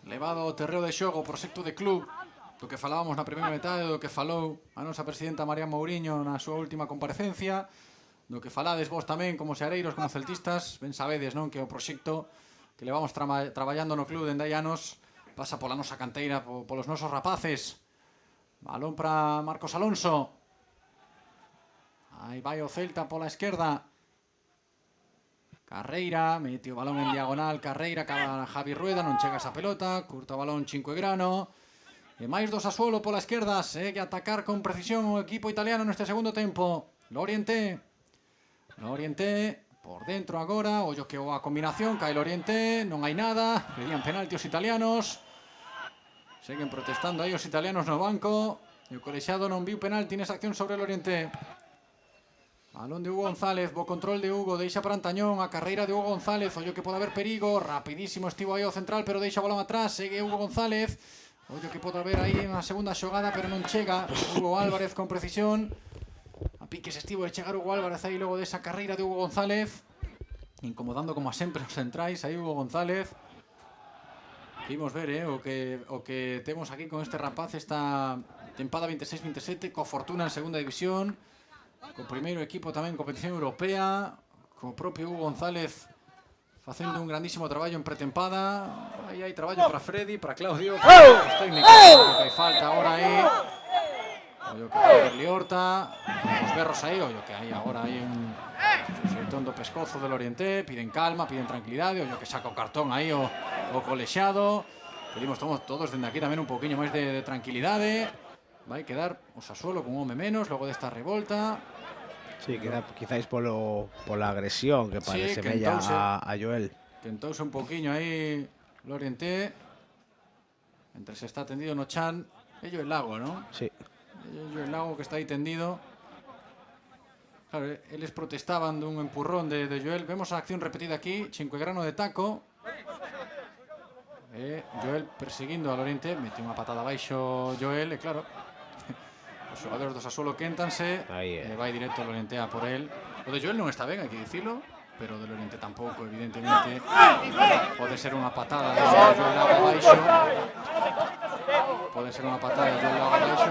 levado ao terreo de xogo, o proxecto de club do que falábamos na primeira metade, do que falou a nosa presidenta María Mourinho na súa última comparecencia, do que falades vos tamén como xareiros, como celtistas. Ben sabedes, non, que o proxecto que levamos traballando no club dende hai anos pasa pola nosa canteira, polos nosos rapaces. Balón para Marcos Alonso. Aí vai o Celta pola esquerda. Carreira, mete o balón en diagonal, Carreira, acaba Javi Rueda, non chega esa pelota, curta o balón Cinquegrano. E máis do Sassuolo pola esquerda, segue a atacar con precisión o equipo italiano neste segundo tempo. Loriente, por dentro agora, ollo que a combinación, cae Loriente, non hai nada, pedían penalti os italianos. Seguen protestando aí os italianos no banco, e o colexiado non viu penalti nesa acción sobre Loriente. Balón de Hugo González, bo control de Hugo, deixa para Antañón, a carreira de Hugo González, ollo que pode haber perigo, rapidísimo estivo aí o central, pero deixa o balón atrás, segue Hugo González, ollo que pode haber aí unha segunda xogada, pero non chega, Hugo Álvarez con precisión, a piques estivo de chegar Hugo Álvarez aí logo desa carreira de Hugo González, incomodando como a sempre os centrais, aí Hugo González. Vimos ver o que temos aquí con este rapaz esta tempada 26-27, co Fortuna en segunda división, co primeiro equipo tamén en competición europea, co propio Hugo González facendo un grandísimo traballo en pretempada. Aí hai traballo para Freddy, para Claudio, para os técnicos, que hai falta agora aí. Ollo que vai Liorta, os berros aí, ollo que hai agora aí un xeitón do pescozo del Oriente, piden calma, piden tranquilidade, ollo que saca o cartón aí o colexiado. Pedimos todos dende aquí tamén un poquinho máis de tranquilidade. Vai quedar o Sassuolo con un home menos logo desta revolta. Sí, quizáis pola agresión que parece bella a Joel. Tentouse un poquinho aí Loriente. Entre se está tendido no chan. Ello el lago, ¿no? Sí. Ello el lago que está aí tendido. Claro, eles protestaban dun empurrón de Joel. Vemos a acción repetida aquí, Cinquegrano de taco. Joel perseguindo a Lorente, mete unha patada abaixo Joel, e claro, os xogadores do Sassuolo quéntanse, vai directo a Lorente a por el. O de Joel non está ben, hai que dicilo, pero o de Lorente tampouco, evidentemente. Pode ser unha patada de Joel Lago abaixo. Pode ser unha patada de Joel Lago abaixo,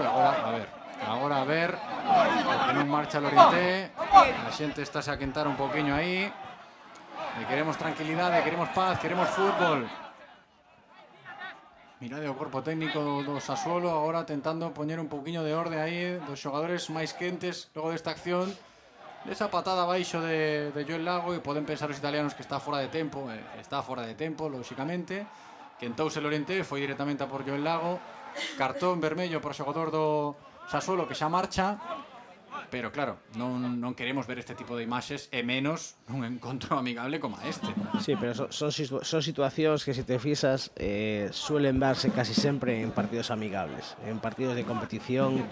e agora a ver, porque non marcha Lorente, a xente está a quentar un poquinho aí, e queremos tranquilidade, queremos paz, queremos fútbol. Mirade o corpo técnico do Sassuolo agora tentando poñer un pouquiño de orde aí dos xogadores máis quentes logo desta acción, desa patada abaixo de Joel Lago, e poden pensar os italianos que está fora de tempo, lóxicamente. Quentouse Lorente, foi directamente a por Joel Lago, cartón vermello por xogador do Sassuolo que xa marcha. Pero claro, non queremos ver este tipo de imaxes, e menos nun encontro amigable como este. Sí, pero son situacións que, se te fixas, suelen darse casi sempre en partidos amigables. En partidos de competición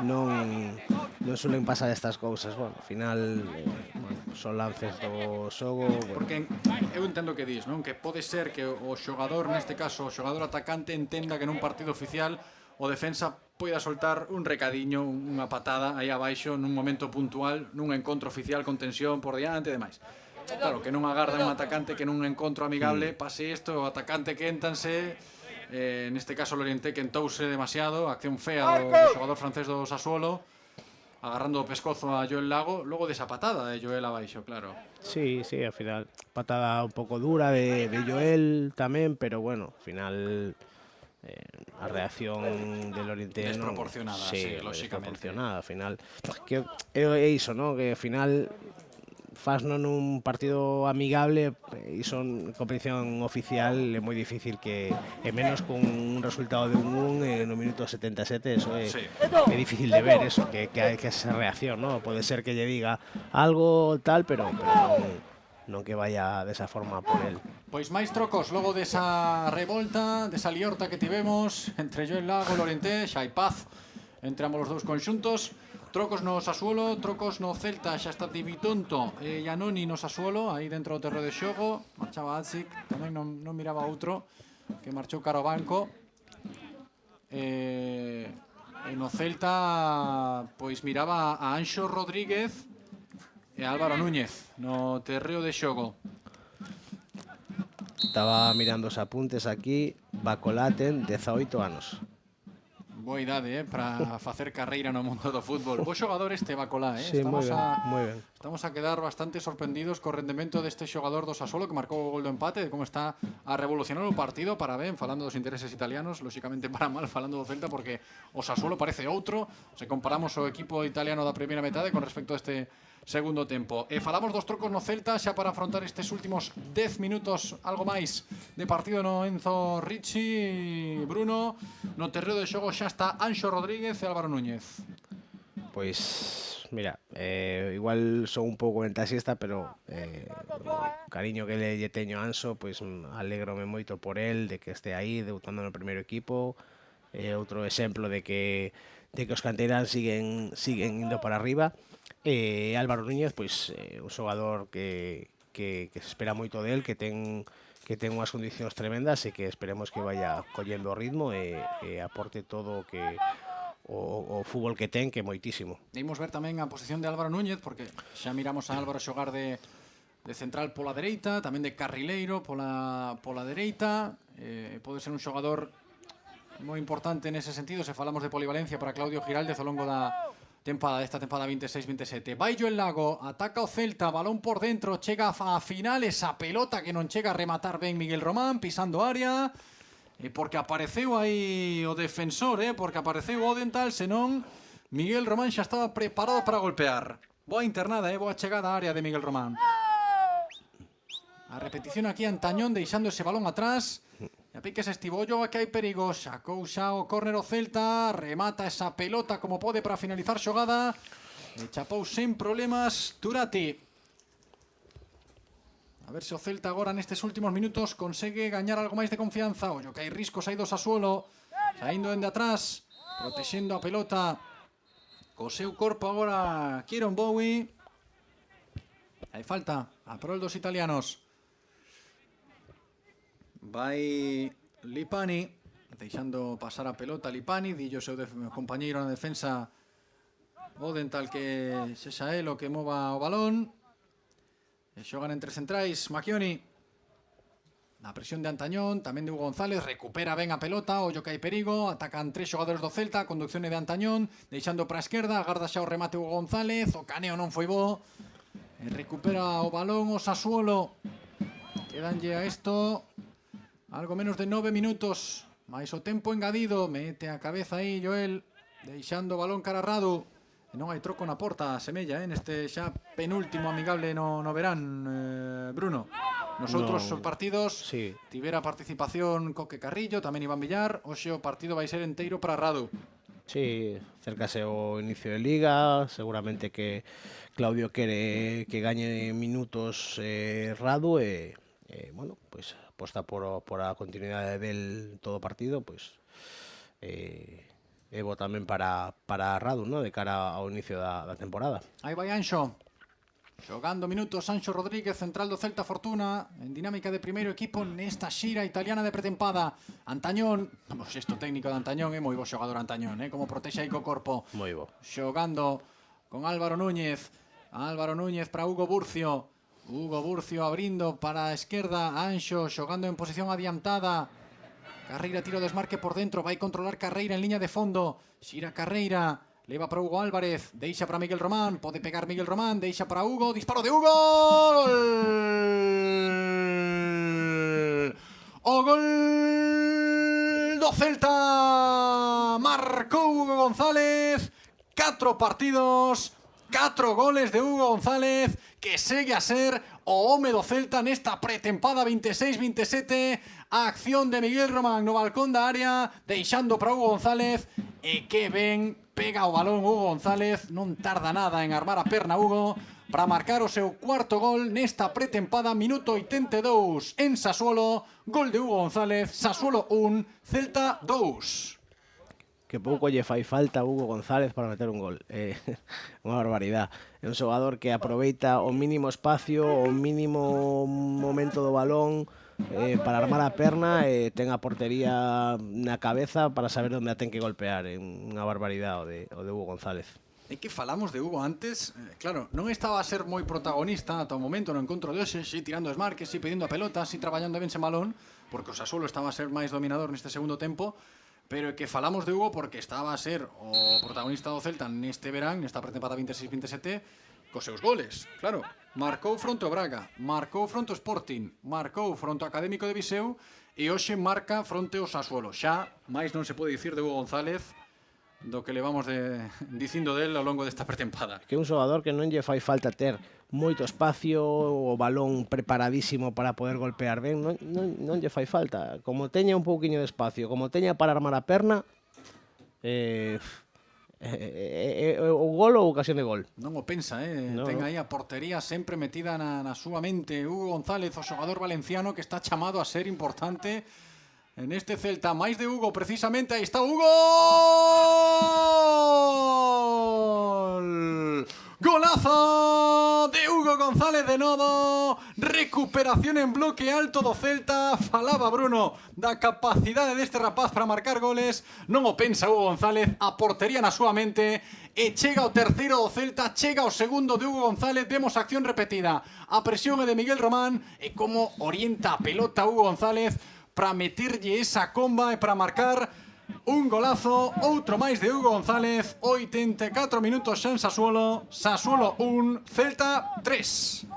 non suelen pasar estas cousas. Bueno, ao final son lances do xogo. Porque eu entendo que dis, non? Que pode ser que o xogador, neste caso o xogador atacante, entenda que nun partido oficial o defensa poida soltar un recadiño, unha patada aí abaixo nun momento puntual, nun encontro oficial con tensión por diante e demais. Claro, que non agarda un atacante que nun encontro amigable pase isto, o atacante quéntanse, neste caso Lorente quentouse demasiado, acción fea do xogador francés do Sassuolo, agarrando o pescozo a Joel Lago, logo desa patada de Joel abaixo, claro. Sí, ao final, patada un pouco dura de Joel tamén, pero bueno, ao final a reacción de Lorente desproporcionada, sí, lóxicamente. Desproporcionada, ao final. Que é iso, non? Que ao final fasno nun partido amigable, iso en competición oficial é moi difícil que, e menos con un resultado de 1-1 no minuto 77, eso é difícil de ver, eso, que hai que esa reacción, non? Pode ser que lle diga algo tal, pero non que vaya desa forma por el. Pois máis trocos logo desa revolta, desa liorta que tivemos entre Joel Lago e Lorente. Xa hai paz entre ambos os dous conxuntos. Trocos no Sassuolo, trocos no Celta. Xa está Divitonto e Iannoni no Sassuolo, aí dentro do terreo de xogo. Marchaba Atzik, tamén non miraba outro, que marchou cara ao banco. E no Celta pois miraba a Anxo Rodríguez e Álvaro Núñez no terreo de xogo. Estaba mirando os apuntes aquí. Bacolaten, 18 anos. Boa idade, para facer carreira no mundo do fútbol. Bo xogador este Bacolá, Sí, moi ben. Estamos a quedar bastante sorprendidos co rendemento deste xogador do Sassuolo que marcou o gol do empate, de como está a revolucionar o partido para ben, falando dos intereses italianos, lóxicamente para mal falando do Celta, porque o Sassuolo parece outro, se comparamos o equipo italiano da primeira metade con respecto a este segundo tempo. E falamos dos trocos no Celta xa para afrontar estes últimos 10 minutos, algo máis de partido no Enzo Ricci. Bruno, no terreo de xogo xa está Anxo Rodríguez e Álvaro Núñez. Pois, mira, igual son un pouco ventaxista, pero o cariño que lle teño a Anxo, pois alegrome moito por el, de que este aí, debutando no primeiro equipo. Outro exemplo de que os canteiráns siguen indo para arriba. Álvaro Núñez, pois un xogador que se espera moito del, que ten unhas condicións tremendas e que esperemos que vaya collendo o ritmo e aporte todo o fútbol que ten, que é moitísimo. Imos ver tamén a posición de Álvaro Núñez, porque xa miramos a Álvaro xogar de central pola dereita, tamén de carrileiro pola dereita. Pode ser un xogador moi importante nese sentido, se falamos de polivalencia para Claudio Giraldez ao longo desta tempada 26-27. Vai Joel Lago, ataca o Celta, balón por dentro, chega a final, esa pelota que non chega a rematar ben Miguel Román, pisando área, porque apareceu aí o defensor, porque apareceu Odental, senón Miguel Román xa estaba preparado para golpear. Boa internada, boa chegada á área de Miguel Román. A repetición aquí a Antañón, deixando ese balón atrás. E a piques Estibollo, que hai perigo. Sacou xa o córner o Celta, remata esa pelota como pode para finalizar xogada. E chapou sen problemas Turati. A ver se o Celta agora nestes últimos minutos consegue gañar algo máis de confianza. Ollo que hai riscos aí do Sassuolo, saindo dende atrás, protexendo a pelota co seu corpo agora Kieron Bowie. Hai falta a prol dos italianos. Vai Lipani, deixando pasar a pelota Lipani, dillo seu compañeiro na defensa Odental que sexa el o que mova o balón. E xogan entre centrais Macchioni. Na presión de Antañón, tamén de Hugo González, recupera ben a pelota, ollo que hai perigo, atacan 3 xogadores do Celta, conducción de Antañón, deixando para a esquerda, agarda xa o remate Hugo González, o caneo non foi bo, e recupera o balón o Sassuolo. Quedanlle a isto algo menos de 9 minutos, máis o tempo engadido, mete a cabeza aí Joel, deixando o balón cara a Radu. E non hai troco na porta, semella, neste xa penúltimo amigable no verán, Bruno. Nos outros partidos tivera participación Coque Carrillo, tamén Iván Villar, hoxe o partido vai ser enteiro para Radu. Sí, cercase o inicio de Liga, seguramente que Claudio quere que gañe minutos Radu e bueno, pois aposta por a continuidade del todo o partido, pois bo tamén para Radu, ¿no? De cara ao inicio da temporada. Aí vai Anxo, xogando minutos Anxo Rodríguez, central do Celta Fortuna, en dinámica de primeiro equipo nesta xira italiana de pretempada. Antañón, o xesto técnico de Antañón, é moi bo xogador Antañón, como protexe aí co corpo. Moi bo. Xogando con Álvaro Núñez para Hugo Burcio. Hugo Burcio abrindo para a esquerda, Anxo xogando en posición adiantada. Carreira tiro desmarque por dentro, vai controlar Carreira en liña de fondo, xira Carreira, leva para Hugo Álvarez, deixa para Miguel Román, pode pegar Miguel Román, deixa para Hugo, disparo de Hugo, gol! O gol do Celta, marcou Hugo González, 4 partidos, 4 goles de Hugo González, que segue a ser o home do Celta nesta pretempada 26-27, a acción de Miguel Román no balcón da área, deixando para Hugo González, e que ben pega o balón Hugo González, non tarda nada en armar a perna Hugo, para marcar o seu cuarto gol nesta pretempada, minuto 82 en Sassuolo, gol de Hugo González, Sassuolo 1, Celta 2. Que pouco lle fai falta a Hugo González para meter un gol. Unha barbaridade. É un xogador que aproveita o mínimo espacio, o mínimo momento do balón para armar a perna e ten a portería na cabeza para saber onde a ten que golpear. É unha barbaridade o de Hugo González. É que falamos de Hugo antes, claro, non estaba a ser moi protagonista ata o momento no encontro de hoxe, si tirando desmarques, si pedindo a pelota, si traballando ben sen balón, porque o Sassuolo estaba a ser máis dominador neste segundo tempo, pero é que falamos de Hugo porque estaba a ser o protagonista do Celta neste verán, nesta pretempada 26-27, cos seus goles. Claro, marcou fronte ao Braga, marcou fronte ao Sporting, marcou fronte ao Académico de Viseu e hoxe marca fronte ao Sassuolo. Xa máis non se pode dicir de Hugo González do que levamos dicindo del ao longo desta pretempada. Que é un xogador que non lle fai falta ter moito espacio, o balón preparadísimo para poder golpear ben, non lle fai falta. Como teña un pouquiño de espacio, como teña para armar a perna, o gol ou ocasión de gol. Non o pensa, ten aí a portería sempre metida na súa mente. Hugo González, o xogador valenciano que está chamado a ser importante en este Celta. Máis de Hugo, precisamente, aí está Hugo! Golazo de Hugo González de novo, recuperación en bloque alto do Celta. Falaba Bruno da capacidade deste rapaz para marcar goles, non o pensa Hugo González, a portería na súa mente, e chega o terceiro do Celta, chega o segundo de Hugo González. Vemos acción repetida, a presión é de Miguel Román, e como orienta a pelota Hugo González para meterlle esa comba e para marcar un golazo, outro máis de Hugo González. 84 minutos en Sassuolo, Sassuolo 1, Celta 3.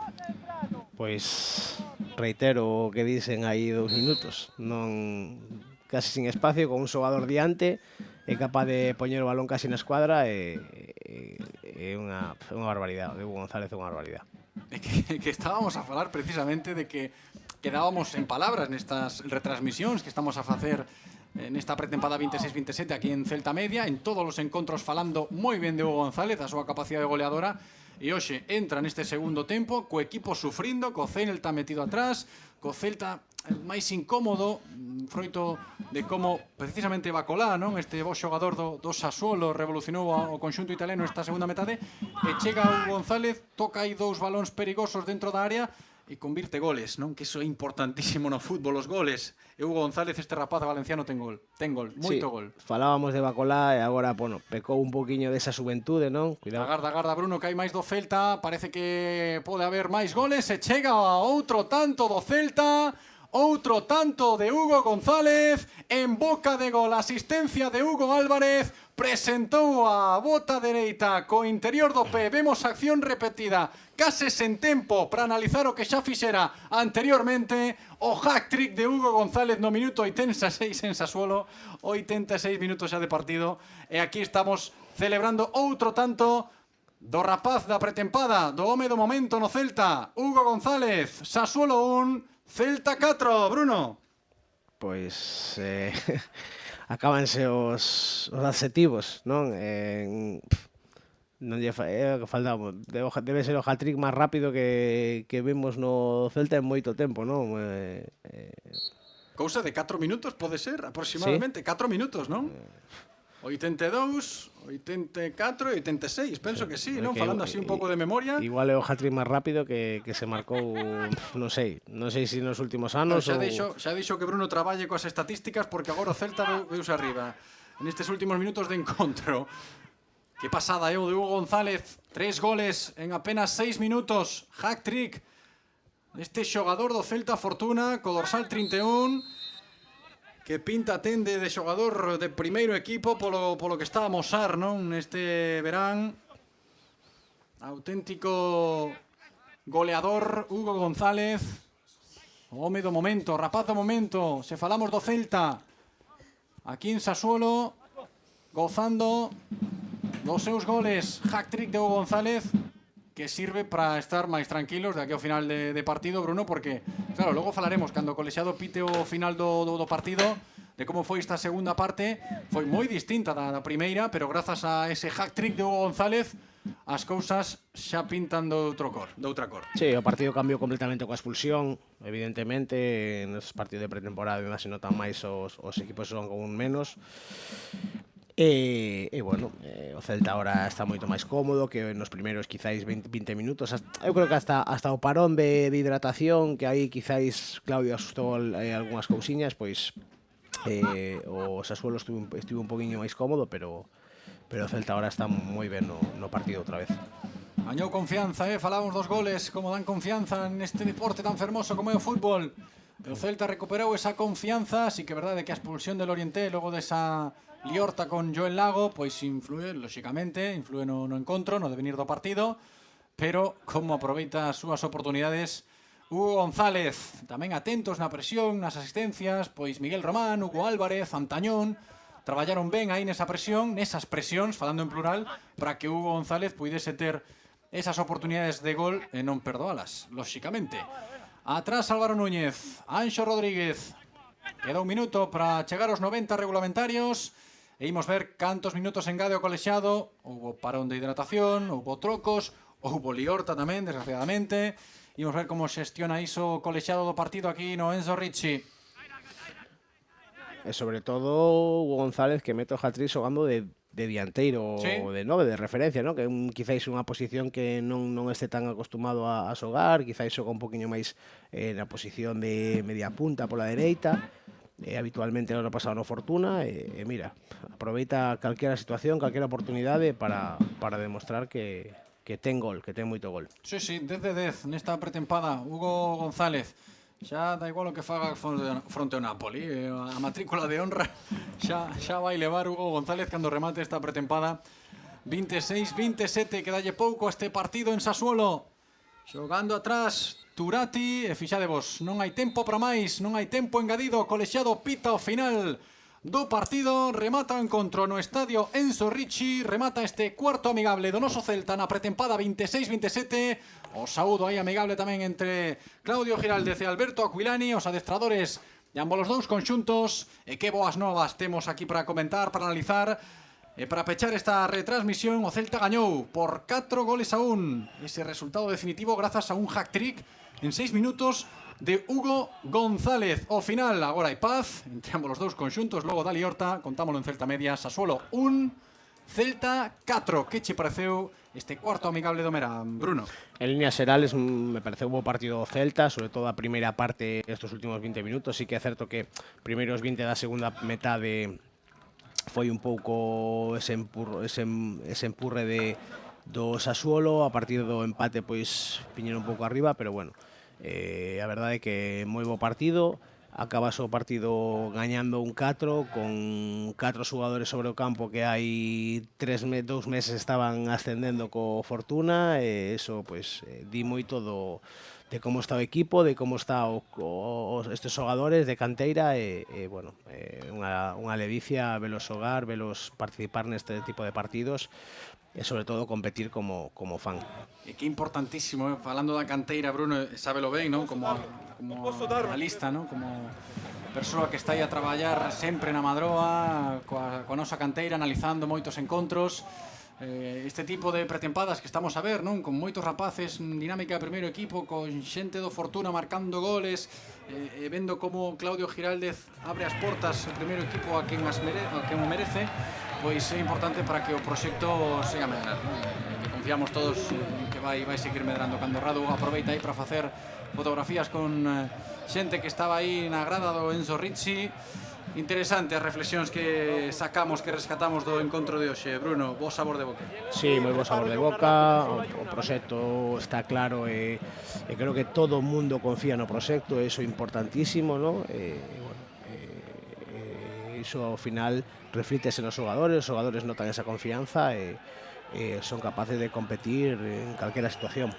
Pois reitero o que dicen aí 2 minutos, non casi sin espacio, con un xogador diante, é capaz de poñer o balón casi na escuadra, é unha barbaridade. De Hugo González é unha barbaridade. É que estábamos a falar precisamente de que quedábamos en palabras nestas retransmisións que estamos a facer nesta pretempada 26-27 aquí en Celta Media, en todos os encontros falando moi ben de Hugo González, a súa capacidade goleadora, e hoxe entra neste segundo tempo co equipo sufrindo, co Celta metido atrás, co Celta máis incómodo, froito de como precisamente Bacolá, non? Este bo xogador do Sassuolo revolucionou o conxunto italiano esta segunda metade, e chega Hugo González, toca aí 2 balóns perigosos dentro da área e convirte goles, non? Que iso é importantísimo no fútbol, os goles. E Hugo González, este rapaz valenciano, ten gol, moito gol. Falábamos de Bacolá e agora, bueno, pecou un poquinho desa xuventude, non? Cuidado. Agarda, Bruno, que hai máis do Celta, parece que pode haber máis goles, e chega outro tanto do Celta, outro tanto de Hugo González, en boca de gol, asistencia de Hugo Álvarez, presentou a bota dereita co interior do pé, vemos acción repetida, case sen tempo para analizar o que xa fixera anteriormente, o hat-trick de Hugo González no minuto 86 en Sassuolo, 86 minutos xa de partido, e aquí estamos celebrando outro tanto do rapaz da pretempada, do home do momento no Celta, Hugo González, Sassuolo 1, Celta 4, Bruno. Pois acábanse os adxetivos, non? Non lle faltaba, debe ser o hat-trick máis rápido que vemos no Celta en moito tempo, non? Cousa de 4 minutos, pode ser, aproximadamente, 4 minutos, non? 82, 84 e 86, penso que sí, non? Falando así un pouco de memoria. Igual é o hat-trick máis rápido que se marcou, non sei se nos últimos anos. Xa dixo que Bruno traballe coas estatísticas porque agora o Celta veuse arriba nestes últimos minutos de encontro. Que pasada, o de Hugo González, 3 goles en apenas 6 minutos, hat-trick este xogador do Celta Fortuna, co dorsal 31, que pinta tende de xogador de primeiro equipo polo que está a mosar, non? Neste verán, auténtico goleador Hugo González, o home do momento, rapaz do momento, se falamos do Celta, aquí en Sassuolo, gozando dos seus goles, hat-trick de Hugo González, que sirve para estar máis tranquilos de aquí ao final de partido, Bruno, porque, claro, logo falaremos cando o colexiado pite o final do partido, de como foi esta segunda parte, foi moi distinta da primeira, pero grazas a ese hat-trick de Hugo González, as cousas xa pintan de outra cor. Sí, o partido cambiou completamente coa expulsión, evidentemente, nos partidos de pretemporada ainda se notan máis os equipos son con un menos. E bueno, o Celta agora está moito máis cómodo que nos primeiros quizáis 20 minutos. Eu creo que hasta o parón de hidratación, que aí quizáis Claudio asustou algunhas cousiñas, pois o Sassuolo estivo un poquinho máis cómodo, pero o Celta agora está moi ben no partido outra vez. Gañou confianza, falamos dos goles, como dan confianza neste deporte tan fermoso como é o fútbol. O Celta recuperou esa confianza, así que é verdade que a expulsión del Orienté logo desa liorta con Joel Lago, pois influe, lóxicamente, no encontro, no devenir do partido, pero como aproveita as súas oportunidades Hugo González, tamén atentos na presión, nas asistencias, pois Miguel Román, Hugo Álvarez, Antañón, traballaron ben aí nesa presión, nesas presións, falando en plural, para que Hugo González puidese ter esas oportunidades de gol e non perdoalas, lóxicamente. Atrás Álvaro Núñez, Anxo Rodríguez, queda un minuto para chegar aos 90 regulamentarios. E imos ver cantos minutos engade o colexiado. Houbo parón de hidratación, houbo trocos, houbo liorta tamén, desgraciadamente. Imos ver como xestiona iso o colexiado do partido aquí no Enzo Ricci. E sobre todo Hugo González, que mete o hat-trick xogando de dianteiro, sí, de 9, de referencia, ¿no? Que quizáis unha posición que non este tan acostumado a xogar, quizáis xoga un poquinho máis na posición de media punta pola dereita. Habitualmente no pasado no Fortuna e mira, aproveita calquera situación, calquera oportunidade para demostrar que ten gol, que ten moito gol. Sí, 10 de 10 nesta pretempada. Hugo González, xa da igual o que faga fronte ao Napoli, a matrícula de honra xa vai levar Hugo González cando remate esta pretempada. 26-27, que dalle pouco a este partido en Sassuolo. Xogando atrás Turati, e fixadevos, non hai tempo para máis, non hai tempo engadido, o colexiado pita o final do partido, remata o encontro no estadio Enzo Ricci, remata este cuarto amigable do noso Celta na pretempada 26-27, o saúdo aí amigable tamén entre Claudio Giraldez e Alberto Aquilani, os adestradores de ambos os dous conxuntos. E que boas novas temos aquí para comentar, para analizar e para pechar esta retransmisión. O Celta gañou por 4-1. Ese resultado definitivo grazas a un hat-trick en 6 minutos de Hugo González. O final, agora hai paz entre ambos os dous conxuntos. Logo da Liorta, contámoslo en Celta Media. Sassuolo 1, Celta 4. Que che pareceu este cuarto amigable do Merán, Bruno? En líneas xerales me pareceu un bo partido do Celta, sobre todo a primeira parte, estes últimos 20 minutos. Sí que é certo que primeiros 20 da segunda metade foi un pouco ese empurre do Sassuolo. A partir do empate pois piñeron un pouco arriba, pero bueno, a verdade é que moi bo partido. Acabas o partido gañando un 4 con 4 xogadores sobre o campo que hai 2 meses estaban ascendendo co Fortuna, e eso pois di moito de como está o equipo, de como está estes xogadores de canteira, e bueno, unha ledicia velos xogar, velos participar neste tipo de partidos e sobre todo competir como fan. E que importantísimo, falando da canteira, Bruno, sábelo ben, non? Como analista, non? Como persoa que está aí a traballar sempre na Madroa coa nosa canteira, analizando moitos encontros, este tipo de pretempadas que estamos a ver, non? Con moitos rapaces, dinámica de primeiro equipo, con xente do Fortuna marcando goles, vendo como Claudio Giraldez abre as portas ao primeiro equipo a quen o merece. Pois é importante para que o proxecto siga medrar, que confiamos todos que vai seguir medrando. Cando Radu aproveita aí para facer fotografías con xente que estaba aí na grada do Enzo Ricci. Interesante as reflexións que sacamos, que rescatamos do encontro de hoxe. Bruno, bo sabor de boca. Sí, moi bo sabor de boca. O proxecto está claro e creo que todo o mundo confía no proxecto, eso é importantísimo, non? Iso ao final reflítese nos xogadores, os xogadores notan esa confianza e son capaces de competir en calquera situación.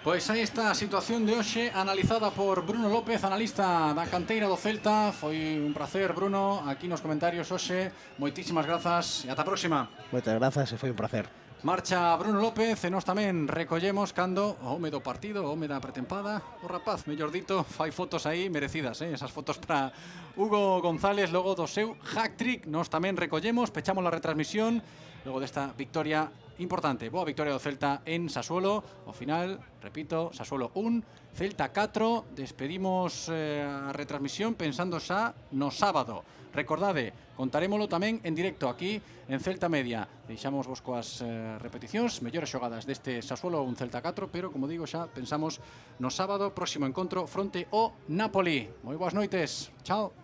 Pois aí está a situación de hoxe analizada por Bruno López, analista da canteira do Celta. Foi un placer, Bruno, aquí nos comentarios hoxe. Moitísimas grazas e ata a próxima. Moitas grazas e foi un placer. Marcha Bruno López e nós tamén recollemos cando o home do partido, o home da pretempada, o rapaz, mellor dito, fai fotos aí merecidas, esas fotos para Hugo González logo do seu hat-trick. Nós tamén recollemos, pechamos a retransmisión logo desta victoria importante. Boa victoria do Celta en Sassuolo. Ao final, repito, Sassuolo 1, Celta 4. Despedimos a retransmisión pensando xa no sábado. Recordade, contarémolo tamén en directo aquí en Celta Media. Deixamos vos coas repeticións, mellores xogadas deste Sassuolo un Celta 4, pero como digo xa pensamos no sábado, próximo encontro fronte ao Napoli. Moi boas noites, chao.